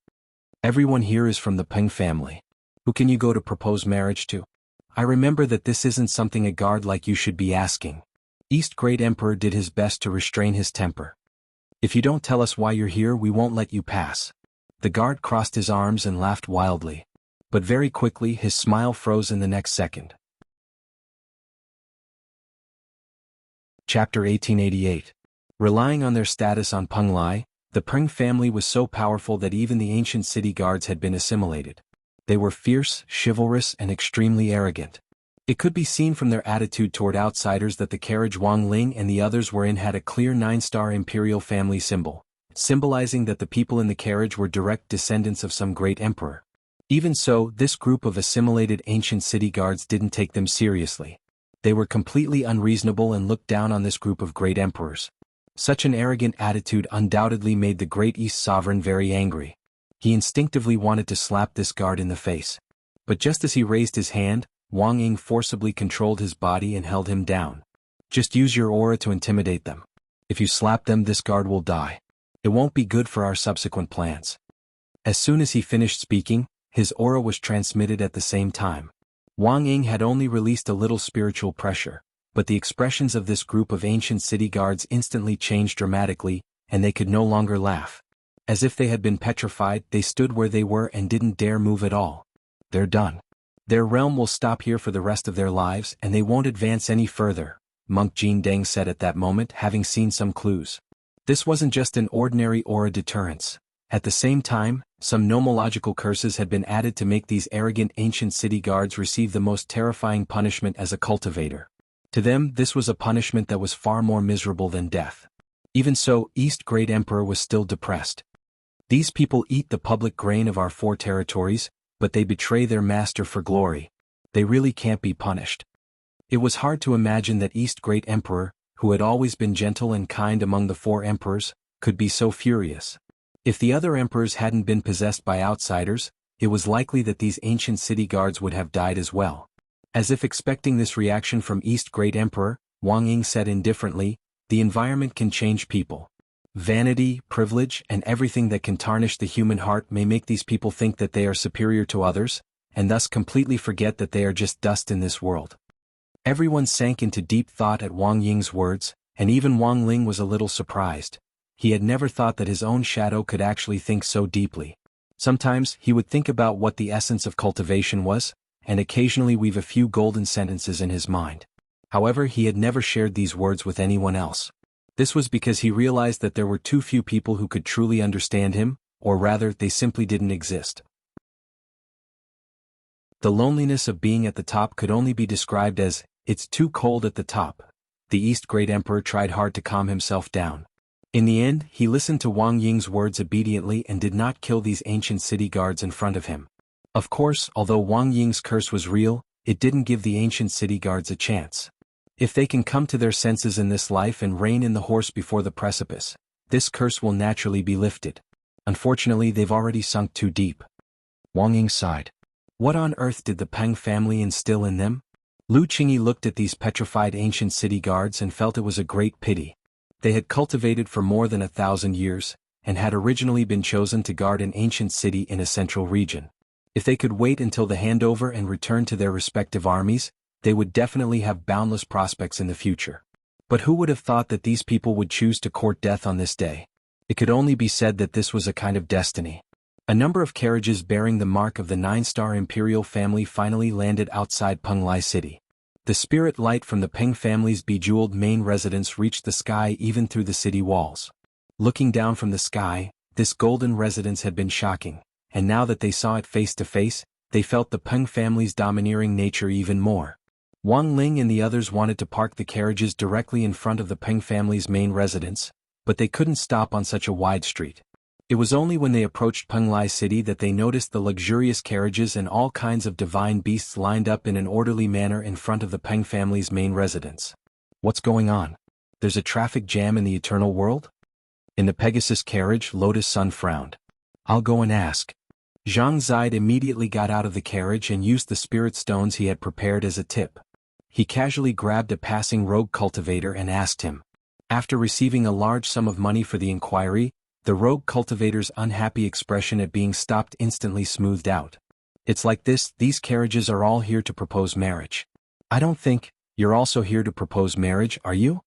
"Everyone here is from the Peng family. Who can you go to propose marriage to? I remember that this isn't something a guard like you should be asking." East Great Emperor did his best to restrain his temper. "If you don't tell us why you're here, we won't let you pass." The guard crossed his arms and laughed wildly. But very quickly his smile froze in the next second. Chapter 1888. Relying on their status on Penglai, the Peng family was so powerful that even the ancient city guards had been assimilated. They were fierce, chivalrous, and extremely arrogant. It could be seen from their attitude toward outsiders that the carriage Wang Ling and the others were in had a clear 9-star imperial family symbol, symbolizing that the people in the carriage were direct descendants of some great emperor. Even so, this group of assimilated ancient city guards didn't take them seriously. They were completely unreasonable and looked down on this group of great emperors. Such an arrogant attitude undoubtedly made the great East Sovereign very angry. He instinctively wanted to slap this guard in the face. But just as he raised his hand, Wang Ying forcibly controlled his body and held him down. "Just use your aura to intimidate them. If you slap them, this guard will die. It won't be good for our subsequent plans." As soon as he finished speaking, his aura was transmitted at the same time. Wang Ying had only released a little spiritual pressure, but the expressions of this group of ancient city guards instantly changed dramatically, and they could no longer laugh. As if they had been petrified, they stood where they were and didn't dare move at all. "They're done. Their realm will stop here for the rest of their lives and they won't advance any further," Monk Jin Deng said at that moment, having seen some clues. This wasn't just an ordinary aura deterrence. At the same time, some nomological curses had been added to make these arrogant ancient city guards receive the most terrifying punishment as a cultivator. To them, this was a punishment that was far more miserable than death. Even so, East Great Emperor was still depressed. "These people eat the public grain of our four territories, but they betray their master for glory. They really can't be punished." It was hard to imagine that East Great Emperor, who had always been gentle and kind among the four emperors, could be so furious. If the other emperors hadn't been possessed by outsiders, it was likely that these ancient city guards would have died as well. As if expecting this reaction from East Great Emperor, Wang Ying said indifferently, "The environment can change people. Vanity, privilege, and everything that can tarnish the human heart may make these people think that they are superior to others, and thus completely forget that they are just dust in this world." Everyone sank into deep thought at Wang Ying's words, and even Wang Ling was a little surprised. He had never thought that his own shadow could actually think so deeply. Sometimes he would think about what the essence of cultivation was, and occasionally weave a few golden sentences in his mind. However, he had never shared these words with anyone else. This was because he realized that there were too few people who could truly understand him, or rather, they simply didn't exist. The loneliness of being at the top could only be described as, "It's too cold at the top." The East Great Emperor tried hard to calm himself down. In the end, he listened to Wang Ying's words obediently and did not kill these ancient city guards in front of him. Of course, although Wang Ying's curse was real, it didn't give the ancient city guards a chance. If they can come to their senses in this life and rein in the horse before the precipice, this curse will naturally be lifted. Unfortunately, they've already sunk too deep. Wang Ying sighed. What on earth did the Peng family instill in them? Lu Qingyi looked at these petrified ancient city guards and felt it was a great pity. They had cultivated for more than 1,000 years, and had originally been chosen to guard an ancient city in a central region. If they could wait until the handover and return to their respective armies, they would definitely have boundless prospects in the future. But who would have thought that these people would choose to court death on this day? It could only be said that this was a kind of destiny. A number of carriages bearing the mark of the 9-star imperial family finally landed outside Penglai City. The spirit light from the Peng family's bejeweled main residence reached the sky even through the city walls. Looking down from the sky, this golden residence had been shocking, and now that they saw it face to face, they felt the Peng family's domineering nature even more. Wang Ling and the others wanted to park the carriages directly in front of the Peng family's main residence, but they couldn't stop on such a wide street. It was only when they approached Penglai City that they noticed the luxurious carriages and all kinds of divine beasts lined up in an orderly manner in front of the Peng family's main residence. What's going on? There's a traffic jam in the eternal world? In the Pegasus carriage, Lotus Sun frowned. I'll go and ask. Zhang Zide immediately got out of the carriage and used the spirit stones he had prepared as a tip. He casually grabbed a passing rogue cultivator and asked him. After receiving a large sum of money for the inquiry, the rogue cultivator's unhappy expression at being stopped instantly smoothed out. It's like this, these carriages are all here to propose marriage. I don't think, you're also here to propose marriage, are you?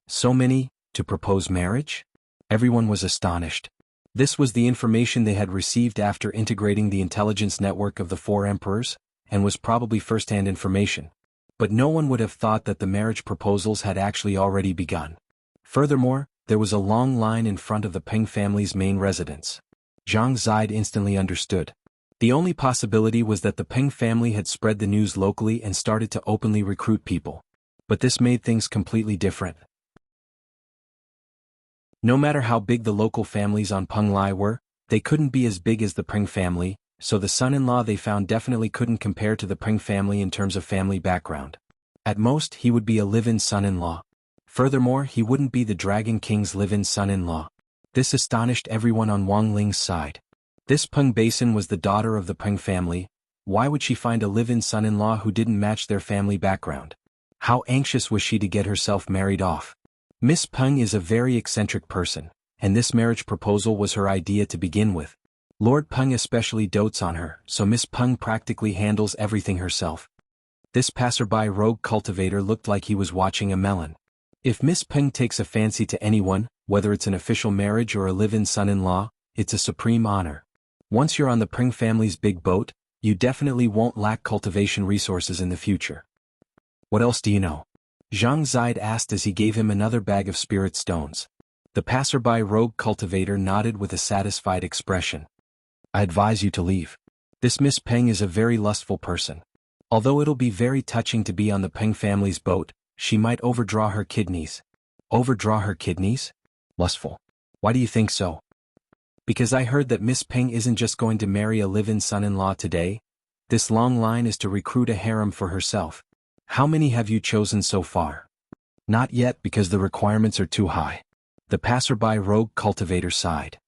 So many, to propose marriage? Everyone was astonished. This was the information they had received after integrating the intelligence network of the four emperors, and was probably first-hand information. But no one would have thought that the marriage proposals had actually already begun. Furthermore, there was a long line in front of the Peng family's main residence. Zhang Zide instantly understood. The only possibility was that the Peng family had spread the news locally and started to openly recruit people. But this made things completely different. No matter how big the local families on Penglai were, they couldn't be as big as the Peng family, so the son-in-law they found definitely couldn't compare to the Peng family in terms of family background. At most, he would be a live-in son-in-law. Furthermore, he wouldn't be the Dragon King's live-in son-in-law. This astonished everyone on Wang Ling's side. This Peng Basin was the daughter of the Peng family. Why would she find a live-in son-in-law who didn't match their family background? How anxious was she to get herself married off? Miss Peng is a very eccentric person, and this marriage proposal was her idea to begin with. Lord Peng especially dotes on her, so Miss Peng practically handles everything herself. This passerby rogue cultivator looked like he was watching a melon. If Miss Peng takes a fancy to anyone, whether it's an official marriage or a live-in son-in-law, it's a supreme honor. Once you're on the Peng family's big boat, you definitely won't lack cultivation resources in the future. What else do you know? Zhang Zide asked as he gave him another bag of spirit stones. The passerby rogue cultivator nodded with a satisfied expression. I advise you to leave. This Miss Peng is a very lustful person. Although it'll be very touching to be on the Peng family's boat, she might overdraw her kidneys. Overdraw her kidneys? Lustful. Why do you think so? Because I heard that Miss Peng isn't just going to marry a live-in son-in-law today. This long line is to recruit a harem for herself. How many have you chosen so far? Not yet because the requirements are too high. The passerby rogue cultivator sighed.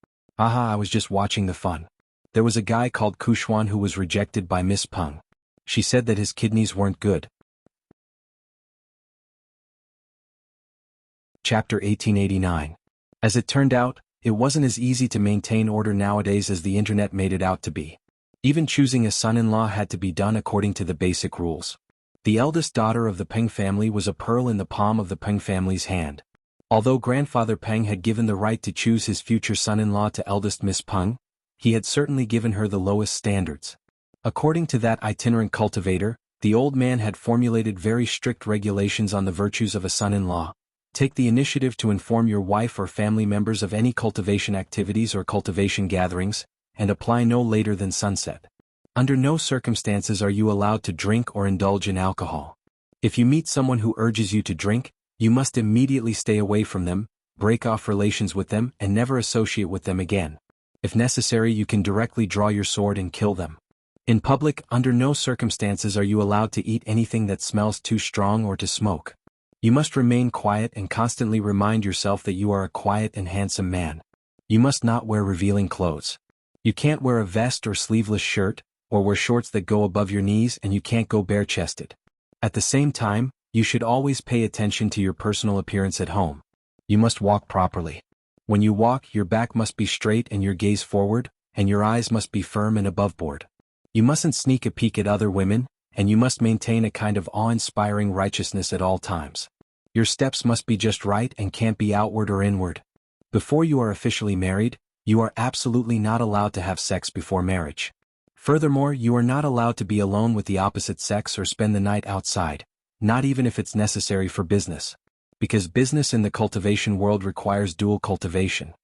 Aha, I was just watching the fun. There was a guy called Kushuan who was rejected by Miss Peng. She said that his kidneys weren't good. Chapter 1889. As it turned out, it wasn't as easy to maintain order nowadays as the internet made it out to be. Even choosing a son-in-law had to be done according to the basic rules. The eldest daughter of the Peng family was a pearl in the palm of the Peng family's hand. Although grandfather Peng had given the right to choose his future son-in-law to eldest Miss Peng, he had certainly given her the lowest standards. According to that itinerant cultivator, the old man had formulated very strict regulations on the virtues of a son-in-law. Take the initiative to inform your wife or family members of any cultivation activities or cultivation gatherings, and apply no later than sunset. Under no circumstances are you allowed to drink or indulge in alcohol. If you meet someone who urges you to drink, you must immediately stay away from them, break off relations with them, and never associate with them again. If necessary, you can directly draw your sword and kill them. In public, under no circumstances are you allowed to eat anything that smells too strong or to smoke. You must remain quiet and constantly remind yourself that you are a quiet and handsome man. You must not wear revealing clothes. You can't wear a vest or sleeveless shirt, or wear shorts that go above your knees, and you can't go bare-chested. At the same time, you should always pay attention to your personal appearance at home. You must walk properly. When you walk, your back must be straight and your gaze forward, and your eyes must be firm and aboveboard. You mustn't sneak a peek at other women, and you must maintain a kind of awe-inspiring righteousness at all times. Your steps must be just right and can't be outward or inward. Before you are officially married, you are absolutely not allowed to have sex before marriage. Furthermore, you are not allowed to be alone with the opposite sex or spend the night outside. not even if it's necessary for business. Because business in the cultivation world requires dual cultivation.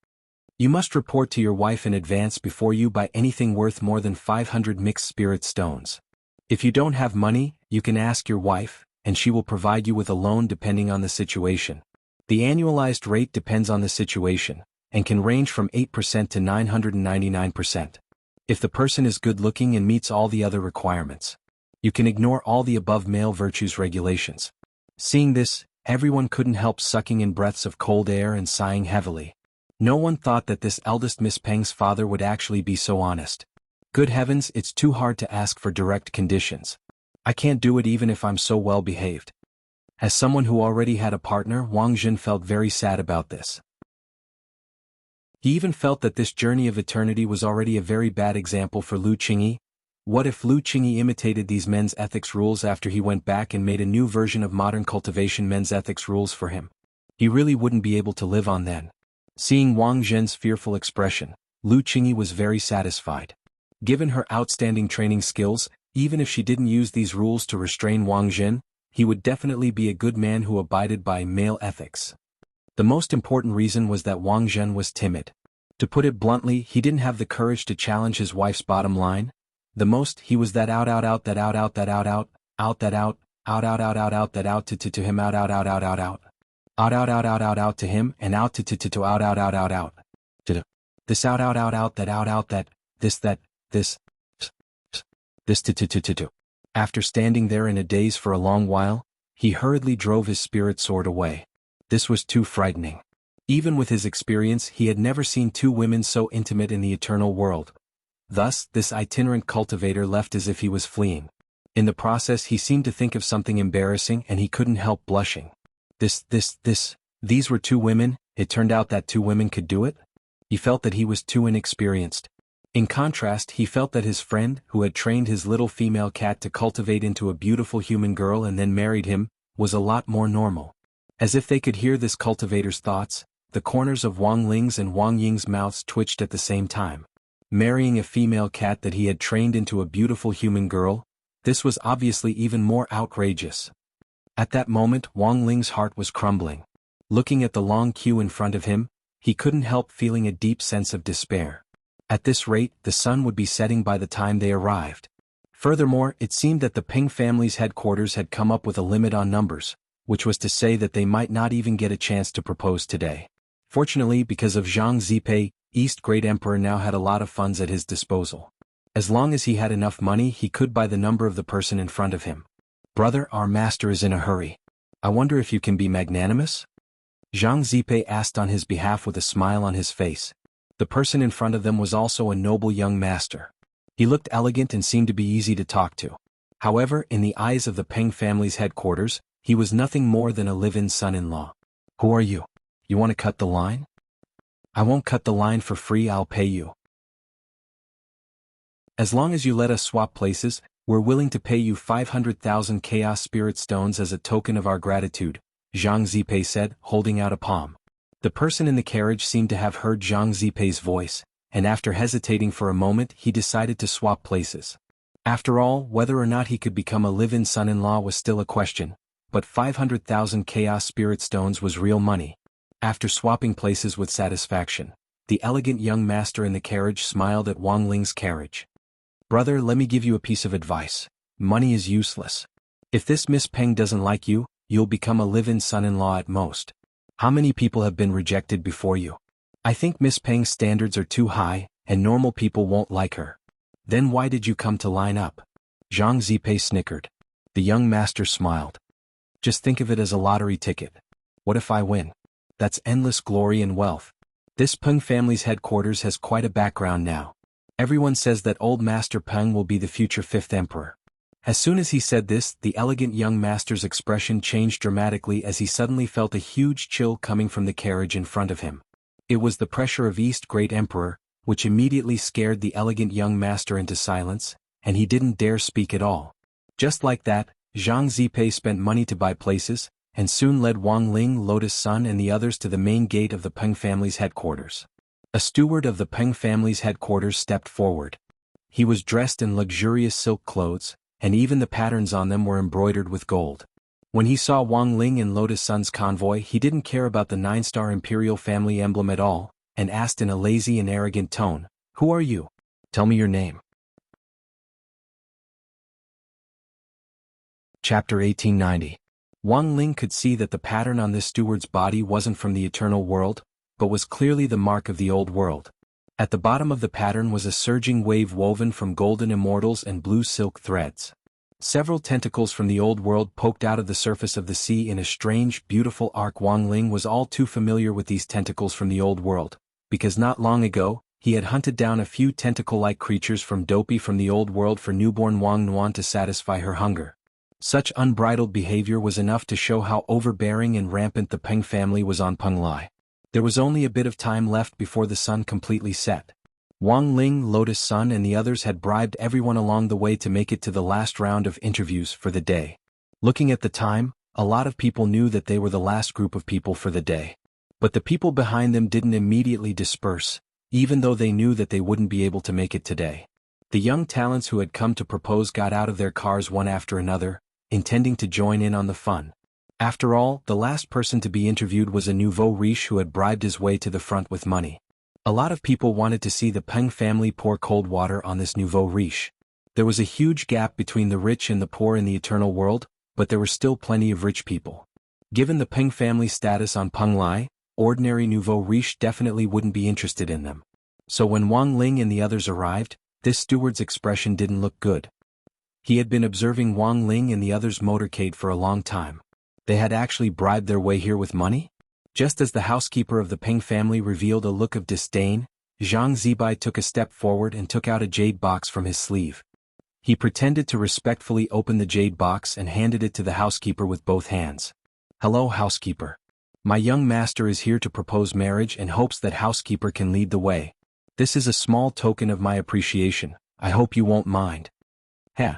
You must report to your wife in advance before you buy anything worth more than 500 mixed spirit stones. If you don't have money, you can ask your wife, and she will provide you with a loan depending on the situation. The annualized rate depends on the situation, and can range from 8% to 999%. If the person is good-looking and meets all the other requirements, you can ignore all the above male virtues regulations. Seeing this, everyone couldn't help sucking in breaths of cold air and sighing heavily. No one thought that this eldest Miss Peng's father would actually be so honest. Good heavens, it's too hard to ask for direct conditions. I can't do it even if I'm so well behaved. As someone who already had a partner, Wang Jin felt very sad about this. He even felt that this journey of eternity was already a very bad example for Lu Qingyi. What if Lu Qingyi imitated these men's ethics rules after he went back and made a new version of modern cultivation men's ethics rules for him? He really wouldn't be able to live on then. Seeing Wang Zhen's fearful expression, Lu Qingyi was very satisfied. Given her outstanding training skills, even if she didn't use these rules to restrain Wang Zhen, he would definitely be a good man who abided by male ethics. The most important reason was that Wang Zhen was timid. To put it bluntly, he didn't have the courage to challenge his wife's bottom line. The most he was that out that out that out that out to him out to him and out to out to this out that this to. After standing there in a daze for a long while, he hurriedly drove his spirit sword away. This was too frightening. Even with his experience, he had never seen two women so intimate in the eternal world. Thus, this itinerant cultivator left as if he was fleeing. In the process, he seemed to think of something embarrassing and he couldn't help blushing. These were two women. It turned out that two women could do it? He felt that he was too inexperienced. In contrast, he felt that his friend, who had trained his little female cat to cultivate into a beautiful human girl and then married him, was a lot more normal. As if they could hear this cultivator's thoughts, the corners of Wang Ling's and Wang Ying's mouths twitched at the same time. Marrying a female cat that he had trained into a beautiful human girl, this was obviously even more outrageous. At that moment, Wang Ling's heart was crumbling. Looking at the long queue in front of him, he couldn't help feeling a deep sense of despair. At this rate, the sun would be setting by the time they arrived. Furthermore, it seemed that the Peng family's headquarters had come up with a limit on numbers, which was to say that they might not even get a chance to propose today. Fortunately, because of Zhang Zipei, East Great Emperor now had a lot of funds at his disposal. As long as he had enough money, he could buy the number of the person in front of him. "Brother, our master is in a hurry. I wonder if you can be magnanimous?" Zhang Zipei asked on his behalf with a smile on his face. The person in front of them was also a noble young master. He looked elegant and seemed to be easy to talk to. However, in the eyes of the Peng family's headquarters, he was nothing more than a live-in son-in-law. "Who are you? You want to cut the line?" "I won't cut the line for free, I'll pay you. As long as you let us swap places, we're willing to pay you 500,000 chaos spirit stones as a token of our gratitude," Zhang Zipei said, holding out a palm. The person in the carriage seemed to have heard Zhang Zipei's voice, and after hesitating for a moment he decided to swap places. After all, whether or not he could become a live-in son-in-law was still a question, but 500,000 chaos spirit stones was real money. After swapping places with satisfaction, the elegant young master in the carriage smiled at Wang Ling's carriage. "Brother, let me give you a piece of advice. Money is useless. If this Miss Peng doesn't like you, you'll become a live-in son-in-law at most. How many people have been rejected before you? I think Miss Peng's standards are too high, and normal people won't like her. Then why did you come to line up?" Zhang Zipei snickered. The young master smiled. "Just think of it as a lottery ticket. What if I win? That's endless glory and wealth. This Peng family's headquarters has quite a background now. Everyone says that old Master Peng will be the future 5th emperor." As soon as he said this, the elegant young master's expression changed dramatically as he suddenly felt a huge chill coming from the carriage in front of him. It was the pressure of East Great Emperor, which immediately scared the elegant young master into silence, and he didn't dare speak at all. Just like that, Zhang Zipei spent money to buy places, and soon led Wang Ling, Lotus Sun and the others to the main gate of the Peng family's headquarters. A steward of the Peng family's headquarters stepped forward. He was dressed in luxurious silk clothes, and even the patterns on them were embroidered with gold. When he saw Wang Ling and Lotus Sun's convoy, he didn't care about the 9-star Imperial family emblem at all, and asked in a lazy and arrogant tone, "Who are you? Tell me your name." Chapter 1890. Wang Ling could see that the pattern on this steward's body wasn't from the eternal world, but was clearly the mark of the old world. At the bottom of the pattern was a surging wave woven from golden immortals and blue silk threads. Several tentacles from the old world poked out of the surface of the sea in a strange, beautiful arc. Wang Ling was all too familiar with these tentacles from the old world, because not long ago, he had hunted down a few tentacle-like creatures from Dopey from the old world for newborn Wang Nuan to satisfy her hunger. Such unbridled behavior was enough to show how overbearing and rampant the Peng family was on Peng Lai. There was only a bit of time left before the sun completely set. Wang Ling, Lotus Sun and the others had bribed everyone along the way to make it to the last round of interviews for the day. Looking at the time, a lot of people knew that they were the last group of people for the day. But the people behind them didn't immediately disperse, even though they knew that they wouldn't be able to make it today. The young talents who had come to propose got out of their cars one after another, intending to join in on the fun. After all, the last person to be interviewed was a nouveau riche who had bribed his way to the front with money. A lot of people wanted to see the Peng family pour cold water on this nouveau riche. There was a huge gap between the rich and the poor in the eternal world, but there were still plenty of rich people. Given the Peng family status on Peng Lai, ordinary nouveau riche definitely wouldn't be interested in them. So when Wang Ling and the others arrived, this steward's expression didn't look good. He had been observing Wang Ling and the others' motorcade for a long time. They had actually bribed their way here with money? Just as the housekeeper of the Peng family revealed a look of disdain, Zhang Zibai took a step forward and took out a jade box from his sleeve. He pretended to respectfully open the jade box and handed it to the housekeeper with both hands. "Hello, housekeeper. My young master is here to propose marriage and hopes that housekeeper can lead the way. This is a small token of my appreciation. I hope you won't mind." "Heh."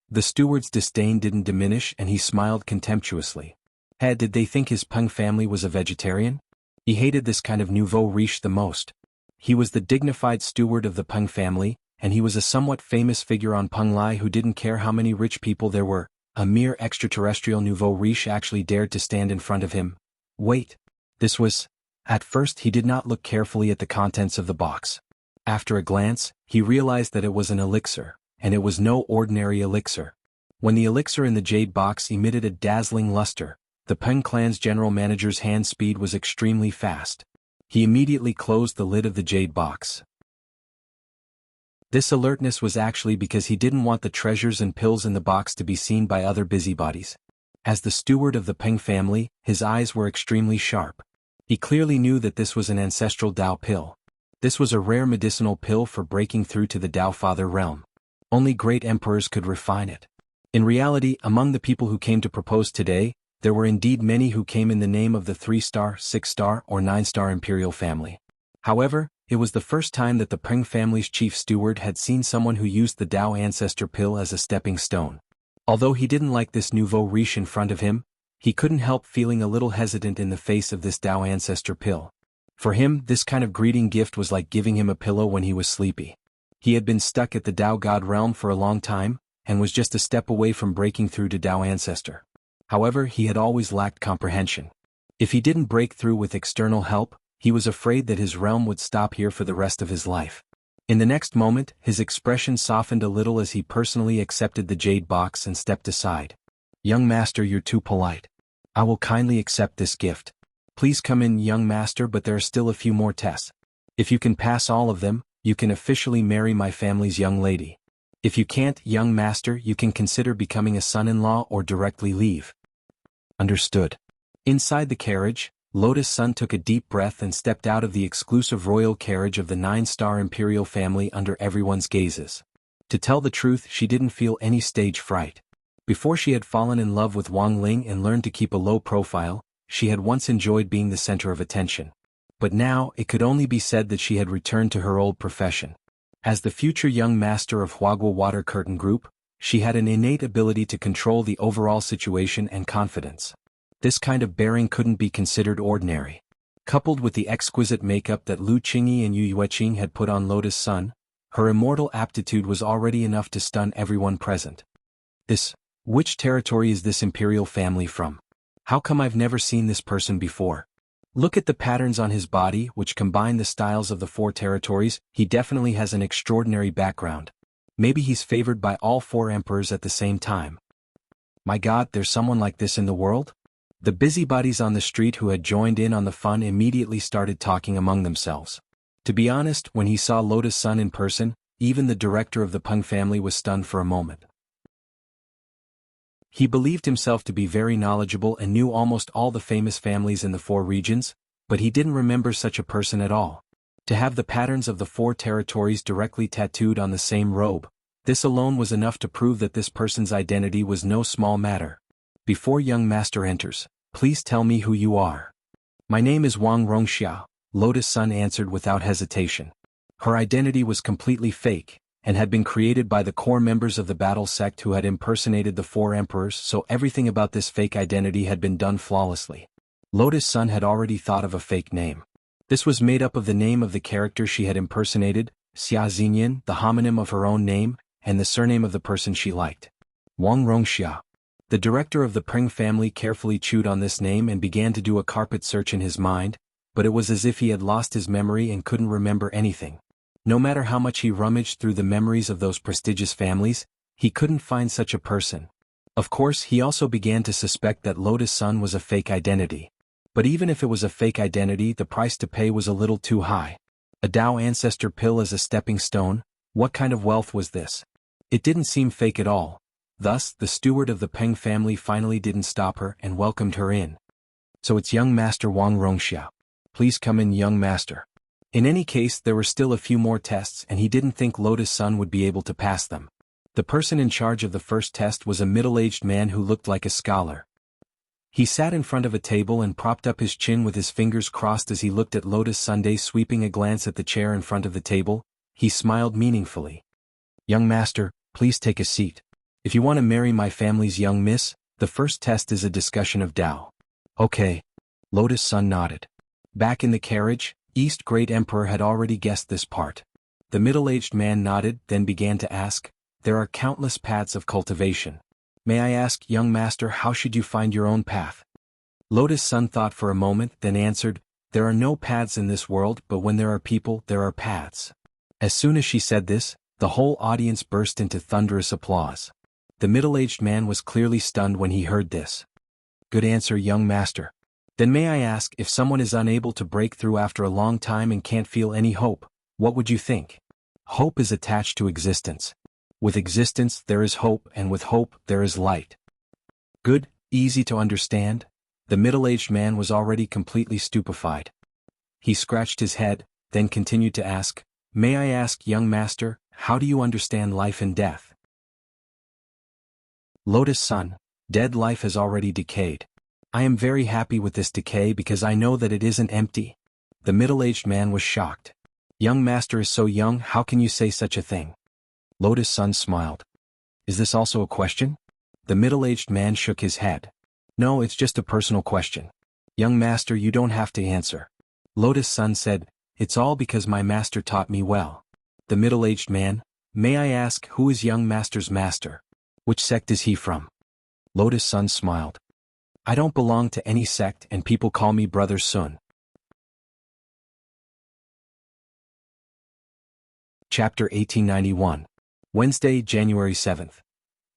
The steward's disdain didn't diminish and he smiled contemptuously. Did they think his Peng family was a vegetarian? He hated this kind of nouveau riche the most. He was the dignified steward of the Peng family, and he was a somewhat famous figure on Peng Lai who didn't care how many rich people there were. A mere extraterrestrial nouveau riche actually dared to stand in front of him. Wait. This was... At first he did not look carefully at the contents of the box. After a glance, he realized that it was an elixir, and it was no ordinary elixir. When the elixir in the jade box emitted a dazzling luster, the Peng clan's general manager's hand speed was extremely fast. He immediately closed the lid of the jade box. This alertness was actually because he didn't want the treasures and pills in the box to be seen by other busybodies. As the steward of the Peng family, his eyes were extremely sharp. He clearly knew that this was an ancestral Dao pill. This was a rare medicinal pill for breaking through to the Dao Father realm. Only great emperors could refine it. In reality, among the people who came to propose today, there were indeed many who came in the name of the 3-star, 6-star, or 9-star imperial family. However, it was the first time that the Peng family's chief steward had seen someone who used the Dao ancestor pill as a stepping stone. Although he didn't like this nouveau riche in front of him, he couldn't help feeling a little hesitant in the face of this Dao ancestor pill. For him, this kind of greeting gift was like giving him a pillow when he was sleepy. He had been stuck at the Dao God realm for a long time, and was just a step away from breaking through to Dao ancestor. However, he had always lacked comprehension. If he didn't break through with external help, he was afraid that his realm would stop here for the rest of his life. In the next moment, his expression softened a little as he personally accepted the jade box and stepped aside. "Young master, you're too polite. I will kindly accept this gift. Please come in, young master, but there are still a few more tests. If you can pass all of them, you can officially marry my family's young lady. If you can't, young master, you can consider becoming a son-in-law or directly leave." "Understood." Inside the carriage, Lotus Sun took a deep breath and stepped out of the exclusive royal carriage of the 9-star imperial family under everyone's gazes. To tell the truth, she didn't feel any stage fright. Before she had fallen in love with Wang Ling and learned to keep a low profile, she had once enjoyed being the center of attention. But now, it could only be said that she had returned to her old profession. As the future young master of Huagua Water Curtain Group, she had an innate ability to control the overall situation and confidence. This kind of bearing couldn't be considered ordinary. Coupled with the exquisite makeup that Lu Qingyi and Yu Yueqing had put on Lotus Sun, her immortal aptitude was already enough to stun everyone present. This Which territory is this imperial family from? How come I've never seen this person before? Look at the patterns on his body which combine the styles of the 4 territories. He definitely has an extraordinary background. Maybe he's favored by all 4 emperors at the same time. My God, there's someone like this in the world? The busybodies on the street who had joined in on the fun immediately started talking among themselves. To be honest, when he saw Lotus Sun in person, even the director of the Peng family was stunned for a moment. He believed himself to be very knowledgeable and knew almost all the famous families in the 4 regions, but he didn't remember such a person at all. To have the patterns of the 4 territories directly tattooed on the same robe, this alone was enough to prove that this person's identity was no small matter. Before young master enters, please tell me who you are. My name is Wang Rongxiao, Lotus Sun answered without hesitation. Her identity was completely fake, and had been created by the core members of the battle sect who had impersonated the 4 emperors, so everything about this fake identity had been done flawlessly. Lotus Sun had already thought of a fake name. This was made up of the name of the character she had impersonated, Xia Xinyan, the homonym of her own name, and the surname of the person she liked. Wang Rongxia. The director of the Peng family carefully chewed on this name and began to do a carpet search in his mind, but it was as if he had lost his memory and couldn't remember anything. No matter how much he rummaged through the memories of those prestigious families, he couldn't find such a person. Of course, he also began to suspect that Lotus Sun was a fake identity. But even if it was a fake identity, the price to pay was a little too high. A Dao ancestor pill as a stepping stone? What kind of wealth was this? It didn't seem fake at all. Thus, the steward of the Peng family finally didn't stop her and welcomed her in. So it's young master Wang Rongxiao. Please come in, young master. In any case, there were still a few more tests and he didn't think Lotus Sun would be able to pass them. The person in charge of the first test was a middle-aged man who looked like a scholar. He sat in front of a table and propped up his chin with his fingers crossed as he looked at Lotus Sunday. Sweeping a glance at the chair in front of the table, he smiled meaningfully. Young master, please take a seat. If you want to marry my family's young miss, the first test is a discussion of Dao. Okay. Lotus Sun nodded. Back in the carriage, East Great Emperor had already guessed this part. The middle-aged man nodded, then began to ask, there are countless paths of cultivation. May I ask, young master, how should you find your own path? Lotus Sun thought for a moment, then answered, there are no paths in this world, but when there are people, there are paths. As soon as she said this, the whole audience burst into thunderous applause. The middle-aged man was clearly stunned when he heard this. Good answer, young master. Then may I ask, if someone is unable to break through after a long time and can't feel any hope, what would you think? Hope is attached to existence. With existence there is hope, and with hope there is light. Good, easy to understand? The middle-aged man was already completely stupefied. He scratched his head, then continued to ask, may I ask, young master, how do you understand life and death? Lotus Sun, dead life has already decayed. I am very happy with this decay because I know that it isn't empty. The middle-aged man was shocked. Young master is so young, how can you say such a thing? Lotus Sun smiled. Is this also a question? The middle-aged man shook his head. No, it's just a personal question. Young master, you don't have to answer. Lotus Sun said, it's all because my master taught me well. The middle-aged man, may I ask, who is young master's master? Which sect is he from? Lotus Sun smiled. I don't belong to any sect and people call me Brother Sun. Chapter 1891. Wednesday, January 7th.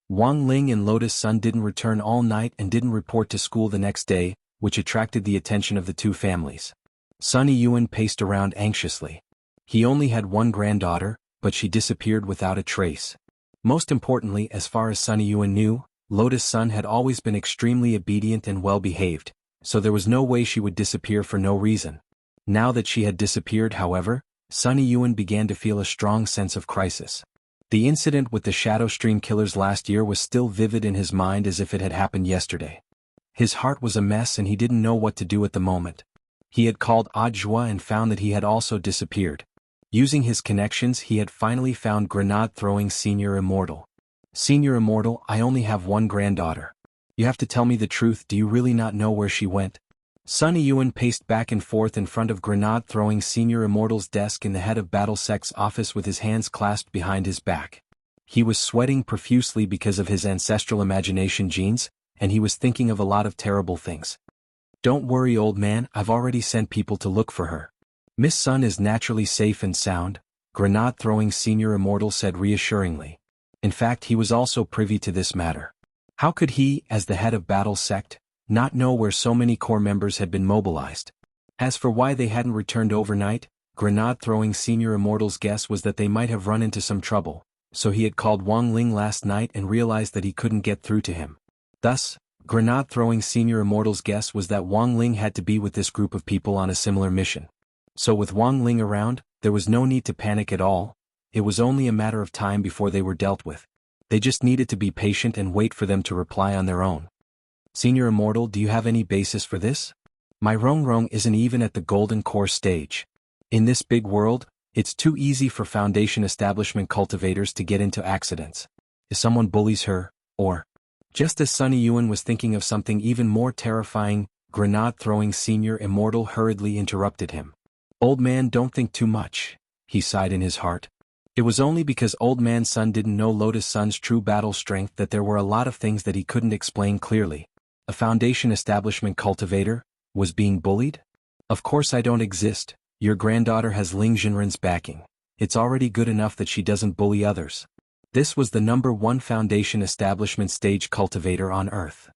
Wang Ling and Lotus Sun didn't return all night and didn't report to school the next day, which attracted the attention of the 2 families. Sunny Yuan paced around anxiously. He only had one granddaughter, but she disappeared without a trace. Most importantly, as far as Sunny Yuan knew, Lotus Sun had always been extremely obedient and well-behaved, so there was no way she would disappear for no reason. Now that she had disappeared, however, Sunny Yuan began to feel a strong sense of crisis. The incident with the Shadow Stream killers last year was still vivid in his mind as if it had happened yesterday. His heart was a mess and he didn't know what to do at the moment. He had called Ajwa and found that he had also disappeared. Using his connections, he had finally found grenade-throwing Senior Immortal. Senior Immortal, I only have one granddaughter. You have to tell me the truth, do you really not know where she went? Sunny Yuan paced back and forth in front of grenade-throwing Senior Immortal's desk in the head of Battle Sect's office with his hands clasped behind his back. He was sweating profusely because of his ancestral imagination genes, and he was thinking of a lot of terrible things. Don't worry, old man, I've already sent people to look for her. Miss Sun is naturally safe and sound, grenade-throwing senior immortal said reassuringly. In fact, he was also privy to this matter. How could he, as the head of Battle Sect, not know where so many core members had been mobilized? As for why they hadn't returned overnight, grenade-throwing senior immortal's guess was that they might have run into some trouble, so he had called Wang Ling last night and realized that he couldn't get through to him. Thus, grenade-throwing senior immortal's guess was that Wang Ling had to be with this group of people on a similar mission. So with Wang Ling around, there was no need to panic at all. It was only a matter of time before they were dealt with. They just needed to be patient and wait for them to reply on their own. Senior Immortal, do you have any basis for this? My Rong isn't even at the Golden Core stage. In this big world, it's too easy for Foundation establishment cultivators to get into accidents. If someone bullies her, or... Just as Sunny Yuan was thinking of something even more terrifying, grenade-throwing Senior Immortal hurriedly interrupted him. Old man, don't think too much, he sighed in his heart. It was only because Old Man Sun didn't know Lotus Sun's true battle strength that there were a lot of things that he couldn't explain clearly. A Foundation establishment cultivator was being bullied? Of course I don't exist. Your granddaughter has Ling Jinren's backing. It's already good enough that she doesn't bully others. This was the #1 Foundation establishment stage cultivator on Earth.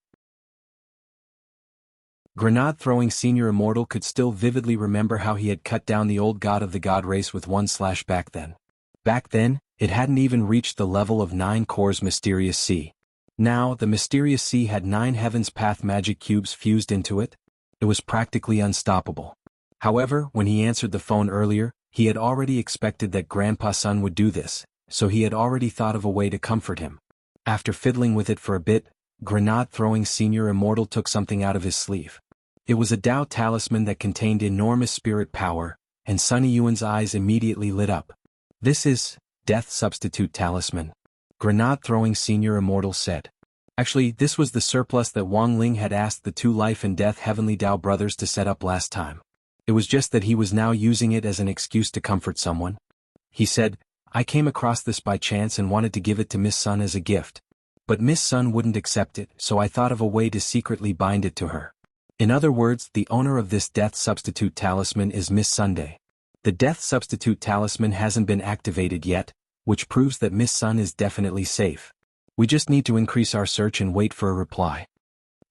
Grenade-throwing Senior Immortal could still vividly remember how he had cut down the old god of the god race with one slash back then. Back then, it hadn't even reached the level of 9 cores Mysterious Sea. Now, the Mysterious Sea had 9 Heaven's Path magic cubes fused into it. It was practically unstoppable. However, when he answered the phone earlier, he had already expected that Grandpa Sun would do this, so he had already thought of a way to comfort him. After fiddling with it for a bit, grenade-throwing Senior Immortal took something out of his sleeve. It was a Dao talisman that contained enormous spirit power, and Sunny Yuan's eyes immediately lit up. This is Death Substitute Talisman, grenade-throwing Senior Immortal said. Actually, this was the surplus that Wang Ling had asked the 2 Life and Death Heavenly Dao brothers to set up last time. It was just that he was now using it as an excuse to comfort someone. He said, I came across this by chance and wanted to give it to Miss Sun as a gift. But Miss Sun wouldn't accept it, so I thought of a way to secretly bind it to her. In other words, the owner of this Death Substitute Talisman is Miss Sunday. The Death Substitute Talisman hasn't been activated yet, which proves that Miss Sun is definitely safe. We just need to increase our search and wait for a reply.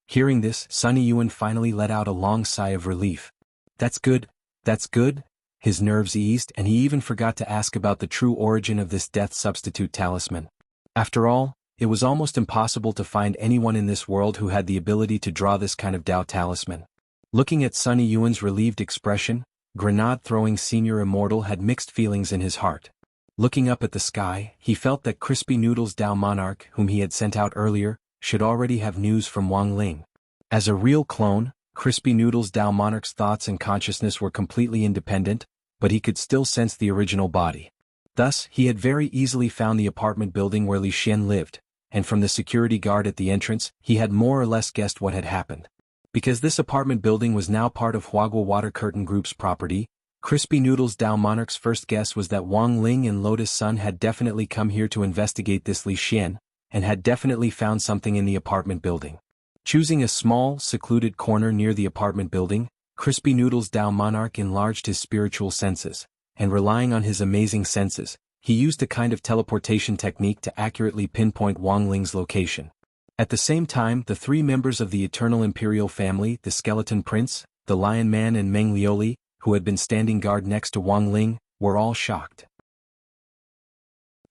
Hearing this, Sunny Yuan finally let out a long sigh of relief. That's good, that's good. His nerves eased and he even forgot to ask about the true origin of this Death Substitute Talisman. After all, it was almost impossible to find anyone in this world who had the ability to draw this kind of Dao talisman. Looking at Sunny Yuan's relieved expression, grenade-throwing Senior Immortal had mixed feelings in his heart. Looking up at the sky, he felt that Crispy Noodles Dao Monarch, whom he had sent out earlier, should already have news from Wang Ling. As a real clone, Crispy Noodles Dao Monarch's thoughts and consciousness were completely independent, but he could still sense the original body. Thus, he had very easily found the apartment building where Li Xian lived, and from the security guard at the entrance, he had more or less guessed what had happened. Because this apartment building was now part of Huagua Water Curtain Group's property, Crispy Noodles Dao Monarch's first guess was that Wang Ling and Lotus Sun had definitely come here to investigate this Li Xian, and had definitely found something in the apartment building. Choosing a small, secluded corner near the apartment building, Crispy Noodles Dao Monarch enlarged his spiritual senses, and relying on his amazing senses, he used a kind of teleportation technique to accurately pinpoint Wang Ling's location. At the same time, the 3 members of the Eternal Imperial family, the Skeleton Prince, the Lion Man and Meng Lioli, who had been standing guard next to Wang Ling, were all shocked.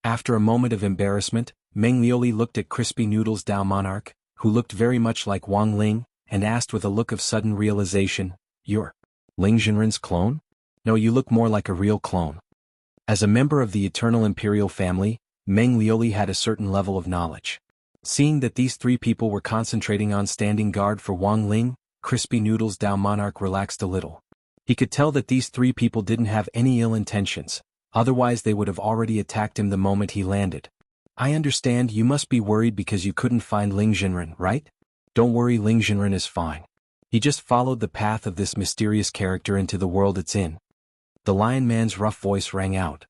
After a moment of embarrassment, Meng Lioli looked at Crispy Noodles Dao Monarch, who looked very much like Wang Ling, and asked with a look of sudden realization, You're Ling Jinren's clone? No, you look more like a real clone. As a member of the Eternal Imperial family, Meng Lioli had a certain level of knowledge. Seeing that these 3 people were concentrating on standing guard for Wang Ling, Crispy Noodles Dao Monarch relaxed a little. He could tell that these 3 people didn't have any ill intentions, otherwise they would have already attacked him the moment he landed. I understand you must be worried because you couldn't find Ling Jinren, right? Don't worry, Ling Jinren is fine. He just followed the path of this mysterious character into the world it's in. The Lion Man's rough voice rang out.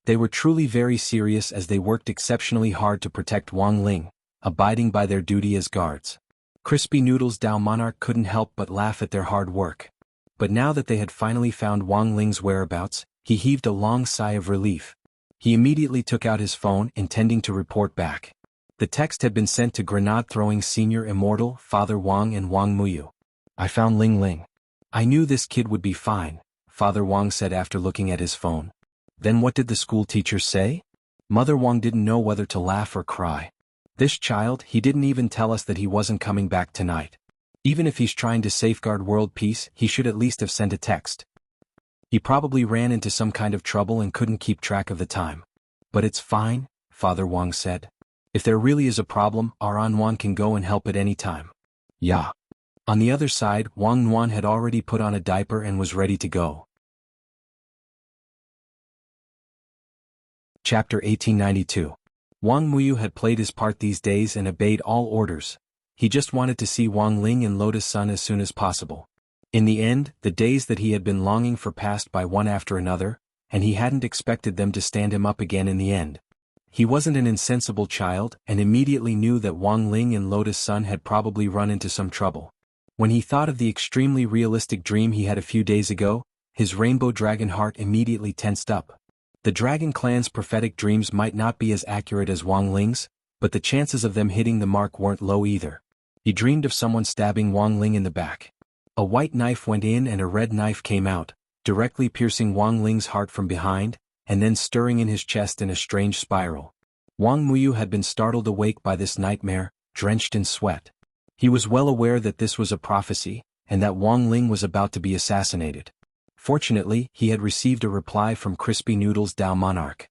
They were truly very serious as they worked exceptionally hard to protect Wang Ling, abiding by their duty as guards. Crispy Noodles Dao Monarch couldn't help but laugh at their hard work. But now that they had finally found Wang Ling's whereabouts, he heaved a long sigh of relief. He immediately took out his phone, intending to report back. The text had been sent to grenade-throwing senior immortal Father Wang and Wang Muyu. "I found Ling Ling. I knew this kid would be fine," Father Wang said after looking at his phone. "Then what did the school teacher say?" Mother Wang didn't know whether to laugh or cry. "This child, he didn't even tell us that he wasn't coming back tonight. Even if he's trying to safeguard world peace, he should at least have sent a text. He probably ran into some kind of trouble and couldn't keep track of the time. But it's fine," Father Wang said. "If there really is a problem, our Anwan can go and help at any time." "Yeah." On the other side, Wang Nuan had already put on a diaper and was ready to go. Chapter 1892. Wang Muyu had played his part these days and obeyed all orders. He just wanted to see Wang Ling and Lotus Sun as soon as possible. In the end, the days that he had been longing for passed by one after another, and he hadn't expected them to stand him up again in the end. He wasn't an insensible child and immediately knew that Wang Ling and Lotus Sun had probably run into some trouble. When he thought of the extremely realistic dream he had a few days ago, his rainbow dragon heart immediately tensed up. The Dragon Clan's prophetic dreams might not be as accurate as Wang Ling's, but the chances of them hitting the mark weren't low either. He dreamed of someone stabbing Wang Ling in the back. A white knife went in and a red knife came out, directly piercing Wang Ling's heart from behind, and then stirring in his chest in a strange spiral. Wang Muyu had been startled awake by this nightmare, drenched in sweat. He was well aware that this was a prophecy, and that Wang Ling was about to be assassinated. Fortunately, he had received a reply from Crispy Noodles Dao Monarch.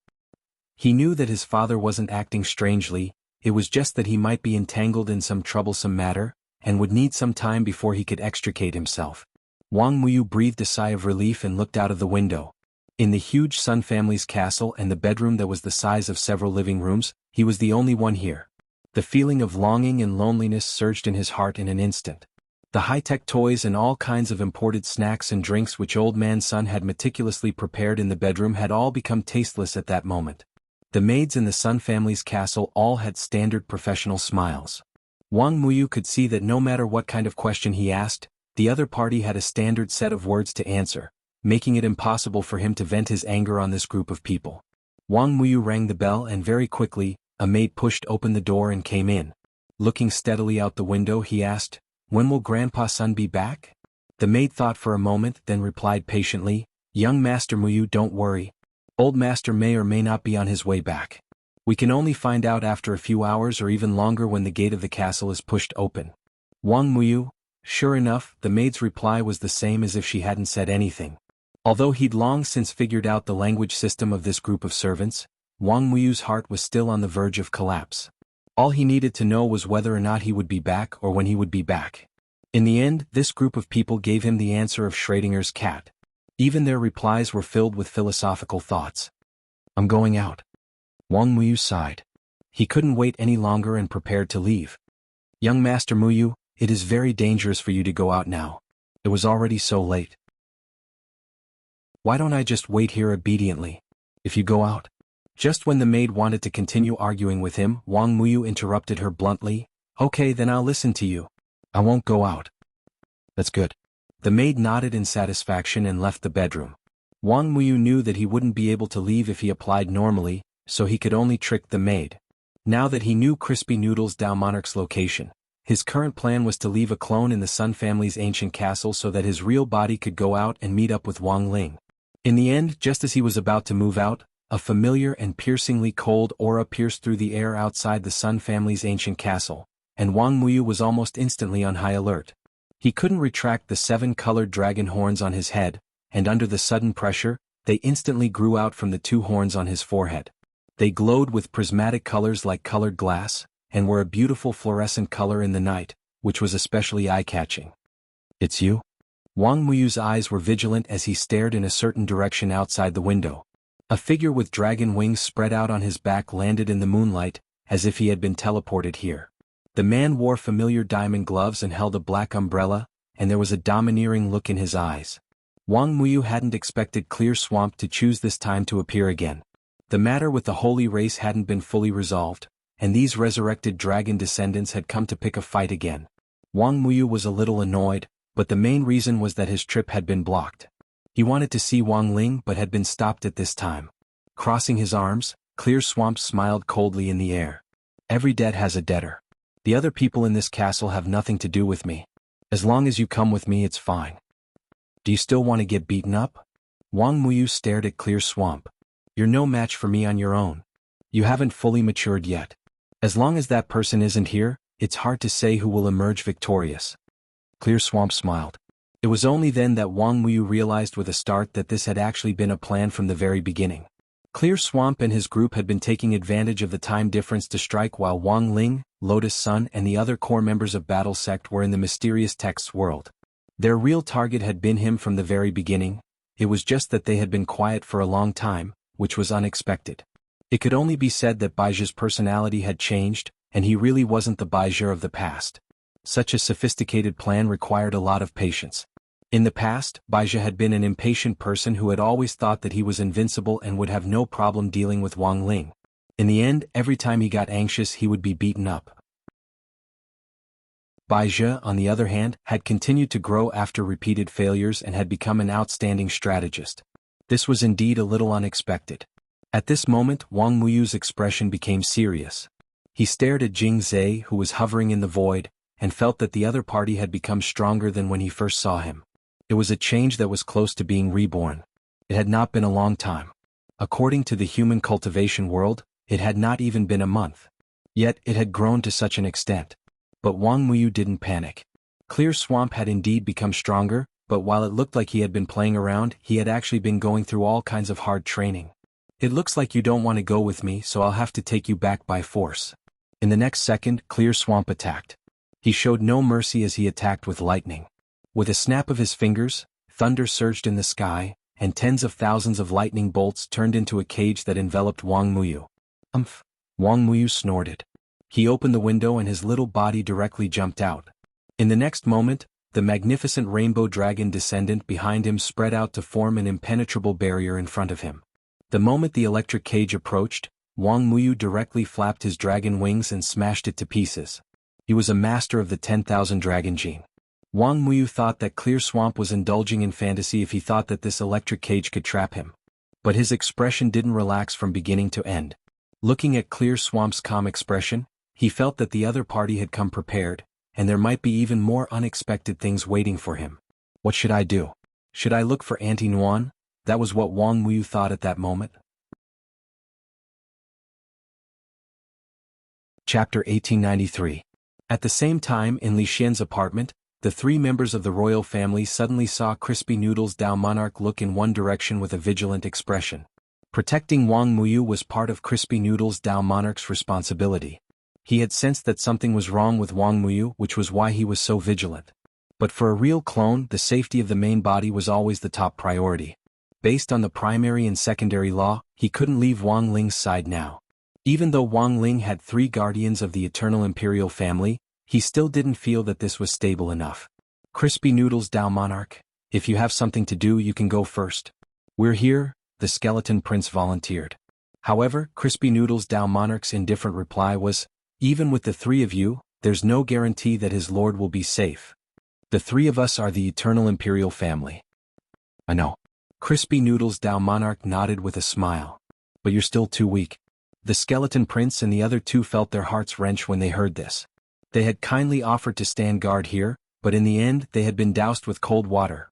He knew that his father wasn't acting strangely, it was just that he might be entangled in some troublesome matter, and would need some time before he could extricate himself. Wang Muyu breathed a sigh of relief and looked out of the window. In the huge Sun family's castle and the bedroom that was the size of several living rooms, he was the only one here. The feeling of longing and loneliness surged in his heart in an instant. The high-tech toys and all kinds of imported snacks and drinks which Old Man Sun had meticulously prepared in the bedroom had all become tasteless at that moment. The maids in the Sun family's castle all had standard professional smiles. Wang Muyu could see that no matter what kind of question he asked, the other party had a standard set of words to answer, making it impossible for him to vent his anger on this group of people. Wang Muyu rang the bell and very quickly, a maid pushed open the door and came in. Looking steadily out the window, he asked, "When will Grandpa Sun be back?" The maid thought for a moment, then replied patiently, "Young Master Muyu, don't worry. Old Master may or may not be on his way back. We can only find out after a few hours or even longer when the gate of the castle is pushed open." Wang Muyu, sure enough, the maid's reply was the same as if she hadn't said anything. Although he'd long since figured out the language system of this group of servants, Wang Muyu's heart was still on the verge of collapse. All he needed to know was whether or not he would be back or when he would be back. In the end, this group of people gave him the answer of Schrodinger's cat. Even their replies were filled with philosophical thoughts. "I'm going out." Wang Muyu sighed. He couldn't wait any longer and prepared to leave. "Young Master Muyu, it is very dangerous for you to go out now. It was already so late. Why don't I just wait here obediently? If you go out..." Just when the maid wanted to continue arguing with him, Wang Muyu interrupted her bluntly, "Okay, then I'll listen to you. I won't go out." "That's good." The maid nodded in satisfaction and left the bedroom. Wang Muyu knew that he wouldn't be able to leave if he applied normally, so he could only trick the maid. Now that he knew Crispy Noodles Dao Monarch's location, his current plan was to leave a clone in the Sun family's ancient castle so that his real body could go out and meet up with Wang Ling. In the end, just as he was about to move out, a familiar and piercingly cold aura pierced through the air outside the Sun family's ancient castle, and Wang Muyu was almost instantly on high alert. He couldn't retract the 7-colored dragon horns on his head, and under the sudden pressure, they instantly grew out from the 2 horns on his forehead. They glowed with prismatic colors like colored glass, and were a beautiful fluorescent color in the night, which was especially eye-catching. "It's you?" Wang Muyu's eyes were vigilant as he stared in a certain direction outside the window. A figure with dragon wings spread out on his back landed in the moonlight, as if he had been teleported here. The man wore familiar diamond gloves and held a black umbrella, and there was a domineering look in his eyes. Wang Muyu hadn't expected Clear Swamp to choose this time to appear again. The matter with the holy race hadn't been fully resolved, and these resurrected dragon descendants had come to pick a fight again. Wang Muyu was a little annoyed, but the main reason was that his trip had been blocked. He wanted to see Wang Ling but had been stopped at this time. Crossing his arms, Clear Swamp smiled coldly in the air. Every debt has a debtor. The other people in this castle have nothing to do with me. As long as you come with me it's fine. Do you still want to get beaten up? Wang Muyu stared at Clear Swamp. You're no match for me on your own. You haven't fully matured yet. As long as that person isn't here, it's hard to say who will emerge victorious. Clear Swamp smiled. It was only then that Wang Muyu realized with a start that this had actually been a plan from the very beginning. Clear Swamp and his group had been taking advantage of the time difference to strike while Wang Ling, Lotus Sun and the other core members of Battle Sect were in the mysterious text's world. Their real target had been him from the very beginning. It was just that they had been quiet for a long time, which was unexpected. It could only be said that Baijia's personality had changed, and he really wasn't the Baijia of the past. Such a sophisticated plan required a lot of patience. In the past, Baijia had been an impatient person who had always thought that he was invincible and would have no problem dealing with Wang Ling. In the end, every time he got anxious he would be beaten up. Baijia, on the other hand, had continued to grow after repeated failures and had become an outstanding strategist. This was indeed a little unexpected. At this moment, Wang Muyu's expression became serious. He stared at Jing Zhe, who was hovering in the void, and felt that the other party had become stronger than when he first saw him. It was a change that was close to being reborn. It had not been a long time. According to the human cultivation world, it had not even been a month. Yet it had grown to such an extent. But Wang Muyu didn't panic. Clear Swamp had indeed become stronger, but while it looked like he had been playing around, he had actually been going through all kinds of hard training. It looks like you don't want to go with me, so I'll have to take you back by force. In the next second, Clear Swamp attacked. He showed no mercy as he attacked with lightning. With a snap of his fingers, thunder surged in the sky, and tens of thousands of lightning bolts turned into a cage that enveloped Wang Muyu. Umph! Wang Muyu snorted. He opened the window and his little body directly jumped out. In the next moment, the magnificent rainbow dragon descendant behind him spread out to form an impenetrable barrier in front of him. The moment the electric cage approached, Wang Muyu directly flapped his dragon wings and smashed it to pieces. He was a master of the 10,000 dragon gene. Wang Muyu thought that Clear Swamp was indulging in fantasy if he thought that this electric cage could trap him. But his expression didn't relax from beginning to end. Looking at Clear Swamp's calm expression, he felt that the other party had come prepared, and there might be even more unexpected things waiting for him. What should I do? Should I look for Auntie Nuan? That was what Wang Muyu thought at that moment. Chapter 1893. At the same time in Li Xian's apartment, the three members of the royal family suddenly saw Crispy Noodles Dao Monarch look in one direction with a vigilant expression. Protecting Wang Muyu was part of Crispy Noodles Dao Monarch's responsibility. He had sensed that something was wrong with Wang Muyu, which was why he was so vigilant. But for a real clone, the safety of the main body was always the top priority. Based on the primary and secondary law, he couldn't leave Wang Ling's side now. Even though Wang Ling had 3 guardians of the eternal imperial family, he still didn't feel that this was stable enough. Crispy Noodles Dao Monarch, if you have something to do you can go first. We're here, the skeleton prince volunteered. However, Crispy Noodles Dao Monarch's indifferent reply was, even with the 3 of you, there's no guarantee that his lord will be safe. The 3 of us are the eternal imperial family. I know. Crispy Noodles Dao Monarch nodded with a smile. But you're still too weak. The skeleton prince and the other 2 felt their hearts wrench when they heard this. They had kindly offered to stand guard here, but in the end they had been doused with cold water.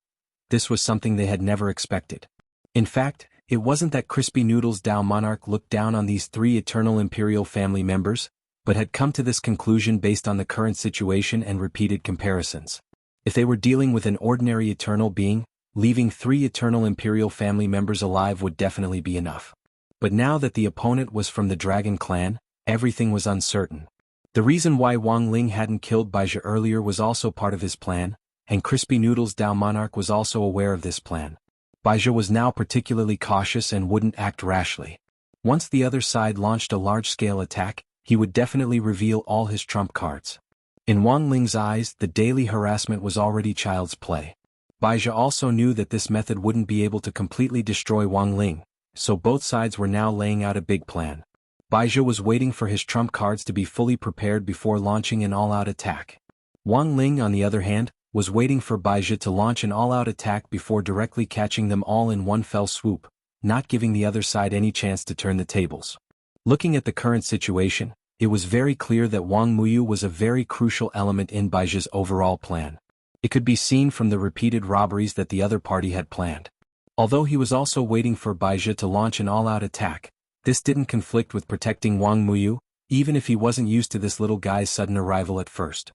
This was something they had never expected. In fact, it wasn't that Crispy Noodles Dao Monarch looked down on these 3 eternal imperial family members, but had come to this conclusion based on the current situation and repeated comparisons. If they were dealing with an ordinary eternal being, leaving 3 eternal imperial family members alive would definitely be enough. But now that the opponent was from the Dragon Clan, everything was uncertain. The reason why Wang Ling hadn't killed Baijia earlier was also part of his plan, and Crispy Noodles Dao Monarch was also aware of this plan. Baijia was now particularly cautious and wouldn't act rashly. Once the other side launched a large-scale attack, he would definitely reveal all his trump cards. In Wang Ling's eyes, the daily harassment was already child's play. Baijia also knew that this method wouldn't be able to completely destroy Wang Ling, so both sides were now laying out a big plan. Baizhi was waiting for his trump cards to be fully prepared before launching an all-out attack. Wang Ling, on the other hand, was waiting for Baizhi to launch an all-out attack before directly catching them all in one fell swoop, not giving the other side any chance to turn the tables. Looking at the current situation, it was very clear that Wang Muyu was a very crucial element in Baizhi's overall plan. It could be seen from the repeated robberies that the other party had planned. Although he was also waiting for Baizhi to launch an all-out attack, this didn't conflict with protecting Wang Muyu, even if he wasn't used to this little guy's sudden arrival at first.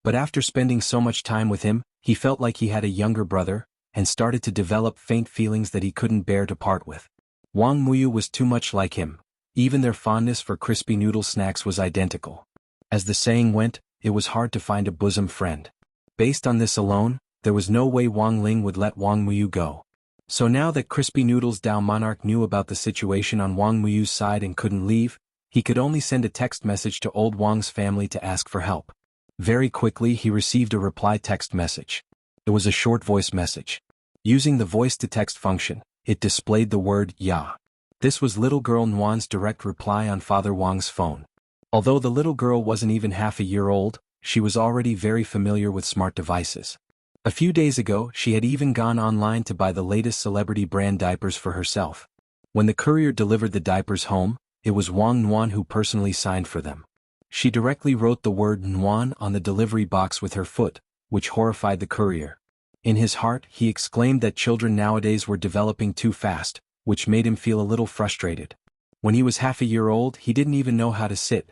But after spending so much time with him, he felt like he had a younger brother, and started to develop faint feelings that he couldn't bear to part with. Wang Muyu was too much like him. Even their fondness for crispy noodle snacks was identical. As the saying went, it was hard to find a bosom friend. Based on this alone, there was no way Wang Ling would let Wang Muyu go. So now that Crispy Noodles Dao Monarch knew about the situation on Wang Muyu's side and couldn't leave, he could only send a text message to old Wang's family to ask for help. Very quickly he received a reply text message. It was a short voice message. Using the voice-to-text function, it displayed the word "Ya." This was little girl Nguyen's direct reply on Father Wang's phone. Although the little girl wasn't even half a year old, she was already very familiar with smart devices. A few days ago, she had even gone online to buy the latest celebrity brand diapers for herself. When the courier delivered the diapers home, it was Wang Nguyen who personally signed for them. She directly wrote the word Nguyen on the delivery box with her foot, which horrified the courier. In his heart, he exclaimed that children nowadays were developing too fast, which made him feel a little frustrated. When he was half a year old, he didn't even know how to sit.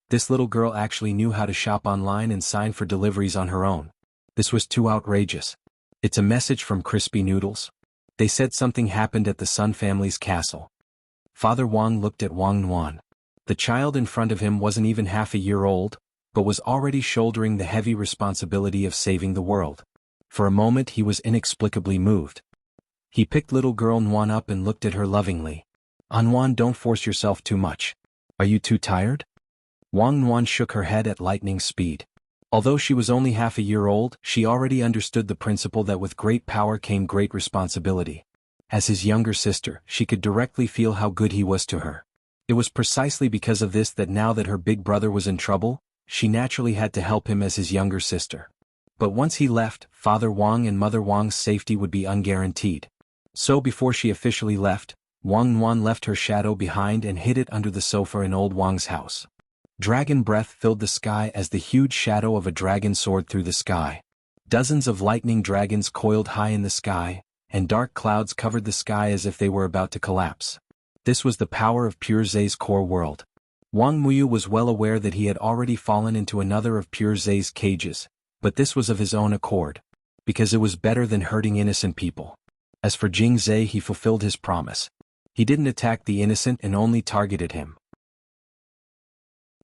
This little girl actually knew how to shop online and sign for deliveries on her own. This was too outrageous. It's a message from Crispy Noodles. They said something happened at the Sun family's castle. Father Wang looked at Wang Nguyen. The child in front of him wasn't even half a year old, but was already shouldering the heavy responsibility of saving the world. For a moment he was inexplicably moved. He picked little girl Nguyen up and looked at her lovingly. Nguyen, don't force yourself too much. Are you too tired? Wang Nguyen shook her head at lightning speed. Although she was only half a year old, she already understood the principle that with great power came great responsibility. As his younger sister, she could directly feel how good he was to her. It was precisely because of this that now that her big brother was in trouble, she naturally had to help him as his younger sister. But once he left, Father Wang and Mother Wang's safety would be unguaranteed. So before she officially left, Wang Nguyen left her shadow behind and hid it under the sofa in old Wang's house. Dragon breath filled the sky as the huge shadow of a dragon soared through the sky. Dozens of lightning dragons coiled high in the sky, and dark clouds covered the sky as if they were about to collapse. This was the power of Pure Zay's core world. Wang Muyu was well aware that he had already fallen into another of Pure Zay's cages, but this was of his own accord. Because it was better than hurting innocent people. As for Jing Zay, he fulfilled his promise. He didn't attack the innocent and only targeted him.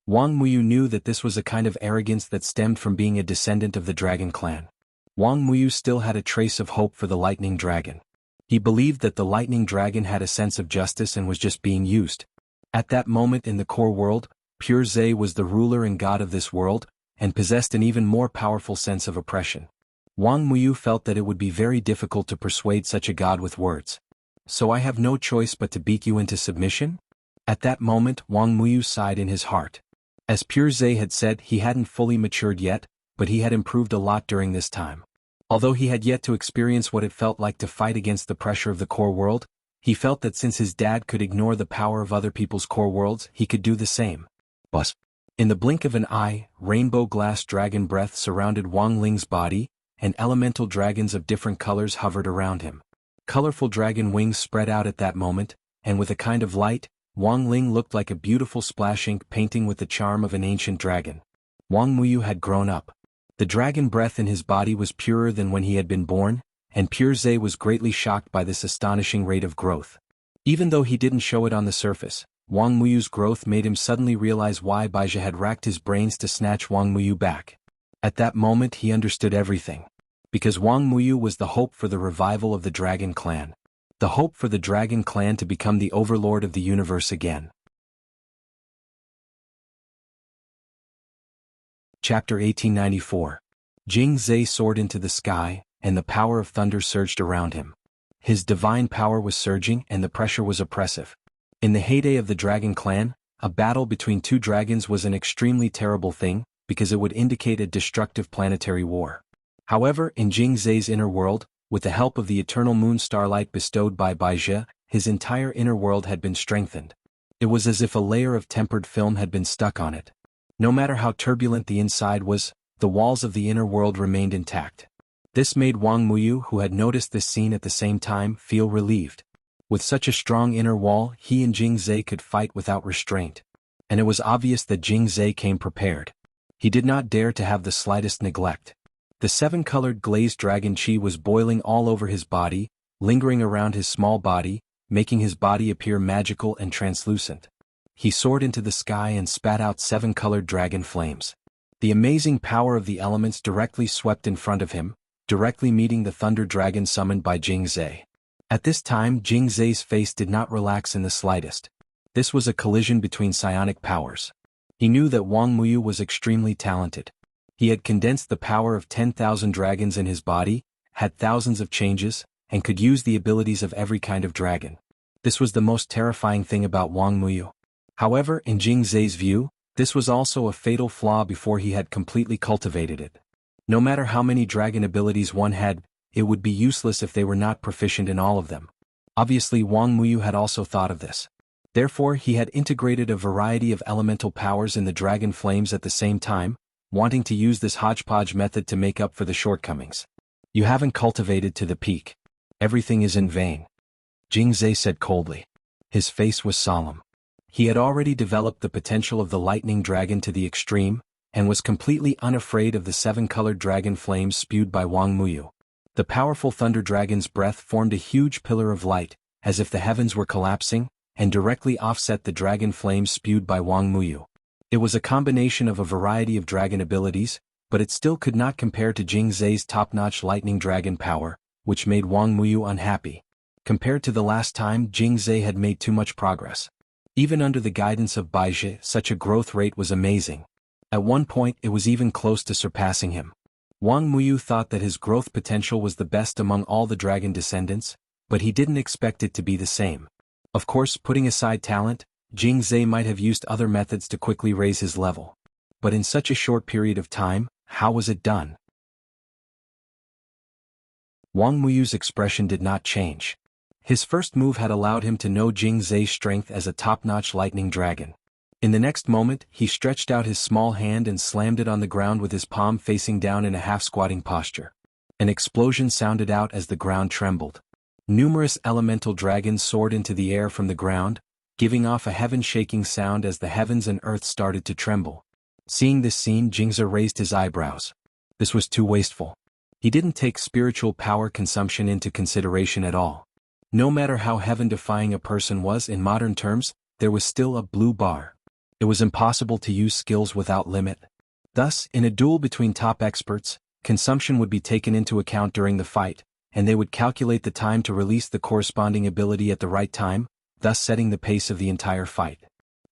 Wang Muyu knew that this was a kind of arrogance that stemmed from being a descendant of the Dragon clan. Wang Muyu still had a trace of hope for the Lightning Dragon. He believed that the Lightning Dragon had a sense of justice and was just being used. At that moment in the core world, Pure Zay was the ruler and god of this world, and possessed an even more powerful sense of oppression. Wang Muyu felt that it would be very difficult to persuade such a god with words. So I have no choice but to beat you into submission? At that moment Wang Muyu sighed in his heart. As Pure Zay had said, he hadn't fully matured yet, but he had improved a lot during this time. Although he had yet to experience what it felt like to fight against the pressure of the core world, he felt that since his dad could ignore the power of other people's core worlds, he could do the same. But in the blink of an eye, rainbow glass dragon breath surrounded Wang Ling's body, and elemental dragons of different colors hovered around him. Colorful dragon wings spread out at that moment, and with a kind of light, Wang Ling looked like a beautiful splash ink painting with the charm of an ancient dragon. Wang Muyu had grown up. The dragon breath in his body was purer than when he had been born, and Pure Zay was greatly shocked by this astonishing rate of growth. Even though he didn't show it on the surface, Wang Muyu's growth made him suddenly realize why Baizhi had racked his brains to snatch Wang Muyu back. At that moment he understood everything. Because Wang Muyu was the hope for the revival of the Dragon clan. The hope for the Dragon clan to become the overlord of the universe again. Chapter 1894. Jing Zay soared into the sky, and the power of thunder surged around him. His divine power was surging and the pressure was oppressive. In the heyday of the Dragon Clan, a battle between two dragons was an extremely terrible thing, because it would indicate a destructive planetary war. However, in Jing Zhe's inner world, with the help of the eternal moon starlight bestowed by Baizhi, his entire inner world had been strengthened. It was as if a layer of tempered film had been stuck on it. No matter how turbulent the inside was, the walls of the inner world remained intact. This made Wang Muyu, who had noticed this scene at the same time, feel relieved. With such a strong inner wall, he and Jing Zhe could fight without restraint. And it was obvious that Jing Zhe came prepared. He did not dare to have the slightest neglect. The seven-colored glazed dragon chi was boiling all over his body, lingering around his small body, making his body appear magical and translucent. He soared into the sky and spat out seven-colored dragon flames. The amazing power of the elements directly swept in front of him, directly meeting the thunder dragon summoned by Jing Zhe. At this time, Jing Zhe's face did not relax in the slightest. This was a collision between psionic powers. He knew that Wang Muyu was extremely talented. He had condensed the power of 10,000 dragons in his body, had thousands of changes, and could use the abilities of every kind of dragon. This was the most terrifying thing about Wang Muyu. However, in Jing Zhe's view, this was also a fatal flaw before he had completely cultivated it. No matter how many dragon abilities one had, it would be useless if they were not proficient in all of them. Obviously, Wang Muyu had also thought of this. Therefore, he had integrated a variety of elemental powers in the dragon flames at the same time, wanting to use this hodgepodge method to make up for the shortcomings. You haven't cultivated to the peak. Everything is in vain. Jing Zhe said coldly. His face was solemn. He had already developed the potential of the lightning dragon to the extreme, and was completely unafraid of the seven-colored dragon flames spewed by Wang Muyu. The powerful thunder dragon's breath formed a huge pillar of light, as if the heavens were collapsing, and directly offset the dragon flames spewed by Wang Muyu. It was a combination of a variety of dragon abilities, but it still could not compare to Jing Zhe's top-notch lightning dragon power, which made Wang Muyu unhappy. Compared to the last time, Jing Zhe had made too much progress. Even under the guidance of Baizhi, such a growth rate was amazing. At one point, it was even close to surpassing him. Wang Muyu thought that his growth potential was the best among all the dragon descendants, but he didn't expect it to be the same. Of course, putting aside talent, Jing Zhe might have used other methods to quickly raise his level. But in such a short period of time, how was it done? Wang Muyu's expression did not change. His first move had allowed him to know Jing Zhe's strength as a top-notch lightning dragon. In the next moment, he stretched out his small hand and slammed it on the ground with his palm facing down in a half-squatting posture. An explosion sounded out as the ground trembled. Numerous elemental dragons soared into the air from the ground, giving off a heaven-shaking sound as the heavens and earth started to tremble. Seeing this scene, Jing Zhe raised his eyebrows. This was too wasteful. He didn't take spiritual power consumption into consideration at all. No matter how heaven-defying a person was in modern terms, there was still a blue bar. It was impossible to use skills without limit. Thus, in a duel between top experts, consumption would be taken into account during the fight, and they would calculate the time to release the corresponding ability at the right time, thus setting the pace of the entire fight.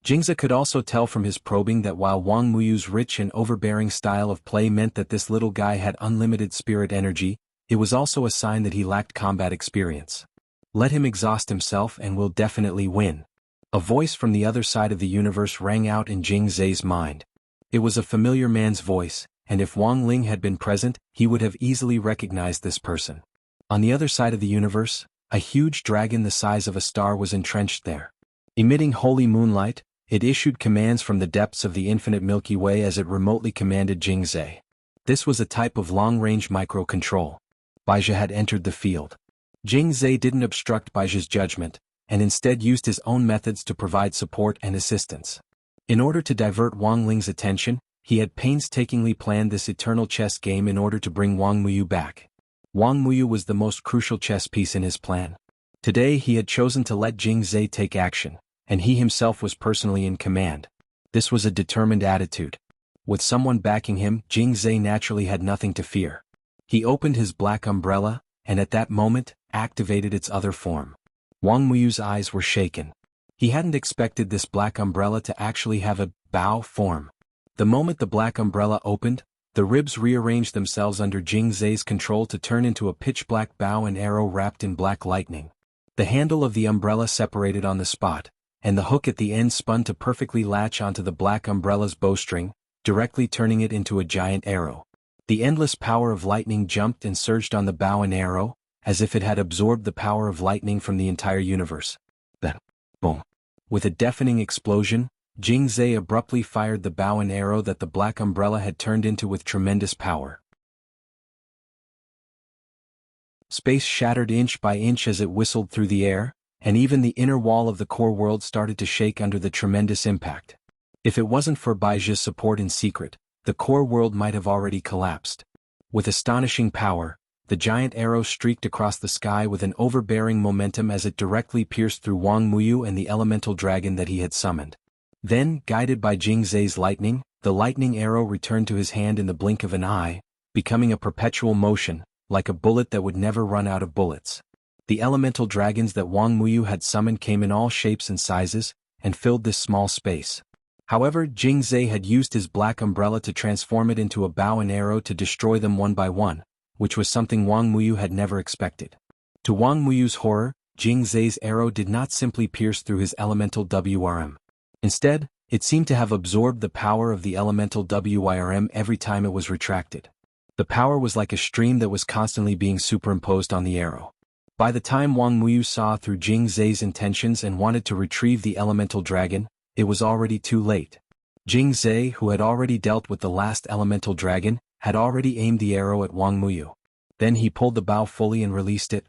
Jing Zhe could also tell from his probing that while Wang Muyu's rich and overbearing style of play meant that this little guy had unlimited spirit energy, it was also a sign that he lacked combat experience. Let him exhaust himself and we'll definitely win. A voice from the other side of the universe rang out in Jing Zhe's mind. It was a familiar man's voice, and if Wang Ling had been present, he would have easily recognized this person. On the other side of the universe, a huge dragon the size of a star was entrenched there. Emitting holy moonlight, it issued commands from the depths of the infinite Milky Way as it remotely commanded Jing Zhe. This was a type of long-range microcontrol. Baizhi had entered the field. Jing Zhe didn't obstruct Baizhi's judgment, and instead used his own methods to provide support and assistance. In order to divert Wang Ling's attention, he had painstakingly planned this eternal chess game in order to bring Wang Muyu back. Wang Muyu was the most crucial chess piece in his plan. Today he had chosen to let Jing Zhe take action, and he himself was personally in command. This was a determined attitude. With someone backing him, Jing Zhe naturally had nothing to fear. He opened his black umbrella, and at that moment, activated its other form. Wang Muyu's eyes were shaken. He hadn't expected this black umbrella to actually have a bow form. The moment the black umbrella opened, The ribs rearranged themselves under Jing Zai's control to turn into a pitch-black bow and arrow wrapped in black lightning. The handle of the umbrella separated on the spot, and the hook at the end spun to perfectly latch onto the black umbrella's bowstring, directly turning it into a giant arrow. The endless power of lightning jumped and surged on the bow and arrow, as if it had absorbed the power of lightning from the entire universe. Then, boom! With a deafening explosion, Jing Zai abruptly fired the bow and arrow that the black umbrella had turned into with tremendous power. Space shattered inch by inch as it whistled through the air, and even the inner wall of the core world started to shake under the tremendous impact. If it wasn't for Baijia's support in secret, the core world might have already collapsed. With astonishing power, the giant arrow streaked across the sky with an overbearing momentum as it directly pierced through Wang Muyu and the elemental dragon that he had summoned. Then, guided by Jing Zai's lightning, the lightning arrow returned to his hand in the blink of an eye, becoming a perpetual motion, like a bullet that would never run out of bullets. The elemental dragons that Wang Muyu had summoned came in all shapes and sizes, and filled this small space. However, Jing Zai had used his black umbrella to transform it into a bow and arrow to destroy them one by one, which was something Wang Muyu had never expected. To Wang Muyu's horror, Jing Zai's arrow did not simply pierce through his elemental WRM. Instead, it seemed to have absorbed the power of the elemental WRM every time it was retracted. The power was like a stream that was constantly being superimposed on the arrow. By the time Wang Muyu saw through Jing Zai's intentions and wanted to retrieve the elemental dragon, it was already too late. Jing Zai, who had already dealt with the last elemental dragon, had already aimed the arrow at Wang Muyu. Then he pulled the bow fully and released it.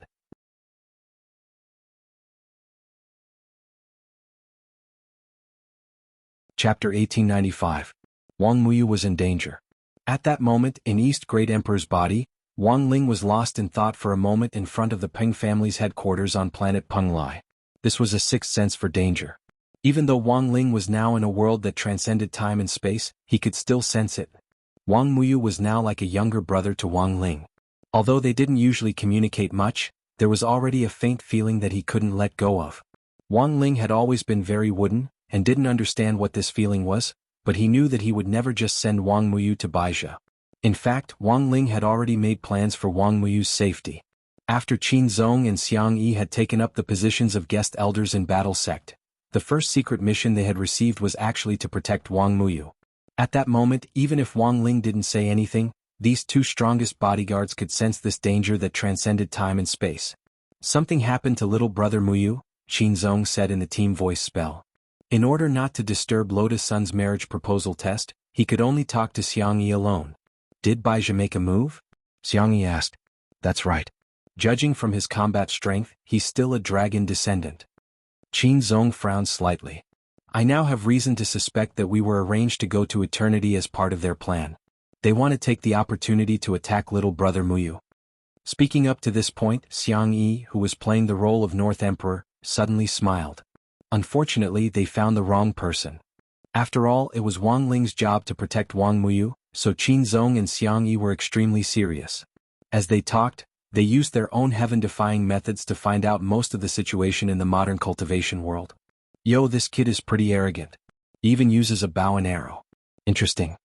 Chapter 1895. Wang Muyu was in danger. At that moment, in East Great Emperor's body, Wang Ling was lost in thought for a moment in front of the Peng family's headquarters on planet Penglai. This was a sixth sense for danger. Even though Wang Ling was now in a world that transcended time and space, he could still sense it. Wang Muyu was now like a younger brother to Wang Ling. Although they didn't usually communicate much, there was already a faint feeling that he couldn't let go of. Wang Ling had always been very wooden, and didn't understand what this feeling was, but he knew that he would never just send Wang Muyu to Baizha. In fact, Wang Ling had already made plans for Wang Muyu's safety. After Qin Zong and Xiang Yi had taken up the positions of guest elders in Battle Sect, the first secret mission they had received was actually to protect Wang Muyu. At that moment, even if Wang Ling didn't say anything, these two strongest bodyguards could sense this danger that transcended time and space. Something happened to little brother Muyu, Qin Zong said in the team voice spell. In order not to disturb Lotus Sun's marriage proposal test, he could only talk to Xiang Yi alone. Did Baizha make a move? Xiang Yi asked. That's right. Judging from his combat strength, he's still a dragon descendant. Qin Zong frowned slightly. I now have reason to suspect that we were arranged to go to eternity as part of their plan. They want to take the opportunity to attack little brother Muyu. Speaking up to this point, Xiang Yi, who was playing the role of North Emperor, suddenly smiled. Unfortunately, they found the wrong person. After all, it was Wang Ling's job to protect Wang Muyu, so Qin Zong and Xiang Yi were extremely serious. As they talked, they used their own heaven-defying methods to find out most of the situation in the modern cultivation world. Yo, this kid is pretty arrogant. He even uses a bow and arrow. Interesting.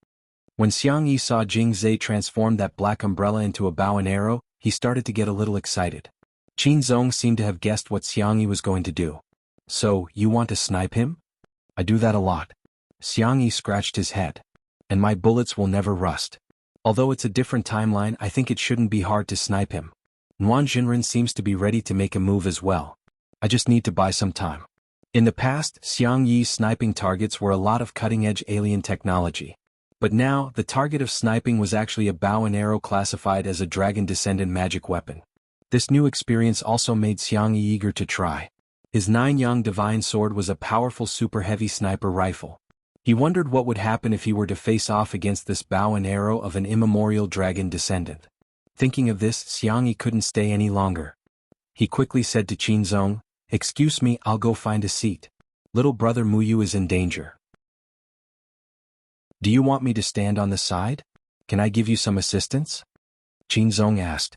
When Xiang Yi saw Jing Zai transform that black umbrella into a bow and arrow, he started to get a little excited. Qin Zong seemed to have guessed what Xiang Yi was going to do. So, you want to snipe him? I do that a lot. Xiang Yi scratched his head. And my bullets will never rust. Although it's a different timeline, I think it shouldn't be hard to snipe him. Nguyen Jinren seems to be ready to make a move as well. I just need to buy some time. In the past, Xiang Yi's sniping targets were a lot of cutting-edge alien technology. But now, the target of sniping was actually a bow and arrow classified as a dragon descendant magic weapon. This new experience also made Xiang Yi eager to try. His 9-yang divine sword was a powerful super-heavy sniper rifle. He wondered what would happen if he were to face off against this bow and arrow of an immemorial dragon descendant. Thinking of this, Xiang Yi couldn't stay any longer. He quickly said to Qin Zong, "Excuse me, I'll go find a seat. Little brother Muyu is in danger." "Do you want me to stand on the side? Can I give you some assistance?" Qin Zong asked.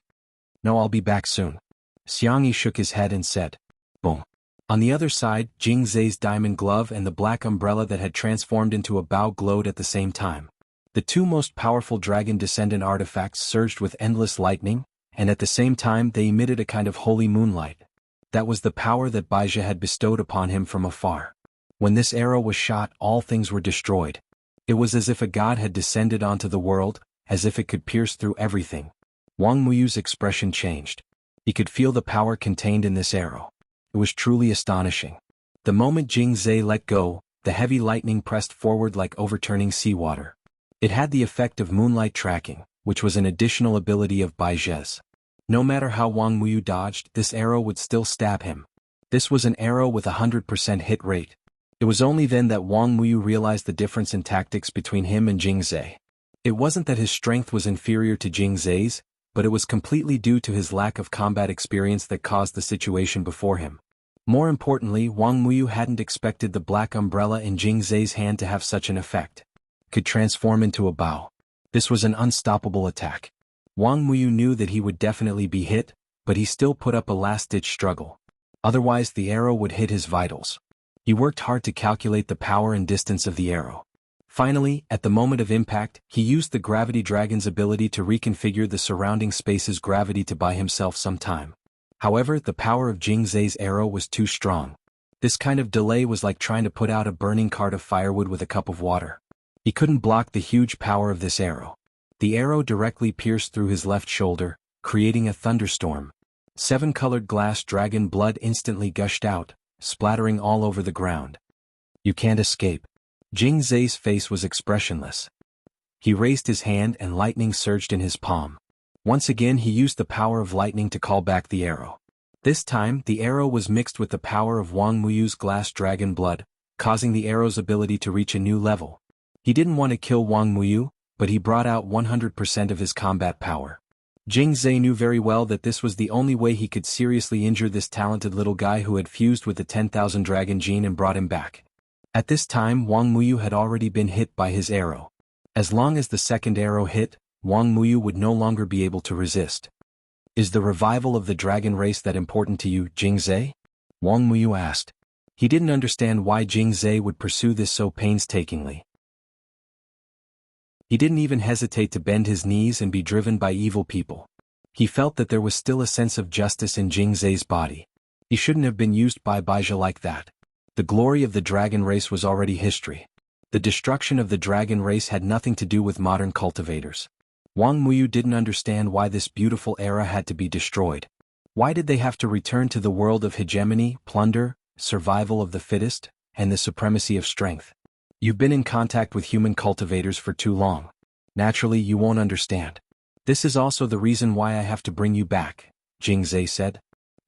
"No, I'll be back soon." Xiang Yi shook his head and said, "Boom." On the other side, Jing Zai's diamond glove and the black umbrella that had transformed into a bow glowed at the same time. The The two most powerful dragon descendant artifacts surged with endless lightning, and at the same time they emitted a kind of holy moonlight. That was the power that Baizha had bestowed upon him from afar. When this arrow was shot, all things were destroyed. It was as if a god had descended onto the world, as if it could pierce through everything. Wang Muyu's expression changed. He could feel the power contained in this arrow. It was truly astonishing. The moment Jing Zhe let go, the heavy lightning pressed forward like overturning seawater. It had the effect of moonlight tracking, which was an additional ability of Baizha's. No matter how Wang Muyu dodged, this arrow would still stab him. This was an arrow with 100% hit rate. It was only then that Wang Muyu realized the difference in tactics between him and Jing Zhe. It wasn't that his strength was inferior to Jing Zhe's, but it was completely due to his lack of combat experience that caused the situation before him. More importantly, Wang Muyu hadn't expected the black umbrella in Jing Zhe's hand to have such an effect. It could transform into a bow. This was an unstoppable attack. Wang Muyu knew that he would definitely be hit, but he still put up a last-ditch struggle. Otherwise the arrow would hit his vitals. He worked hard to calculate the power and distance of the arrow. Finally, at the moment of impact, he used the Gravity Dragon's ability to reconfigure the surrounding space's gravity to buy himself some time. However, the power of Jing Zhe's arrow was too strong. This kind of delay was like trying to put out a burning cart of firewood with a cup of water. He couldn't block the huge power of this arrow. The arrow directly pierced through his left shoulder, creating a thunderstorm. 7-colored glass dragon blood instantly gushed out, splattering all over the ground. "You can't escape." Jing Zhe's face was expressionless. He raised his hand and lightning surged in his palm. Once again he used the power of lightning to call back the arrow. This time, the arrow was mixed with the power of Wang Muyu's glass dragon blood, causing the arrow's ability to reach a new level. He didn't want to kill Wang Muyu, but he brought out 100% of his combat power. Jing Zhe knew very well that this was the only way he could seriously injure this talented little guy who had fused with the 10,000 dragon gene and brought him back. At this time Wang Muyu had already been hit by his arrow. As long as the second arrow hit, Wang Muyu would no longer be able to resist. "Is the revival of the dragon race that important to you, Jing Zhe?" Wang Muyu asked. He didn't understand why Jing Zhe would pursue this so painstakingly. He didn't even hesitate to bend his knees and be driven by evil people. He felt that there was still a sense of justice in Jing Zhe's body. He shouldn't have been used by Baizha like that. The glory of the dragon race was already history. The destruction of the dragon race had nothing to do with modern cultivators. Wang Muyu didn't understand why this beautiful era had to be destroyed. Why did they have to return to the world of hegemony, plunder, survival of the fittest, and the supremacy of strength? You've been in contact with human cultivators for too long. Naturally, you won't understand. This is also the reason why I have to bring you back, Jing Zhe said.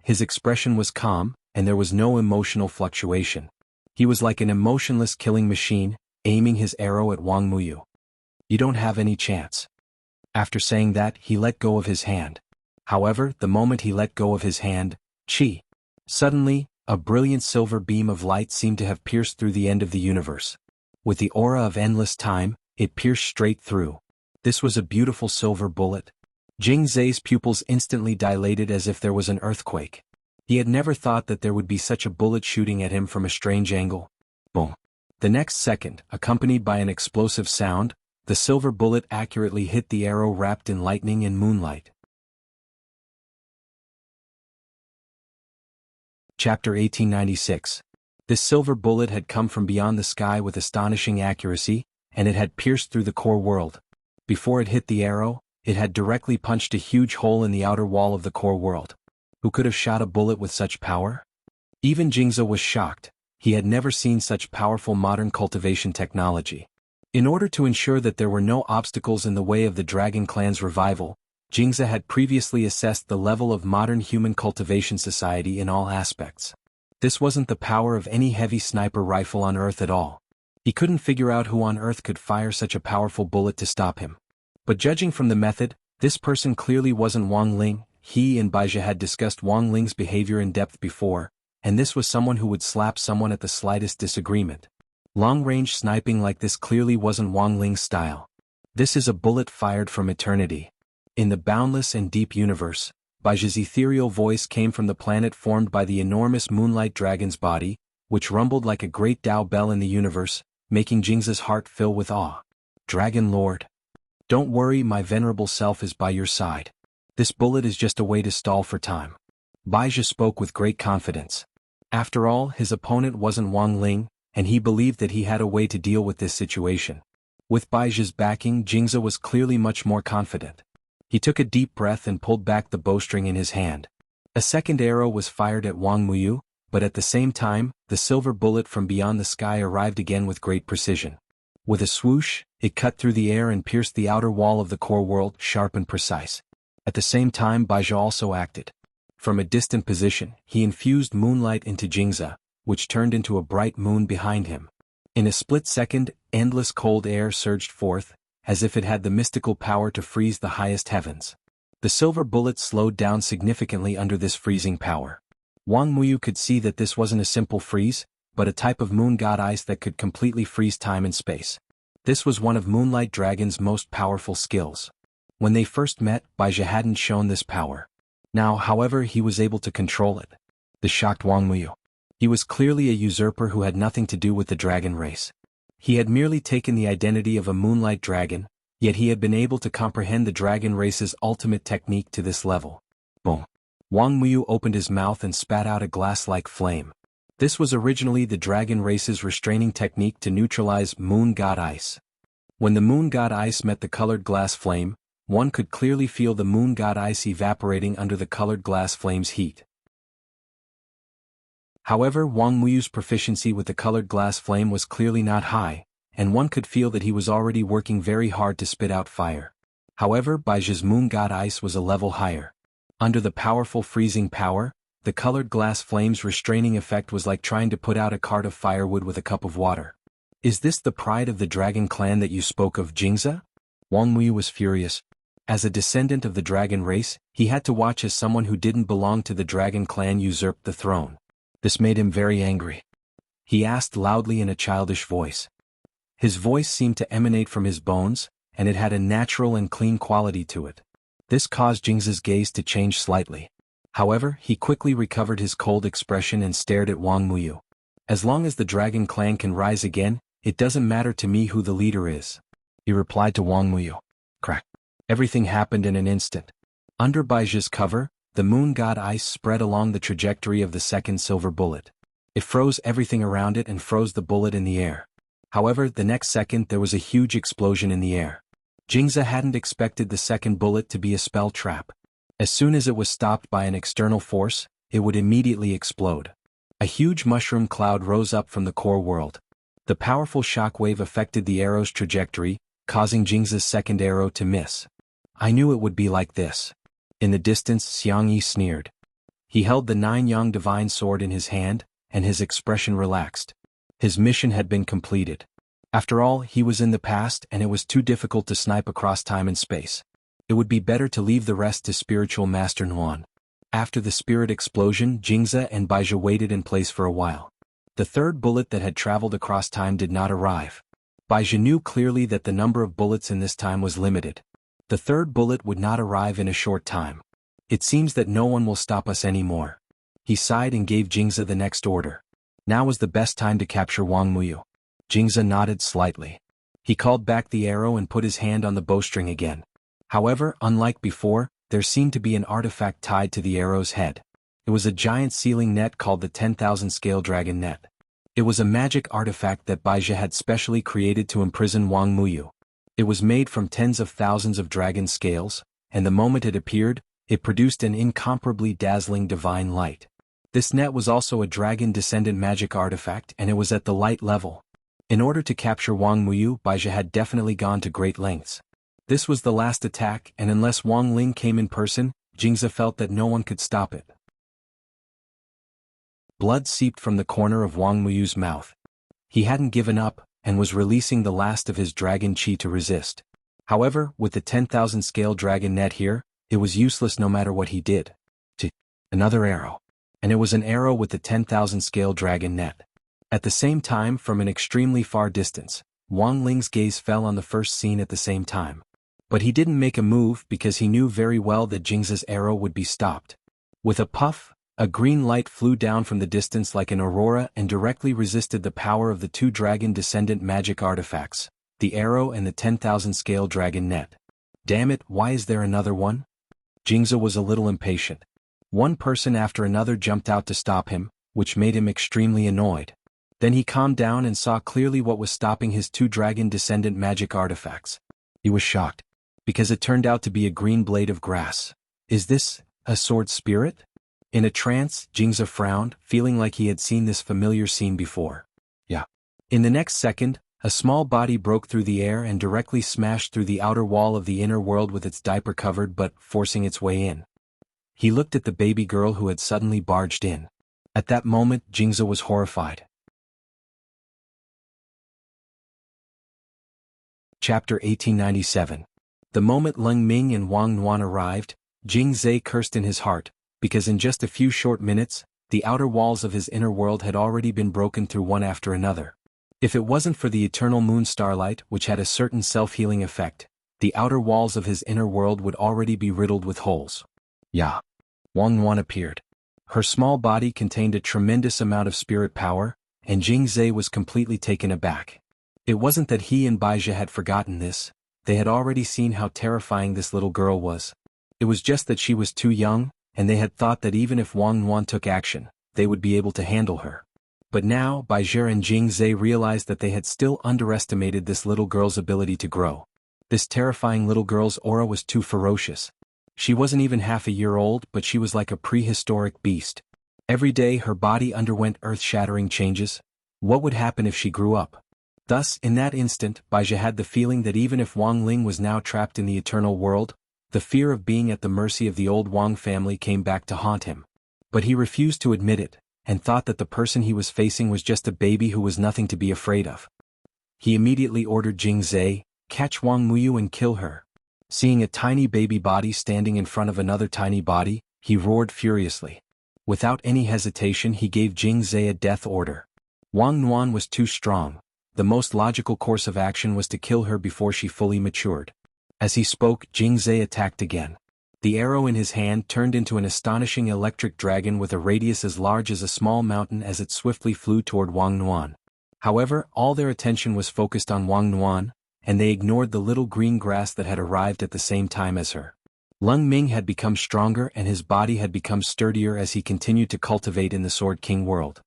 His expression was calm, and there was no emotional fluctuation. He was like an emotionless killing machine, aiming his arrow at Wang Muyu. "You don't have any chance." After saying that, he let go of his hand. However, the moment he let go of his hand, suddenly, a brilliant silver beam of light seemed to have pierced through the end of the universe. With the aura of endless time, it pierced straight through. This was a beautiful silver bullet. Jing Zhe's pupils instantly dilated as if there was an earthquake. He had never thought that there would be such a bullet shooting at him from a strange angle. Boom. The next second, accompanied by an explosive sound, the silver bullet accurately hit the arrow wrapped in lightning and moonlight. Chapter 1896. This silver bullet had come from beyond the sky with astonishing accuracy, and it had pierced through the core world. Before it hit the arrow, it had directly punched a huge hole in the outer wall of the core world. Who could have shot a bullet with such power? Even Jingze was shocked. He had never seen such powerful modern cultivation technology. In order to ensure that there were no obstacles in the way of the Dragon Clan's revival, Jingze had previously assessed the level of modern human cultivation society in all aspects. This wasn't the power of any heavy sniper rifle on Earth at all. He couldn't figure out who on Earth could fire such a powerful bullet to stop him. But judging from the method, this person clearly wasn't Wang Ling. He and Baizha had discussed Wang Ling's behavior in depth before, and this was someone who would slap someone at the slightest disagreement. Long-range sniping like this clearly wasn't Wang Ling's style. This is a bullet fired from eternity. In the boundless and deep universe, Baizha's ethereal voice came from the planet formed by the enormous moonlight dragon's body, which rumbled like a great Tao bell in the universe, making Jingze's heart fill with awe. Dragon Lord. Don't worry, my venerable self is by your side. This bullet is just a way to stall for time. Baizhi spoke with great confidence. After all, his opponent wasn't Wang Ling, and he believed that he had a way to deal with this situation. With Baizhi's backing, Jingzi was clearly much more confident. He took a deep breath and pulled back the bowstring in his hand. A second arrow was fired at Wang Muyu, but at the same time, the silver bullet from beyond the sky arrived again with great precision. With a swoosh, it cut through the air and pierced the outer wall of the core world, sharp and precise. At the same time, Baizhi also acted. From a distant position, he infused moonlight into Jingzi, which turned into a bright moon behind him. In a split second, endless cold air surged forth, as if it had the mystical power to freeze the highest heavens. The silver bullet slowed down significantly under this freezing power. Wang Muyu could see that this wasn't a simple freeze, but a type of moon god ice that could completely freeze time and space. This was one of Moonlight Dragon's most powerful skills. When they first met, Baizhi hadn't shown this power. Now, however, he was able to control it. This shocked Wang Muyu. He was clearly a usurper who had nothing to do with the dragon race. He had merely taken the identity of a moonlight dragon, yet he had been able to comprehend the dragon race's ultimate technique to this level. Boom. Wang Muyu opened his mouth and spat out a glass-like flame. This was originally the dragon race's restraining technique to neutralize moon god ice. When the moon god ice met the colored glass flame, one could clearly feel the moon god ice evaporating under the colored glass flame's heat. However, Wang Muyu's proficiency with the colored glass flame was clearly not high, and one could feel that he was already working very hard to spit out fire. However, Baizhi's moon god ice was a level higher. Under the powerful freezing power, the colored glass flame's restraining effect was like trying to put out a cart of firewood with a cup of water. Is this the pride of the dragon clan that you spoke of, Jingzi? Wang Muyu was furious. As a descendant of the dragon race, he had to watch as someone who didn't belong to the dragon clan usurped the throne. This made him very angry. He asked loudly in a childish voice. His voice seemed to emanate from his bones, and it had a natural and clean quality to it. This caused Jingzi's gaze to change slightly. However, he quickly recovered his cold expression and stared at Wang Muyu. As long as the dragon clan can rise again, it doesn't matter to me who the leader is. He replied to Wang Muyu. Crack. Everything happened in an instant. Under Baizhi's cover, the moon god ice spread along the trajectory of the second silver bullet. It froze everything around it and froze the bullet in the air. However, the next second there was a huge explosion in the air. Jingzi hadn't expected the second bullet to be a spell trap. As soon as it was stopped by an external force, it would immediately explode. A huge mushroom cloud rose up from the core world. The powerful shockwave affected the arrow's trajectory, causing Jingzi's second arrow to miss. I knew it would be like this. In the distance, Xiang Yi sneered. He held the nine-yang divine sword in his hand, and his expression relaxed. His mission had been completed. After all, he was in the past and it was too difficult to snipe across time and space. It would be better to leave the rest to spiritual master Nuan. After the spirit explosion, Jingzi and Baizhi waited in place for a while. The third bullet that had traveled across time did not arrive. Baizhi knew clearly that the number of bullets in this time was limited. The third bullet would not arrive in a short time. It seems that no one will stop us anymore. He sighed and gave Jingzi the next order. Now was the best time to capture Wang Muyu. Jingzi nodded slightly. He called back the arrow and put his hand on the bowstring again. However, unlike before, there seemed to be an artifact tied to the arrow's head. It was a giant sealing net called the 10,000 scale dragon net. It was a magic artifact that Baizhi had specially created to imprison Wang Muyu. It was made from tens of thousands of dragon scales, and the moment it appeared, it produced an incomparably dazzling divine light. This net was also a dragon-descendant magic artifact and it was at the light level. In order to capture Wang Muyu, Baizhi had definitely gone to great lengths. This was the last attack, and unless Wang Ling came in person, Jingzi felt that no one could stop it. Blood seeped from the corner of Wang Muyu's mouth. He hadn't given up, and was releasing the last of his dragon chi to resist. However, with the 10,000 scale dragon net here, it was useless no matter what he did. Another arrow. And it was an arrow with the 10,000 scale dragon net. At the same time, from an extremely far distance, Wang Ling's gaze fell on the first scene at the same time. But he didn't make a move because he knew very well that Jingzi's arrow would be stopped. With a puff, a green light flew down from the distance like an aurora and directly resisted the power of the two dragon-descendant magic artifacts. the arrow and the 10,000 scale dragon net. Damn it, why is there another one? Jingze was a little impatient. One person after another jumped out to stop him, which made him extremely annoyed. Then he calmed down and saw clearly what was stopping his 2 dragon descendant magic artifacts. He was shocked, because it turned out to be a green blade of grass. Is this a sword spirit? In a trance, Jingze frowned, feeling like he had seen this familiar scene before. Yeah. In the next second, a small body broke through the air and directly smashed through the outer wall of the inner world with its diaper covered but forcing its way in. He looked at the baby girl who had suddenly barged in. At that moment, Jingze was horrified. Chapter 1897. The moment Leng Ming and Wang Nuan arrived, Jingze cursed in his heart, because in just a few short minutes, the outer walls of his inner world had already been broken through one after another. If it wasn't for the eternal moon starlight, which had a certain self-healing effect, the outer walls of his inner world would already be riddled with holes. Yeah. Wang Nuan appeared. Her small body contained a tremendous amount of spirit power, and Jingze was completely taken aback. It wasn't that he and Baizhi had forgotten this, they had already seen how terrifying this little girl was. It was just that she was too young, and they had thought that even if Wang Nuan took action, they would be able to handle her. But now, Baizhi and Jingze realized that they had still underestimated this little girl's ability to grow. This terrifying little girl's aura was too ferocious. She wasn't even half a year old, but she was like a prehistoric beast. Every day her body underwent earth-shattering changes. What would happen if she grew up? Thus, in that instant, Baizhi had the feeling that even if Wang Ling was now trapped in the eternal world, the fear of being at the mercy of the old Wang family came back to haunt him. But he refused to admit it, and thought that the person he was facing was just a baby who was nothing to be afraid of. He immediately ordered Jingze, catch Wang Muyu and kill her. Seeing a tiny baby body standing in front of another tiny body, he roared furiously. Without any hesitation he gave Jingze a death order. Wang Nuan was too strong. The most logical course of action was to kill her before she fully matured. As he spoke, Jingze attacked again. The arrow in his hand turned into an astonishing electric dragon with a radius as large as a small mountain as it swiftly flew toward Wang Nuan. However, all their attention was focused on Wang Nuan, and they ignored the little green grass that had arrived at the same time as her. Leng Ming had become stronger and his body had become sturdier as he continued to cultivate in the Sword King world.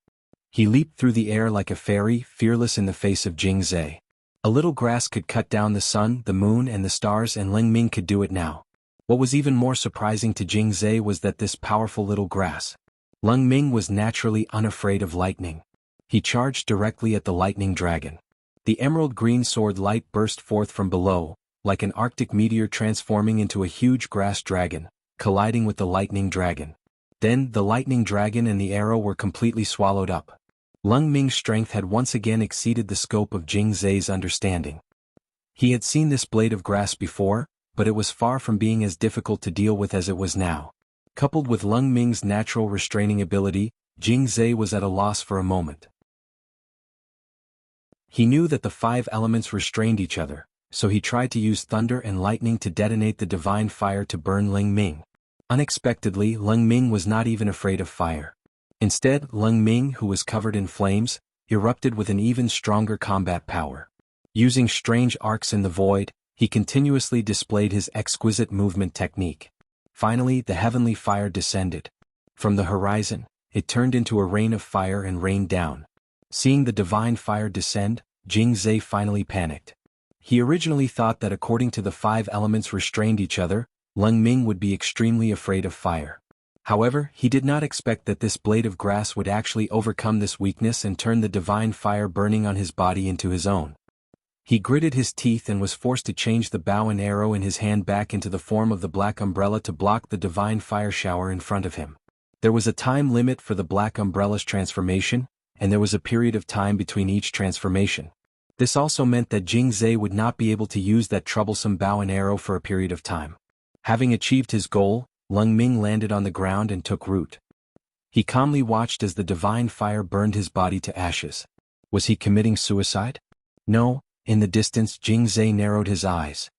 He leaped through the air like a fairy, fearless in the face of Jingze. A little grass could cut down the sun, the moon and the stars, and Leng Ming could do it now. What was even more surprising to Jingze was that this powerful little grass. Leng Ming was naturally unafraid of lightning. He charged directly at the lightning dragon. The emerald green sword light burst forth from below, like an arctic meteor transforming into a huge grass dragon, colliding with the lightning dragon. Then the lightning dragon and the arrow were completely swallowed up. Leng Ming's strength had once again exceeded the scope of Jingze's understanding. He had seen this blade of grass before, but it was far from being as difficult to deal with as it was now. Coupled with Leng Ming's natural restraining ability, Jingze was at a loss for a moment. He knew that the 5 elements restrained each other, so he tried to use thunder and lightning to detonate the divine fire to burn Leng Ming. Unexpectedly, Leng Ming was not even afraid of fire. Instead, Leng Ming, who was covered in flames, erupted with an even stronger combat power. Using strange arcs in the void, he continuously displayed his exquisite movement technique. Finally, the heavenly fire descended. From the horizon, it turned into a rain of fire and rained down. Seeing the divine fire descend, Jingze finally panicked. He originally thought that according to the 5 elements restrained each other, Leng Ming would be extremely afraid of fire. However, he did not expect that this blade of grass would actually overcome this weakness and turn the divine fire burning on his body into his own. He gritted his teeth and was forced to change the bow and arrow in his hand back into the form of the black umbrella to block the divine fire shower in front of him. There was a time limit for the black umbrella's transformation, and there was a period of time between each transformation. This also meant that Jingze would not be able to use that troublesome bow and arrow for a period of time. Having achieved his goal, Leng Ming landed on the ground and took root. He calmly watched as the divine fire burned his body to ashes. Was he committing suicide? No. In the distance, Jingze narrowed his eyes.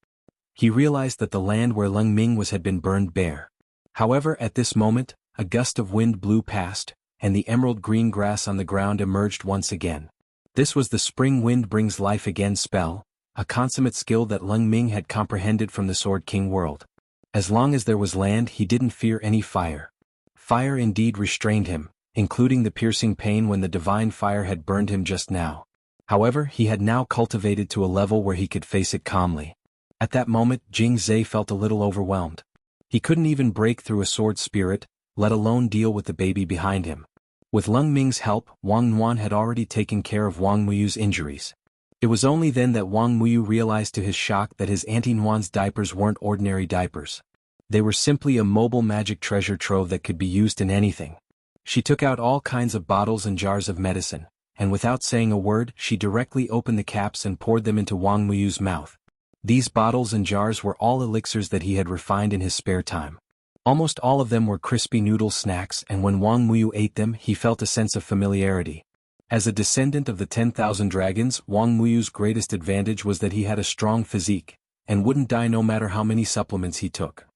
He realized that the land where Leng Ming was had been burned bare. However, at this moment, a gust of wind blew past, and the emerald green grass on the ground emerged once again. This was the spring wind brings life again spell, a consummate skill that Leng Ming had comprehended from the Sword King world. As long as there was land, he didn't fear any fire. Fire indeed restrained him, including the piercing pain when the divine fire had burned him just now. However, he had now cultivated to a level where he could face it calmly. At that moment, Jing Zhe felt a little overwhelmed. He couldn't even break through a sword spirit, let alone deal with the baby behind him. With Leng Ming's help, Wang Nuan had already taken care of Wang Muyu's injuries. It was only then that Wang Muyu realized to his shock that his Auntie Nuan's diapers weren't ordinary diapers. They were simply a mobile magic treasure trove that could be used in anything. She took out all kinds of bottles and jars of medicine, and without saying a word, she directly opened the caps and poured them into Wang Muyu's mouth. These bottles and jars were all elixirs that he had refined in his spare time. Almost all of them were crispy noodle snacks, and when Wang Muyu ate them, he felt a sense of familiarity. As a descendant of the 10,000 dragons, Wang Muyu's greatest advantage was that he had a strong physique, and wouldn't die no matter how many supplements he took.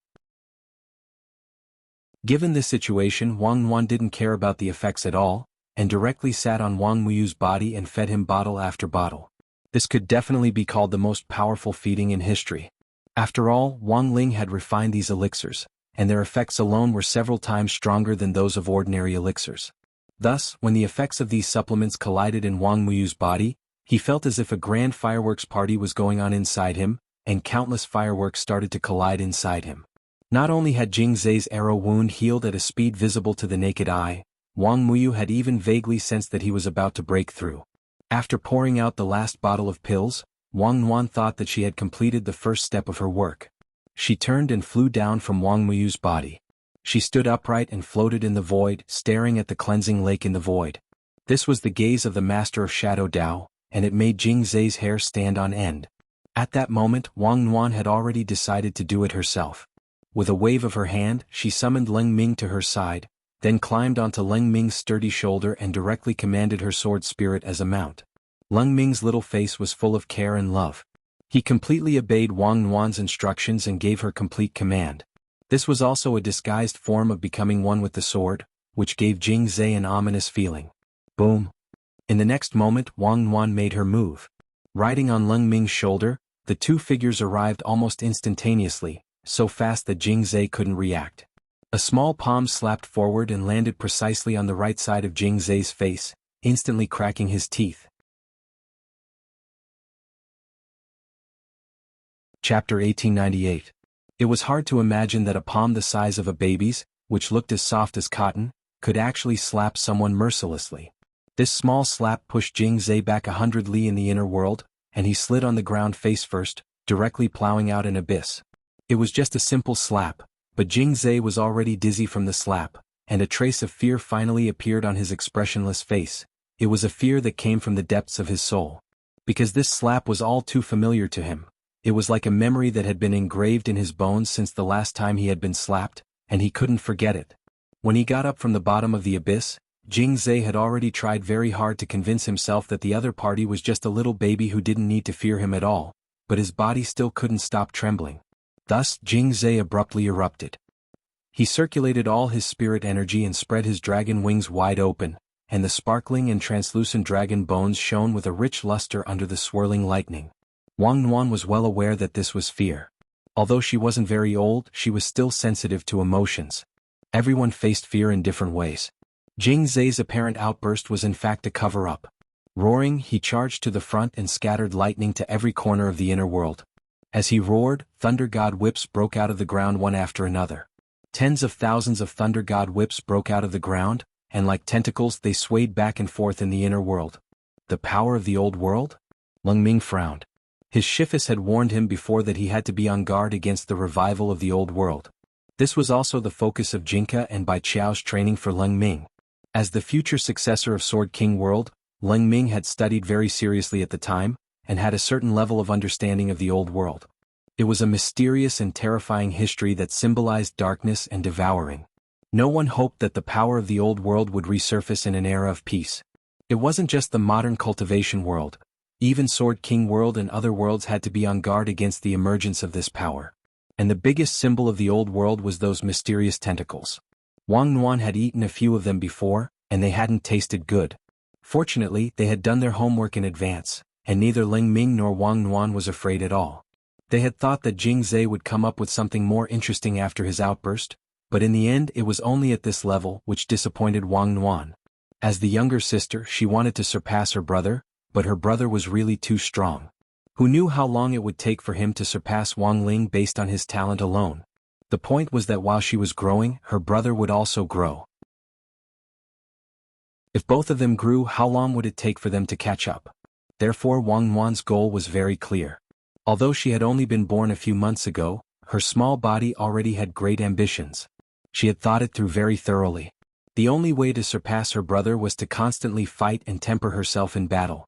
Given this situation, Wang Nuan didn't care about the effects at all, and directly sat on Wang Muyu's body and fed him bottle after bottle. This could definitely be called the most powerful feeding in history. After all, Wang Ling had refined these elixirs, and their effects alone were several times stronger than those of ordinary elixirs. Thus, when the effects of these supplements collided in Wang Muyu's body, he felt as if a grand fireworks party was going on inside him, and countless fireworks started to collide inside him. Not only had Jing Zhe's arrow wound healed at a speed visible to the naked eye, Wang Muyu had even vaguely sensed that he was about to break through. After pouring out the last bottle of pills, Wang Nuan thought that she had completed the first step of her work. She turned and flew down from Wang Muyu's body. She stood upright and floated in the void, staring at the cleansing lake in the void. This was the gaze of the master of Shadow Dao, and it made Jing Zhe's hair stand on end. At that moment, Wang Nuan had already decided to do it herself. With a wave of her hand, she summoned Leng Ming to her side, then climbed onto Leng Ming's sturdy shoulder and directly commanded her sword spirit as a mount. Leng Ming's little face was full of care and love. He completely obeyed Wang Nuan's instructions and gave her complete command. This was also a disguised form of becoming one with the sword, which gave Jing Zhe an ominous feeling. Boom! In the next moment, Wang Nuan made her move. Riding on Leng Ming's shoulder, the two figures arrived almost instantaneously, so fast that Jing Zhe couldn't react. A small palm slapped forward and landed precisely on the right side of Jing Zhe's face, instantly cracking his teeth. Chapter 1898. It was hard to imagine that a palm the size of a baby's, which looked as soft as cotton, could actually slap someone mercilessly. This small slap pushed Jing Zhe back 100 li in the inner world, and he slid on the ground face first, directly plowing out an abyss. It was just a simple slap, but Jing Zhe was already dizzy from the slap, and a trace of fear finally appeared on his expressionless face. It was a fear that came from the depths of his soul. Because this slap was all too familiar to him. It was like a memory that had been engraved in his bones since the last time he had been slapped, and he couldn't forget it. When he got up from the bottom of the abyss, Jing Zhe had already tried very hard to convince himself that the other party was just a little baby who didn't need to fear him at all, but his body still couldn't stop trembling. Thus, Jing Zhe abruptly erupted. He circulated all his spirit energy and spread his dragon wings wide open, and the sparkling and translucent dragon bones shone with a rich luster under the swirling lightning. Wang Nuan was well aware that this was fear. Although she wasn't very old, she was still sensitive to emotions. Everyone faced fear in different ways. Jing Zhe's apparent outburst was in fact a cover-up. Roaring, he charged to the front and scattered lightning to every corner of the inner world. As he roared, Thunder God whips broke out of the ground one after another. Tens of thousands of Thunder God whips broke out of the ground, and like tentacles they swayed back and forth in the inner world. The power of the old world? Leng Ming frowned. His Shifus had warned him before that he had to be on guard against the revival of the old world. This was also the focus of Jinka and Bai Qiao's training for Leng Ming. As the future successor of Sword King World, Leng Ming had studied very seriously at the time, and had a certain level of understanding of the old world. It was a mysterious and terrifying history that symbolized darkness and devouring. No one hoped that the power of the old world would resurface in an era of peace. It wasn't just the modern cultivation world. Even Sword King World and other worlds had to be on guard against the emergence of this power. And the biggest symbol of the old world was those mysterious tentacles. Wang Nuan had eaten a few of them before, and they hadn't tasted good. Fortunately, they had done their homework in advance, and neither Ling Ming nor Wang Nuan was afraid at all. They had thought that Jing Zhe would come up with something more interesting after his outburst, but in the end it was only at this level which disappointed Wang Nuan. As the younger sister, she wanted to surpass her brother, but her brother was really too strong. Who knew how long it would take for him to surpass Wang Ling based on his talent alone? The point was that while she was growing, her brother would also grow. If both of them grew, how long would it take for them to catch up? Therefore Wang Nuan's goal was very clear. Although she had only been born a few months ago, her small body already had great ambitions. She had thought it through very thoroughly. The only way to surpass her brother was to constantly fight and temper herself in battle.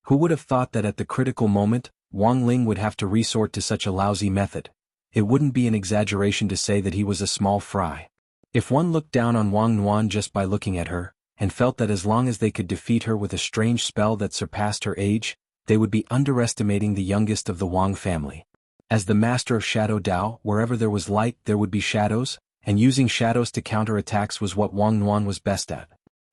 Who would have thought that at the critical moment, Wang Ling would have to resort to such a lousy method? It wouldn't be an exaggeration to say that he was a small fry. If one looked down on Wang Nuan just by looking at her, and felt that as long as they could defeat her with a strange spell that surpassed her age, they would be underestimating the youngest of the Wang family. As the master of Shadow Dao, wherever there was light there would be shadows, and using shadows to counter attacks was what Wang Nuan was best at.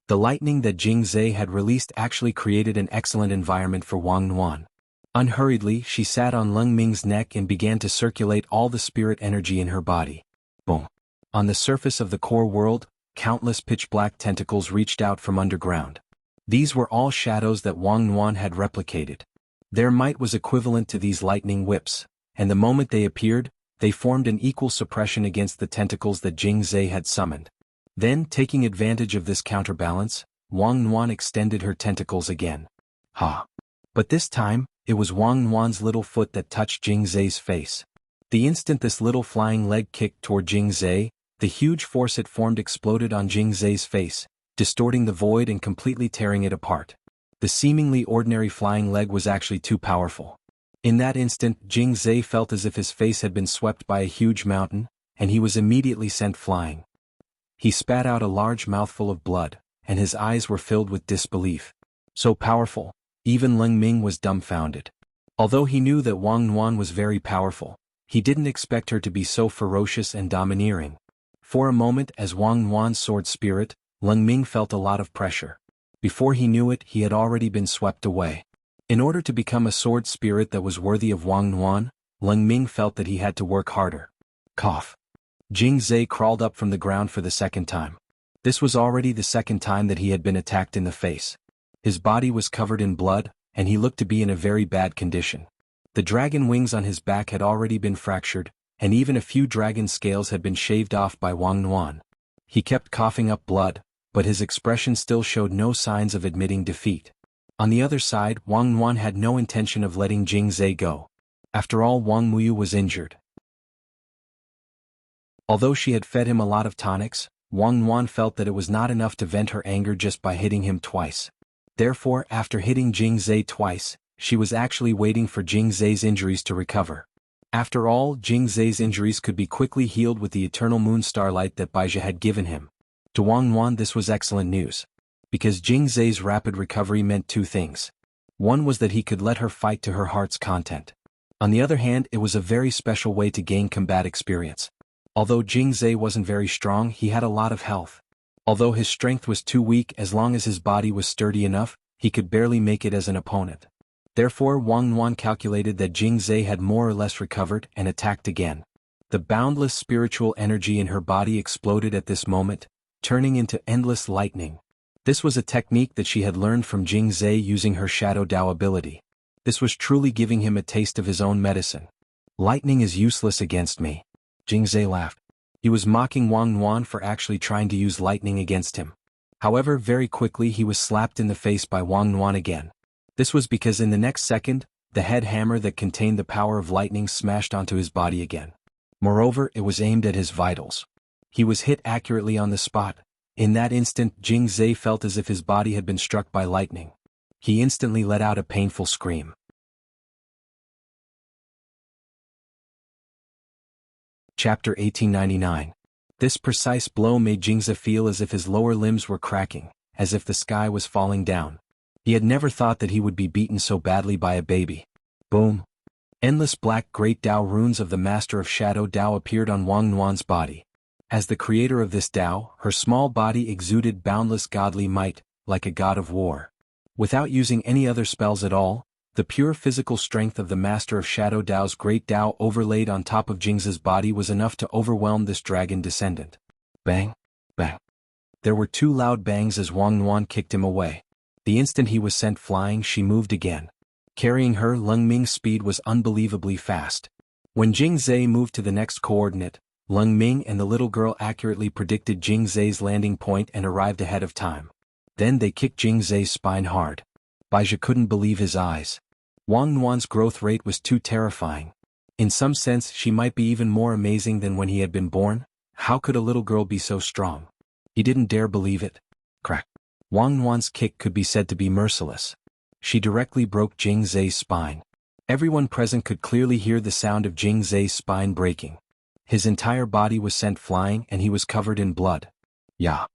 The lightning that Jing Zhe had released actually created an excellent environment for Wang Nuan. Unhurriedly, she sat on Ling Ming's neck and began to circulate all the spirit energy in her body. Boom! On the surface of the core world, countless pitch-black tentacles reached out from underground. These were all shadows that Wang Nuan had replicated. Their might was equivalent to these lightning whips, and the moment they appeared, they formed an equal suppression against the tentacles that Jing Zhe had summoned. Then, taking advantage of this counterbalance, Wang Nuan extended her tentacles again. Ha! But this time, it was Wang Nuan's little foot that touched Jing Zhe's face. The instant this little flying leg kicked toward Jing Zhe, the huge force it formed exploded on Jing Zhe's face, distorting the void and completely tearing it apart. The seemingly ordinary flying leg was actually too powerful. In that instant, Jing Zhe felt as if his face had been swept by a huge mountain, and he was immediately sent flying. He spat out a large mouthful of blood, and his eyes were filled with disbelief. So powerful, even Ling Ming was dumbfounded. Although he knew that Wang Nuan was very powerful, he didn't expect her to be so ferocious and domineering. For a moment, as Wang Nuan's sword spirit, Ling Ming felt a lot of pressure. Before he knew it, he had already been swept away. In order to become a sword spirit that was worthy of Wang Nuan, Ling Ming felt that he had to work harder. Cough. Jing Zhe crawled up from the ground for the second time. This was already the second time that he had been attacked in the face. His body was covered in blood, and he looked to be in a very bad condition. The dragon wings on his back had already been fractured, and even a few dragon scales had been shaved off by Wang Nuan. He kept coughing up blood, but his expression still showed no signs of admitting defeat. On the other side, Wang Nuan had no intention of letting Jing Zhe go. After all, Wang Muyu was injured. Although she had fed him a lot of tonics, Wang Nuan felt that it was not enough to vent her anger just by hitting him twice. Therefore, after hitting Jing Zhe twice, she was actually waiting for Jing Zhe's injuries to recover. After all, Jing Zhe's injuries could be quickly healed with the eternal moon starlight that Baizhi had given him. To Wang Nuan this was excellent news. Because Jing Zhe's rapid recovery meant two things. One was that he could let her fight to her heart's content. On the other hand, it was a very special way to gain combat experience. Although Jing Zhe wasn't very strong, he had a lot of health. Although his strength was too weak, as long as his body was sturdy enough, he could barely make it as an opponent. Therefore Wang Nuan calculated that Jing Zhe had more or less recovered and attacked again. The boundless spiritual energy in her body exploded at this moment, turning into endless lightning. This was a technique that she had learned from Jing Zhe using her Shadow Dao ability. This was truly giving him a taste of his own medicine. Lightning is useless against me. Jing Zhe laughed. He was mocking Wang Nuan for actually trying to use lightning against him. However, very quickly he was slapped in the face by Wang Nuan again. This was because in the next second, the head hammer that contained the power of lightning smashed onto his body again. Moreover, it was aimed at his vitals. He was hit accurately on the spot. In that instant, Jing Zhe felt as if his body had been struck by lightning. He instantly let out a painful scream. Chapter 1899. This precise blow made Jing Zhe feel as if his lower limbs were cracking, as if the sky was falling down. He had never thought that he would be beaten so badly by a baby. Boom! Endless black great Dao runes of the Master of Shadow Dao appeared on Wang Nuan's body. As the creator of this Dao, her small body exuded boundless godly might, like a god of war. Without using any other spells at all, The pure physical strength of the Master of Shadow Dao's great Dao overlaid on top of Jingza's body was enough to overwhelm this dragon descendant. Bang! Bang! There were 2 loud bangs as Wang Nuan kicked him away. The instant he was sent flying, she moved again. Carrying her, Leng Ming's speed was unbelievably fast. When Jing Zhe moved to the next coordinate, Leng Ming and the little girl accurately predicted Jing Zhe's landing point and arrived ahead of time. Then they kicked Jing Zhe's spine hard. Baizhi couldn't believe his eyes. Wang Nuan's growth rate was too terrifying. In some sense, she might be even more amazing than when he had been born. How could a little girl be so strong? He didn't dare believe it. Crack. Wang Nuan's kick could be said to be merciless. She directly broke Jing Zhe's spine. Everyone present could clearly hear the sound of Jing Zhe's spine breaking. His entire body was sent flying and he was covered in blood. "Ya,"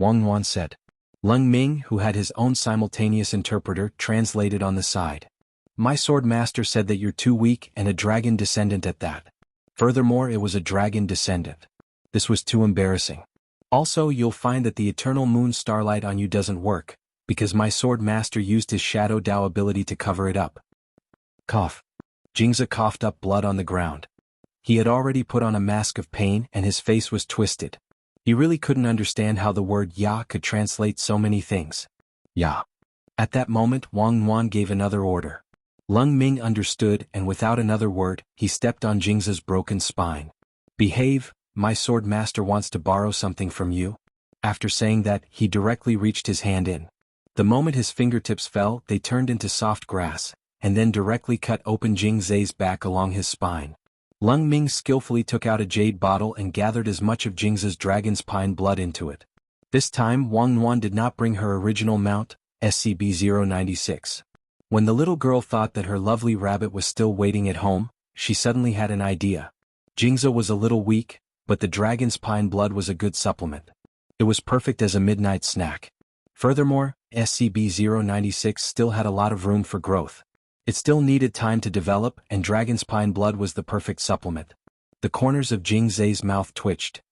Wang Nuan said. Leng Ming, who had his own simultaneous interpreter, translated on the side. "My sword master said that you're too weak and a dragon descendant at that. Furthermore, it was a dragon descendant. This was too embarrassing. Also, you'll find that the eternal moon starlight on you doesn't work, because my sword master used his Shadow Dao ability to cover it up." Cough. Jingza coughed up blood on the ground. He had already put on a mask of pain and his face was twisted. He really couldn't understand how the word "ya" could translate so many things. "Ya." At that moment, Wang Nuan gave another order. Leng Ming understood, and without another word, he stepped on Jingza's broken spine. "Behave, my sword master wants to borrow something from you." After saying that, he directly reached his hand in. The moment his fingertips fell, they turned into soft grass, and then directly cut open Jing Zhe's back along his spine. Leng Ming skillfully took out a jade bottle and gathered as much of Jingza's dragon's pine blood into it. This time, Wang Nuan did not bring her original mount, SCP-096. When the little girl thought that her lovely rabbit was still waiting at home, she suddenly had an idea. Jingza was a little weak, but the dragon's pine blood was a good supplement. It was perfect as a midnight snack. Furthermore, SCP-096 still had a lot of room for growth. It still needed time to develop, and dragon's pine blood was the perfect supplement. The corners of Jing Zhe's mouth twitched.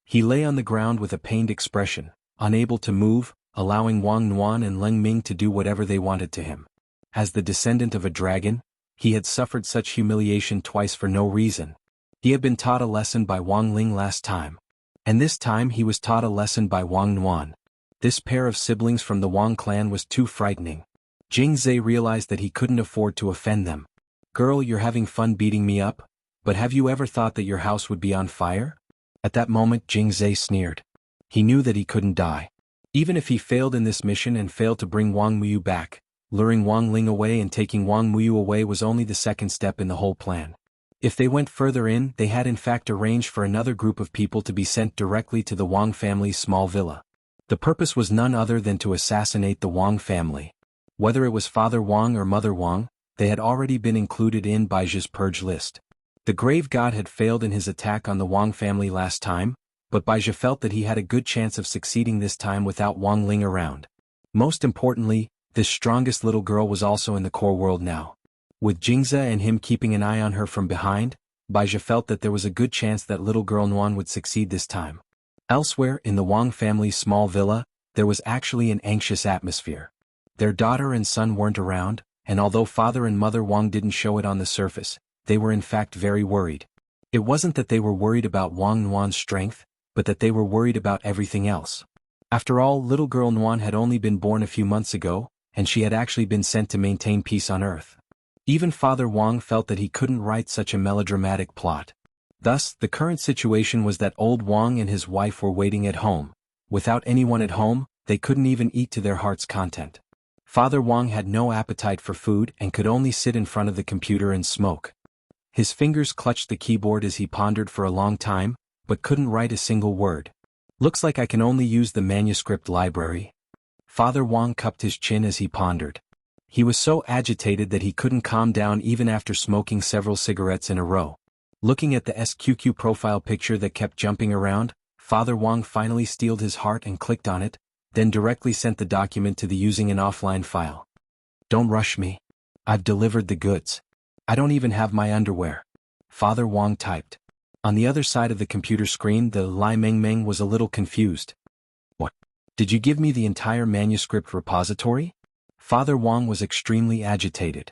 He lay on the ground with a pained expression, unable to move, allowing Wang Nuan and Leng Ming to do whatever they wanted to him. As the descendant of a dragon, he had suffered such humiliation twice for no reason. He had been taught a lesson by Wang Ling last time. And this time he was taught a lesson by Wang Nuan. This pair of siblings from the Wang clan was too frightening. Jing Zhe realized that he couldn't afford to offend them. "Girl, you're having fun beating me up, but have you ever thought that your house would be on fire?" At that moment Jing Zhe sneered. He knew that he couldn't die. Even if he failed in this mission and failed to bring Wang Muyu back, luring Wang Ling away and taking Wang Muyu away was only the second step in the whole plan. If they went further in, they had in fact arranged for another group of people to be sent directly to the Wang family's small villa. The purpose was none other than to assassinate the Wang family. Whether it was Father Wang or Mother Wang, they had already been included in Baiji's purge list. The grave god had failed in his attack on the Wang family last time, but Baizhi felt that he had a good chance of succeeding this time without Wang Ling around. Most importantly, this strongest little girl was also in the core world now. With Jingza and him keeping an eye on her from behind, Baizhi felt that there was a good chance that little girl Nuan would succeed this time. Elsewhere, in the Wang family's small villa, there was actually an anxious atmosphere. Their daughter and son weren't around, and although Father and Mother Wang didn't show it on the surface, they were in fact very worried. It wasn't that they were worried about Wang Nuan's strength, but that they were worried about everything else. After all, little girl Nuan had only been born a few months ago, and she had actually been sent to maintain peace on Earth. Even Father Wang felt that he couldn't write such a melodramatic plot. Thus, the current situation was that old Wang and his wife were waiting at home. Without anyone at home, they couldn't even eat to their heart's content. Father Wang had no appetite for food and could only sit in front of the computer and smoke. His fingers clutched the keyboard as he pondered for a long time, but couldn't write a single word. "Looks like I can only use the manuscript library." Father Wang cupped his chin as he pondered. He was so agitated that he couldn't calm down even after smoking several cigarettes in a row. Looking at the SQQ profile picture that kept jumping around, Father Wang finally steeled his heart and clicked on it, then directly sent the document to the using an offline file. "Don't rush me. I've delivered the goods. I don't even have my underwear," Father Wang typed. On the other side of the computer screen, the Lai Mengmeng was a little confused. "What? Did you give me the entire manuscript repository?" Father Wang was extremely agitated.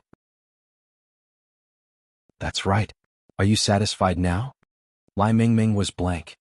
"That's right. Are you satisfied now?" Lai Mingming was blank.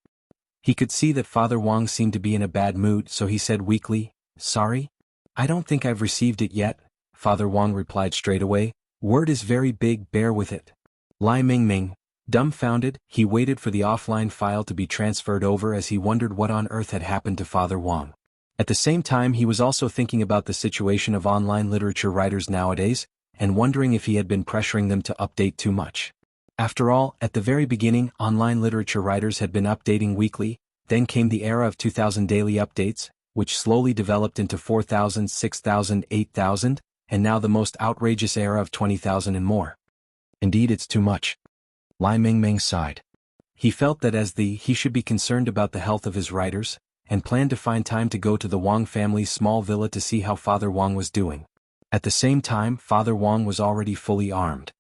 He could see that Father Wang seemed to be in a bad mood, so he said weakly, "Sorry? I don't think I've received it yet." Father Wang replied straight away, "Word is very big, bear with it." Lai Mingming, dumbfounded, he waited for the offline file to be transferred over as he wondered what on earth had happened to Father Wang. At the same time, he was also thinking about the situation of online literature writers nowadays, and wondering if he had been pressuring them to update too much. After all, at the very beginning, online literature writers had been updating weekly, then came the era of 2000 daily updates, which slowly developed into 4000, 6000, 8000, and now the most outrageous era of 20,000 and more. Indeed, it's too much. Lai Mingming sighed. He felt that he should be concerned about the health of his writers, and planned to find time to go to the Wang family's small villa to see how Father Wang was doing. At the same time, Father Wang was already fully armed.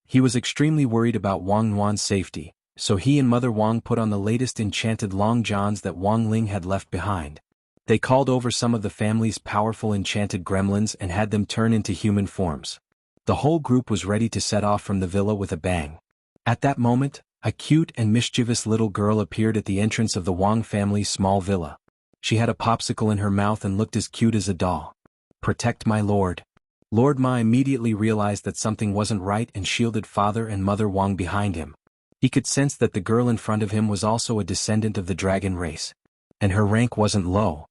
He was extremely worried about Wang Nuan's safety, so he and Mother Wang put on the latest enchanted long johns that Wang Ling had left behind. They called over some of the family's powerful enchanted gremlins and had them turn into human forms. The whole group was ready to set off from the villa with a bang. At that moment, a cute and mischievous little girl appeared at the entrance of the Wang family's small villa. She had a popsicle in her mouth and looked as cute as a doll. "Protect my lord." Lord Ma immediately realized that something wasn't right and shielded Father and Mother Wang behind him. He could sense that the girl in front of him was also a descendant of the dragon race. And her rank wasn't low.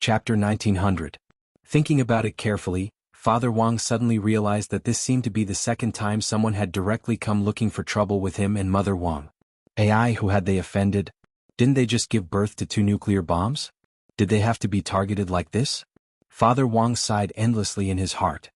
Chapter 1900. Thinking about it carefully, Father Wang suddenly realized that this seemed to be the second time someone had directly come looking for trouble with him and Mother Wang. AI, who had they offended? Didn't they just give birth to 2 nuclear bombs? Did they have to be targeted like this? Father Wang sighed endlessly in his heart.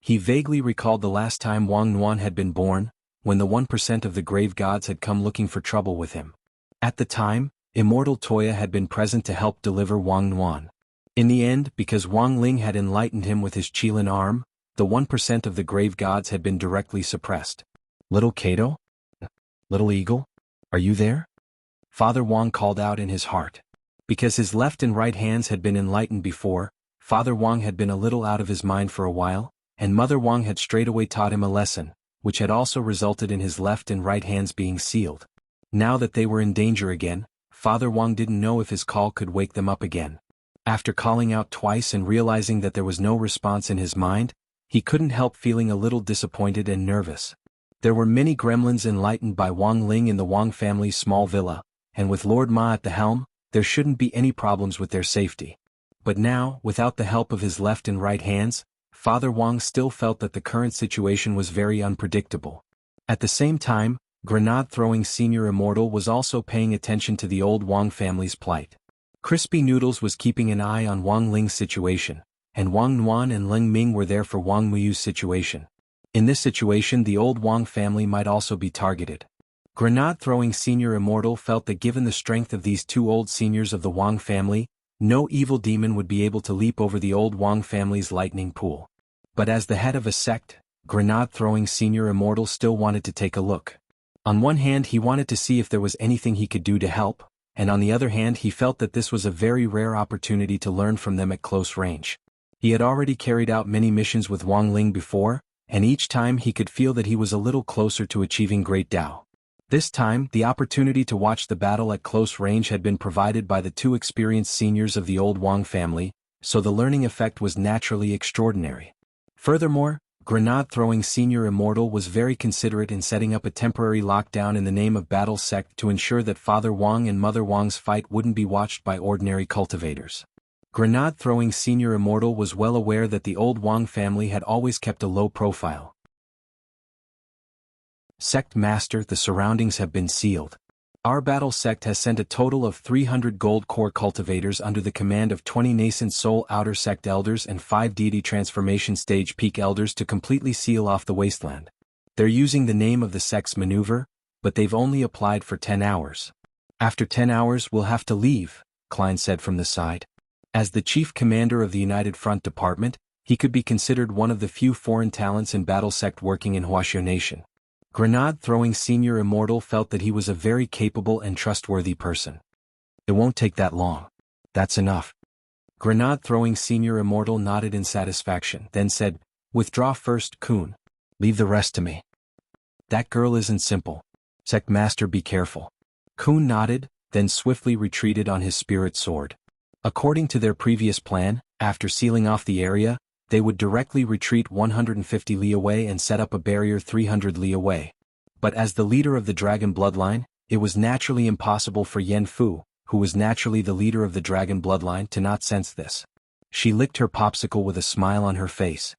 He vaguely recalled the last time Wang Nuan had been born, when the 1% of the grave gods had come looking for trouble with him. At the time, Immortal Toya had been present to help deliver Wang Nuan. In the end, because Wang Ling had enlightened him with his Qilin arm, the 1% of the grave gods had been directly suppressed. "Little Kato? Little Eagle? Are you there?" Father Wang called out in his heart. Because his left and right hands had been enlightened before, Father Wang had been a little out of his mind for a while, and Mother Wang had straightaway taught him a lesson, which had also resulted in his left and right hands being sealed. Now that they were in danger again, Father Wang didn't know if his call could wake them up again. After calling out twice and realizing that there was no response in his mind, he couldn't help feeling a little disappointed and nervous. There were many gremlins enlightened by Wang Ling in the Wang family's small villa, and with Lord Ma at the helm, there shouldn't be any problems with their safety. But now, without the help of his left and right hands, Father Wang still felt that the current situation was very unpredictable. At the same time, Grenade-throwing Senior Immortal was also paying attention to the old Wang family's plight. Crispy Noodles was keeping an eye on Wang Ling's situation, and Wang Nuan and Ling Ming were there for Wang Muyu's situation. In this situation, the old Wang family might also be targeted. Grenade-throwing Senior Immortal felt that given the strength of these 2 old seniors of the Wang family, no evil demon would be able to leap over the old Wang family's lightning pool. But as the head of a sect, Grenade-throwing Senior Immortal still wanted to take a look. On one hand, he wanted to see if there was anything he could do to help, and on the other hand, he felt that this was a very rare opportunity to learn from them at close range. He had already carried out many missions with Wang Ling before, and each time he could feel that he was a little closer to achieving great Dao. This time, the opportunity to watch the battle at close range had been provided by the 2 experienced seniors of the old Wang family, so the learning effect was naturally extraordinary. Furthermore, Grenade-throwing Senior Immortal was very considerate in setting up a temporary lockdown in the name of Battle Sect to ensure that Father Wang and Mother Wang's fight wouldn't be watched by ordinary cultivators. Grenade-throwing Senior Immortal was well aware that the old Wang family had always kept a low profile. Sect Master, the surroundings have been sealed. Our battle sect has sent a total of 300 gold core cultivators under the command of 20 nascent soul outer sect elders and 5 deity transformation stage peak elders to completely seal off the wasteland. They're using the name of the sect's maneuver, but they've only applied for 10 hours. After 10 hours we'll have to leave, Klein said from the side. As the chief commander of the United Front Department, he could be considered one of the few foreign talents in battle sect working in Huaxiao Nation. Grenade-throwing Senior Immortal felt that he was a very capable and trustworthy person. It won't take that long. That's enough. Grenade-throwing senior immortal nodded in satisfaction, then said, "Withdraw first, Kun. Leave the rest to me." "That girl isn't simple. Sect Master, be careful." Kun nodded, then swiftly retreated on his spirit sword. According to their previous plan, after sealing off the area, they would directly retreat 150 li away and set up a barrier 300 li away. But as the leader of the dragon bloodline, it was naturally impossible for Yen Fu, who was naturally the leader of the dragon bloodline, to not sense this. She licked her popsicle with a smile on her face.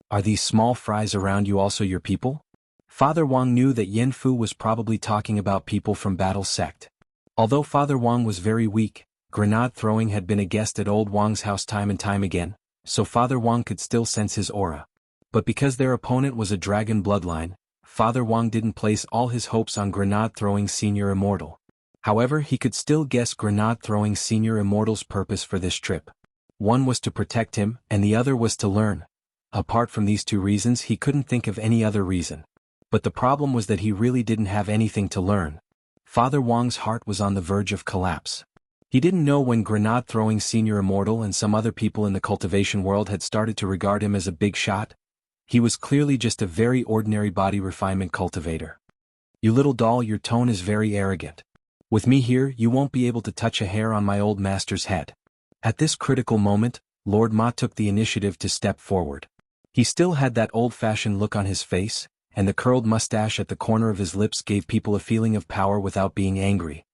"Are these small fries around you also your people?" Father Wang knew that Yen Fu was probably talking about people from Battle Sect. Although Father Wang was very weak, grenade throwing had been a guest at Old Wang's house time and time again, so Father Wang could still sense his aura. But because their opponent was a dragon bloodline, Father Wang didn't place all his hopes on grenade-throwing senior immortal. However, he could still guess grenade-throwing senior immortal's purpose for this trip. One was to protect him, and the other was to learn. Apart from these two reasons, he couldn't think of any other reason. But the problem was that he really didn't have anything to learn. Father Wang's heart was on the verge of collapse. He didn't know when grenade-throwing senior immortal and some other people in the cultivation world had started to regard him as a big shot. He was clearly just a very ordinary body refinement cultivator. "You little doll, your tone is very arrogant. With me here, you won't be able to touch a hair on my old master's head." At this critical moment, Lord Ma took the initiative to step forward. He still had that old-fashioned look on his face, and the curled mustache at the corner of his lips gave people a feeling of power without being angry.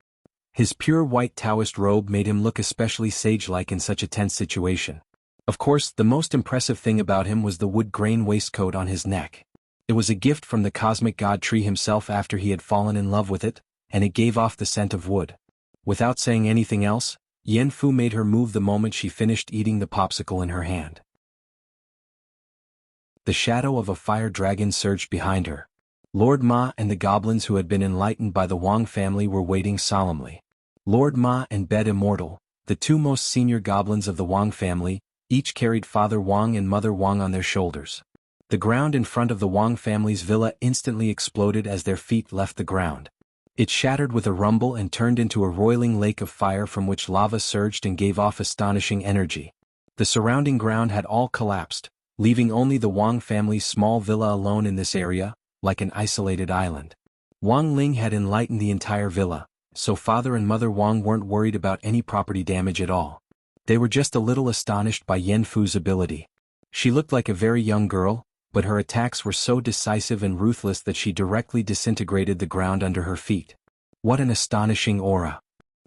His pure white Taoist robe made him look especially sage-like in such a tense situation. Of course, the most impressive thing about him was the wood grain waistcoat on his neck. It was a gift from the cosmic god tree himself after he had fallen in love with it, and it gave off the scent of wood. Without saying anything else, Yen Fu made her move the moment she finished eating the popsicle in her hand. The shadow of a fire dragon surged behind her. Lord Ma and the goblins who had been enlightened by the Wang family were waiting solemnly. Lord Ma and Bed Immortal, the two most senior goblins of the Wang family, each carried Father Wang and Mother Wang on their shoulders. The ground in front of the Wang family's villa instantly exploded as their feet left the ground. It shattered with a rumble and turned into a roiling lake of fire from which lava surged and gave off astonishing energy. The surrounding ground had all collapsed, leaving only the Wang family's small villa alone in this area, like an isolated island. Wang Ling had enlightened the entire villa, so Father and Mother Wang weren't worried about any property damage at all. They were just a little astonished by Yen Fu's ability. She looked like a very young girl, but her attacks were so decisive and ruthless that she directly disintegrated the ground under her feet. What an astonishing aura!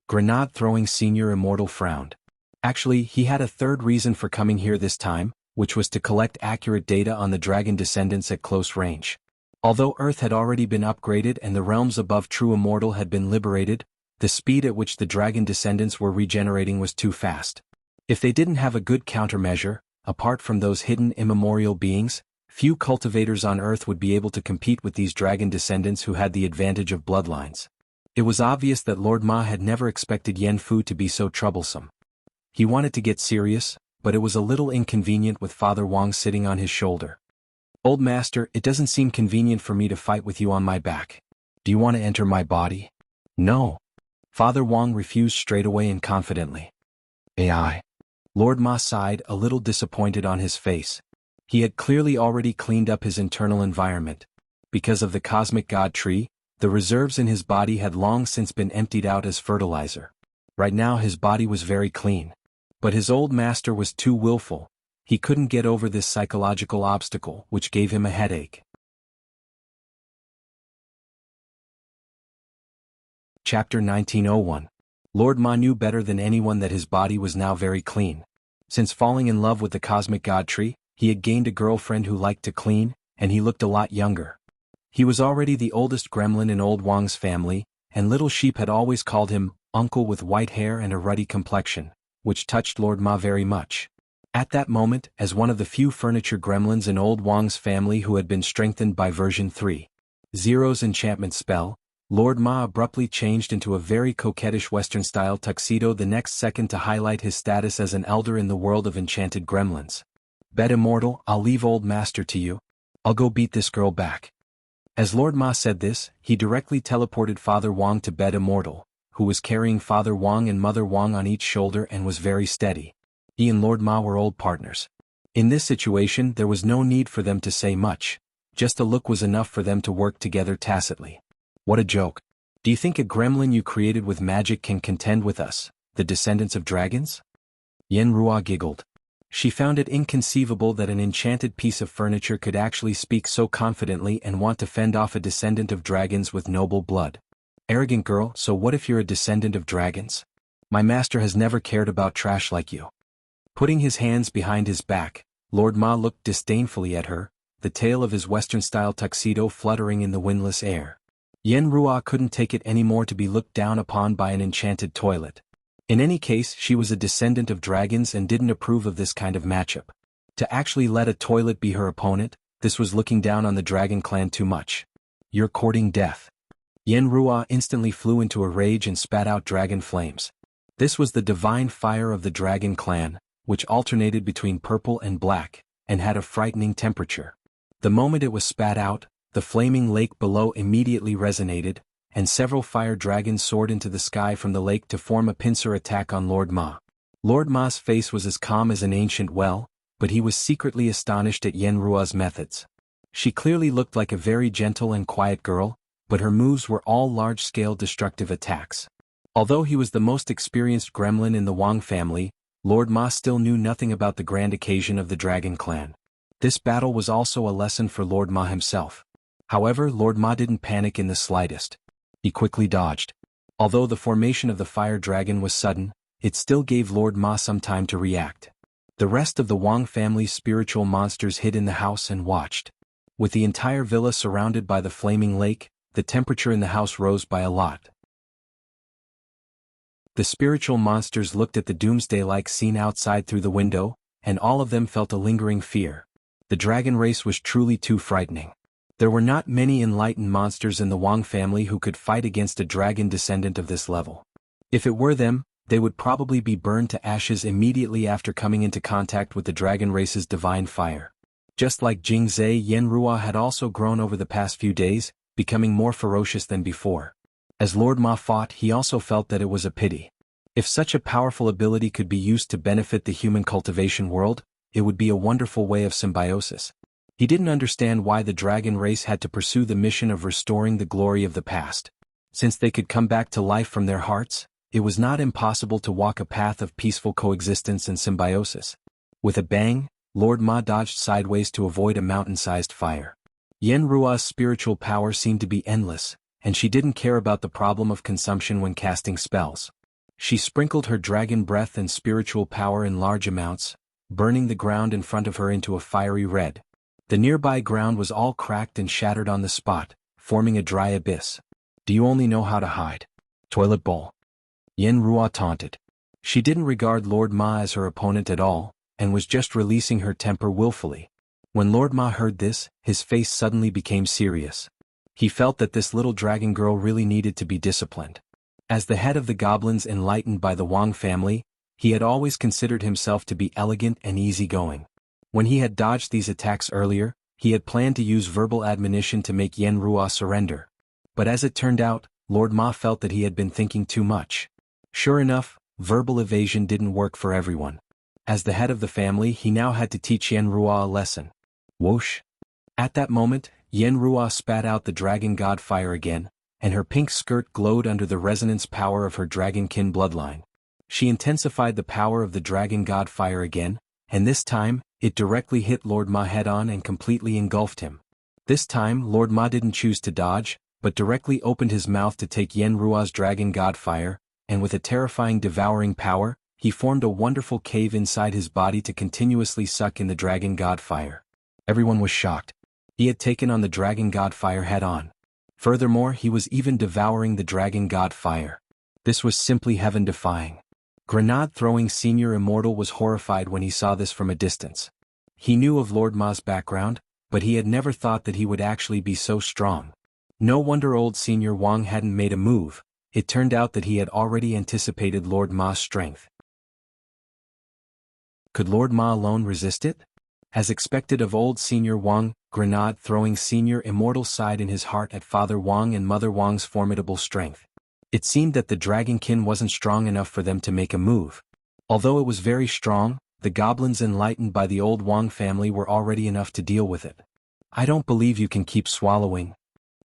Grenade-throwing senior immortal frowned. Actually, he had a third reason for coming here this time, which was to collect accurate data on the dragon descendants at close range. Although Earth had already been upgraded and the realms above True Immortal had been liberated, the speed at which the dragon descendants were regenerating was too fast. If they didn't have a good countermeasure, apart from those hidden immemorial beings, few cultivators on Earth would be able to compete with these dragon descendants who had the advantage of bloodlines. It was obvious that Lord Ma had never expected Yen Fu to be so troublesome. He wanted to get serious, but it was a little inconvenient with Father Wang sitting on his shoulder. "Old Master, it doesn't seem convenient for me to fight with you on my back. Do you want to enter my body?" "No." Father Wang refused straight away and confidently. "AI." Lord Ma sighed, a little disappointed on his face. He had clearly already cleaned up his internal environment. Because of the cosmic god tree, the reserves in his body had long since been emptied out as fertilizer. Right now his body was very clean. But his old master was too willful. He couldn't get over this psychological obstacle, which gave him a headache. Chapter 1901. Lord Ma knew better than anyone that his body was now very clean. Since falling in love with the cosmic god tree, he had gained a girlfriend who liked to clean, and he looked a lot younger. He was already the oldest gremlin in old Wang's family, and Little Sheep had always called him uncle with white hair and a ruddy complexion, which touched Lord Ma very much. At that moment, as one of the few furniture gremlins in old Wang's family who had been strengthened by version 3.0's enchantment spell, Lord Ma abruptly changed into a very coquettish Western-style tuxedo the next second to highlight his status as an elder in the world of enchanted gremlins. "Bed Immortal, I'll leave old master to you. I'll go beat this girl back." As Lord Ma said this, he directly teleported Father Wang to Bed Immortal, who was carrying Father Wang and Mother Wang on each shoulder and was very steady. He and Lord Ma were old partners. In this situation there was no need for them to say much, just a look was enough for them to work together tacitly. What a joke. Do you think a gremlin you created with magic can contend with us, the descendants of dragons? Yen Ruo giggled. She found it inconceivable that an enchanted piece of furniture could actually speak so confidently and want to fend off a descendant of dragons with noble blood. Arrogant girl, so what if you're a descendant of dragons? My master has never cared about trash like you. Putting his hands behind his back, Lord Ma looked disdainfully at her, the tail of his Western-style tuxedo fluttering in the windless air. Yen Ruo couldn't take it anymore to be looked down upon by an enchanted toilet. In any case, she was a descendant of dragons and didn't approve of this kind of matchup. To actually let a toilet be her opponent, this was looking down on the dragon clan too much. You're courting death. Yen Ruo instantly flew into a rage and spat out dragon flames. This was the divine fire of the dragon clan, which alternated between purple and black, and had a frightening temperature. The moment it was spat out, the flaming lake below immediately resonated, and several fire dragons soared into the sky from the lake to form a pincer attack on Lord Ma. Lord Ma's face was as calm as an ancient well, but he was secretly astonished at Yen Ruo's methods. She clearly looked like a very gentle and quiet girl, but her moves were all large-scale destructive attacks. Although he was the most experienced gremlin in the Wang family, Lord Ma still knew nothing about the grand occasion of the Dragon Clan. This battle was also a lesson for Lord Ma himself. However, Lord Ma didn't panic in the slightest. He quickly dodged. Although the formation of the fire dragon was sudden, it still gave Lord Ma some time to react. The rest of the Wang family's spiritual monsters hid in the house and watched. With the entire villa surrounded by the flaming lake, the temperature in the house rose by a lot. The spiritual monsters looked at the doomsday-like scene outside through the window, and all of them felt a lingering fear. The dragon race was truly too frightening. There were not many enlightened monsters in the Wang family who could fight against a dragon descendant of this level. If it were them, they would probably be burned to ashes immediately after coming into contact with the dragon race's divine fire. Just like Jingzhe, Yen Ruo had also grown over the past few days, becoming more ferocious than before. As Lord Ma fought, he also felt that it was a pity. If such a powerful ability could be used to benefit the human cultivation world, it would be a wonderful way of symbiosis. He didn't understand why the dragon race had to pursue the mission of restoring the glory of the past. Since they could come back to life from their hearts, it was not impossible to walk a path of peaceful coexistence and symbiosis. With a bang, Lord Ma dodged sideways to avoid a mountain-sized fire. Yen Ruo's spiritual power seemed to be endless, and she didn't care about the problem of consumption when casting spells. She sprinkled her dragon breath and spiritual power in large amounts, burning the ground in front of her into a fiery red. The nearby ground was all cracked and shattered on the spot, forming a dry abyss. Do you only know how to hide? Toilet bowl. Yen Ruo taunted. She didn't regard Lord Ma as her opponent at all, and was just releasing her temper willfully. When Lord Ma heard this, his face suddenly became serious. He felt that this little dragon girl really needed to be disciplined. As the head of the goblins enlightened by the Wang family, he had always considered himself to be elegant and easygoing. When he had dodged these attacks earlier, he had planned to use verbal admonition to make Yen Ruo surrender. But as it turned out, Lord Ma felt that he had been thinking too much. Sure enough, verbal evasion didn't work for everyone. As the head of the family, he now had to teach Yen Ruo a lesson. Whoosh! At that moment, Yen Ruo spat out the dragon god fire again, and her pink skirt glowed under the resonance power of her dragonkin bloodline. She intensified the power of the dragon god fire again, and this time, it directly hit Lord Ma head-on and completely engulfed him. This time, Lord Ma didn't choose to dodge, but directly opened his mouth to take Yen Ruo's dragon god fire, and with a terrifying devouring power, he formed a wonderful cave inside his body to continuously suck in the dragon god fire. Everyone was shocked. He had taken on the dragon god fire head-on. Furthermore, he was even devouring the dragon god fire. This was simply heaven-defying. Grenade-throwing Senior Immortal was horrified when he saw this from a distance. He knew of Lord Ma's background, but he had never thought that he would actually be so strong. No wonder old Senior Wang hadn't made a move. It turned out that he had already anticipated Lord Ma's strength. Could Lord Ma alone resist it? As expected of old Senior Wang, Grenade-throwing Senior Immortal sighed in his heart at Father Wang and Mother Wang's formidable strength. It seemed that the dragonkin wasn't strong enough for them to make a move. Although it was very strong, the goblins enlightened by the old Wang family were already enough to deal with it. I don't believe you can keep swallowing.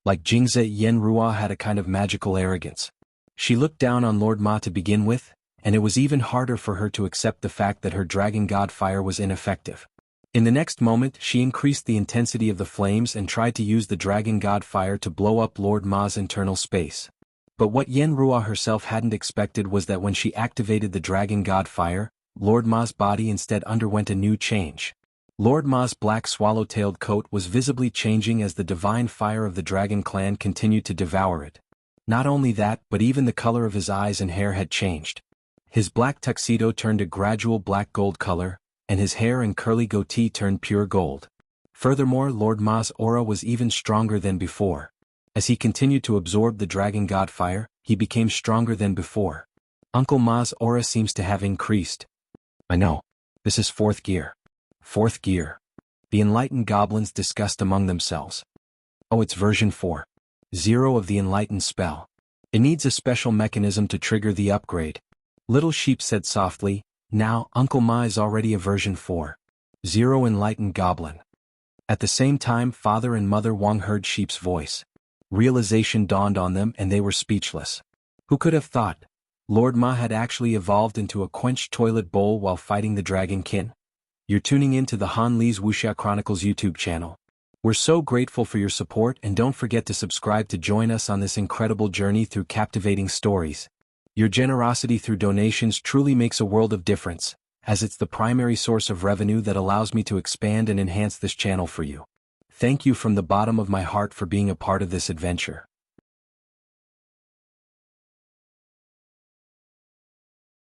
Like Jingze, Yen Rua had a kind of magical arrogance. She looked down on Lord Ma to begin with, and it was even harder for her to accept the fact that her dragon god fire was ineffective. In the next moment, she increased the intensity of the flames and tried to use the dragon god fire to blow up Lord Ma's internal space. But what Yen Rua herself hadn't expected was that when she activated the dragon god fire, Lord Ma's body instead underwent a new change. Lord Ma's black swallow-tailed coat was visibly changing as the divine fire of the dragon clan continued to devour it. Not only that, but even the color of his eyes and hair had changed. His black tuxedo turned a gradual black-gold color, and his hair and curly goatee turned pure gold. Furthermore, Lord Ma's aura was even stronger than before. As he continued to absorb the dragon god fire, he became stronger than before. Uncle Ma's aura seems to have increased. I know. This is fourth gear. Fourth gear. The enlightened goblins discussed among themselves. Oh, it's version 4.0 of the enlightened spell. It needs a special mechanism to trigger the upgrade. Little Sheep said softly, now, Uncle Ma is already a version 4.0 enlightened goblin. At the same time, Father and Mother Wang heard Sheep's voice. Realization dawned on them and they were speechless. Who could have thought? Lord Ma had actually evolved into a quenched toilet bowl while fighting the dragonkin. You're tuning in to the Han Li's Wuxia Chronicles YouTube channel. We're so grateful for your support and don't forget to subscribe to join us on this incredible journey through captivating stories. Your generosity through donations truly makes a world of difference, as it's the primary source of revenue that allows me to expand and enhance this channel for you. Thank you from the bottom of my heart for being a part of this adventure.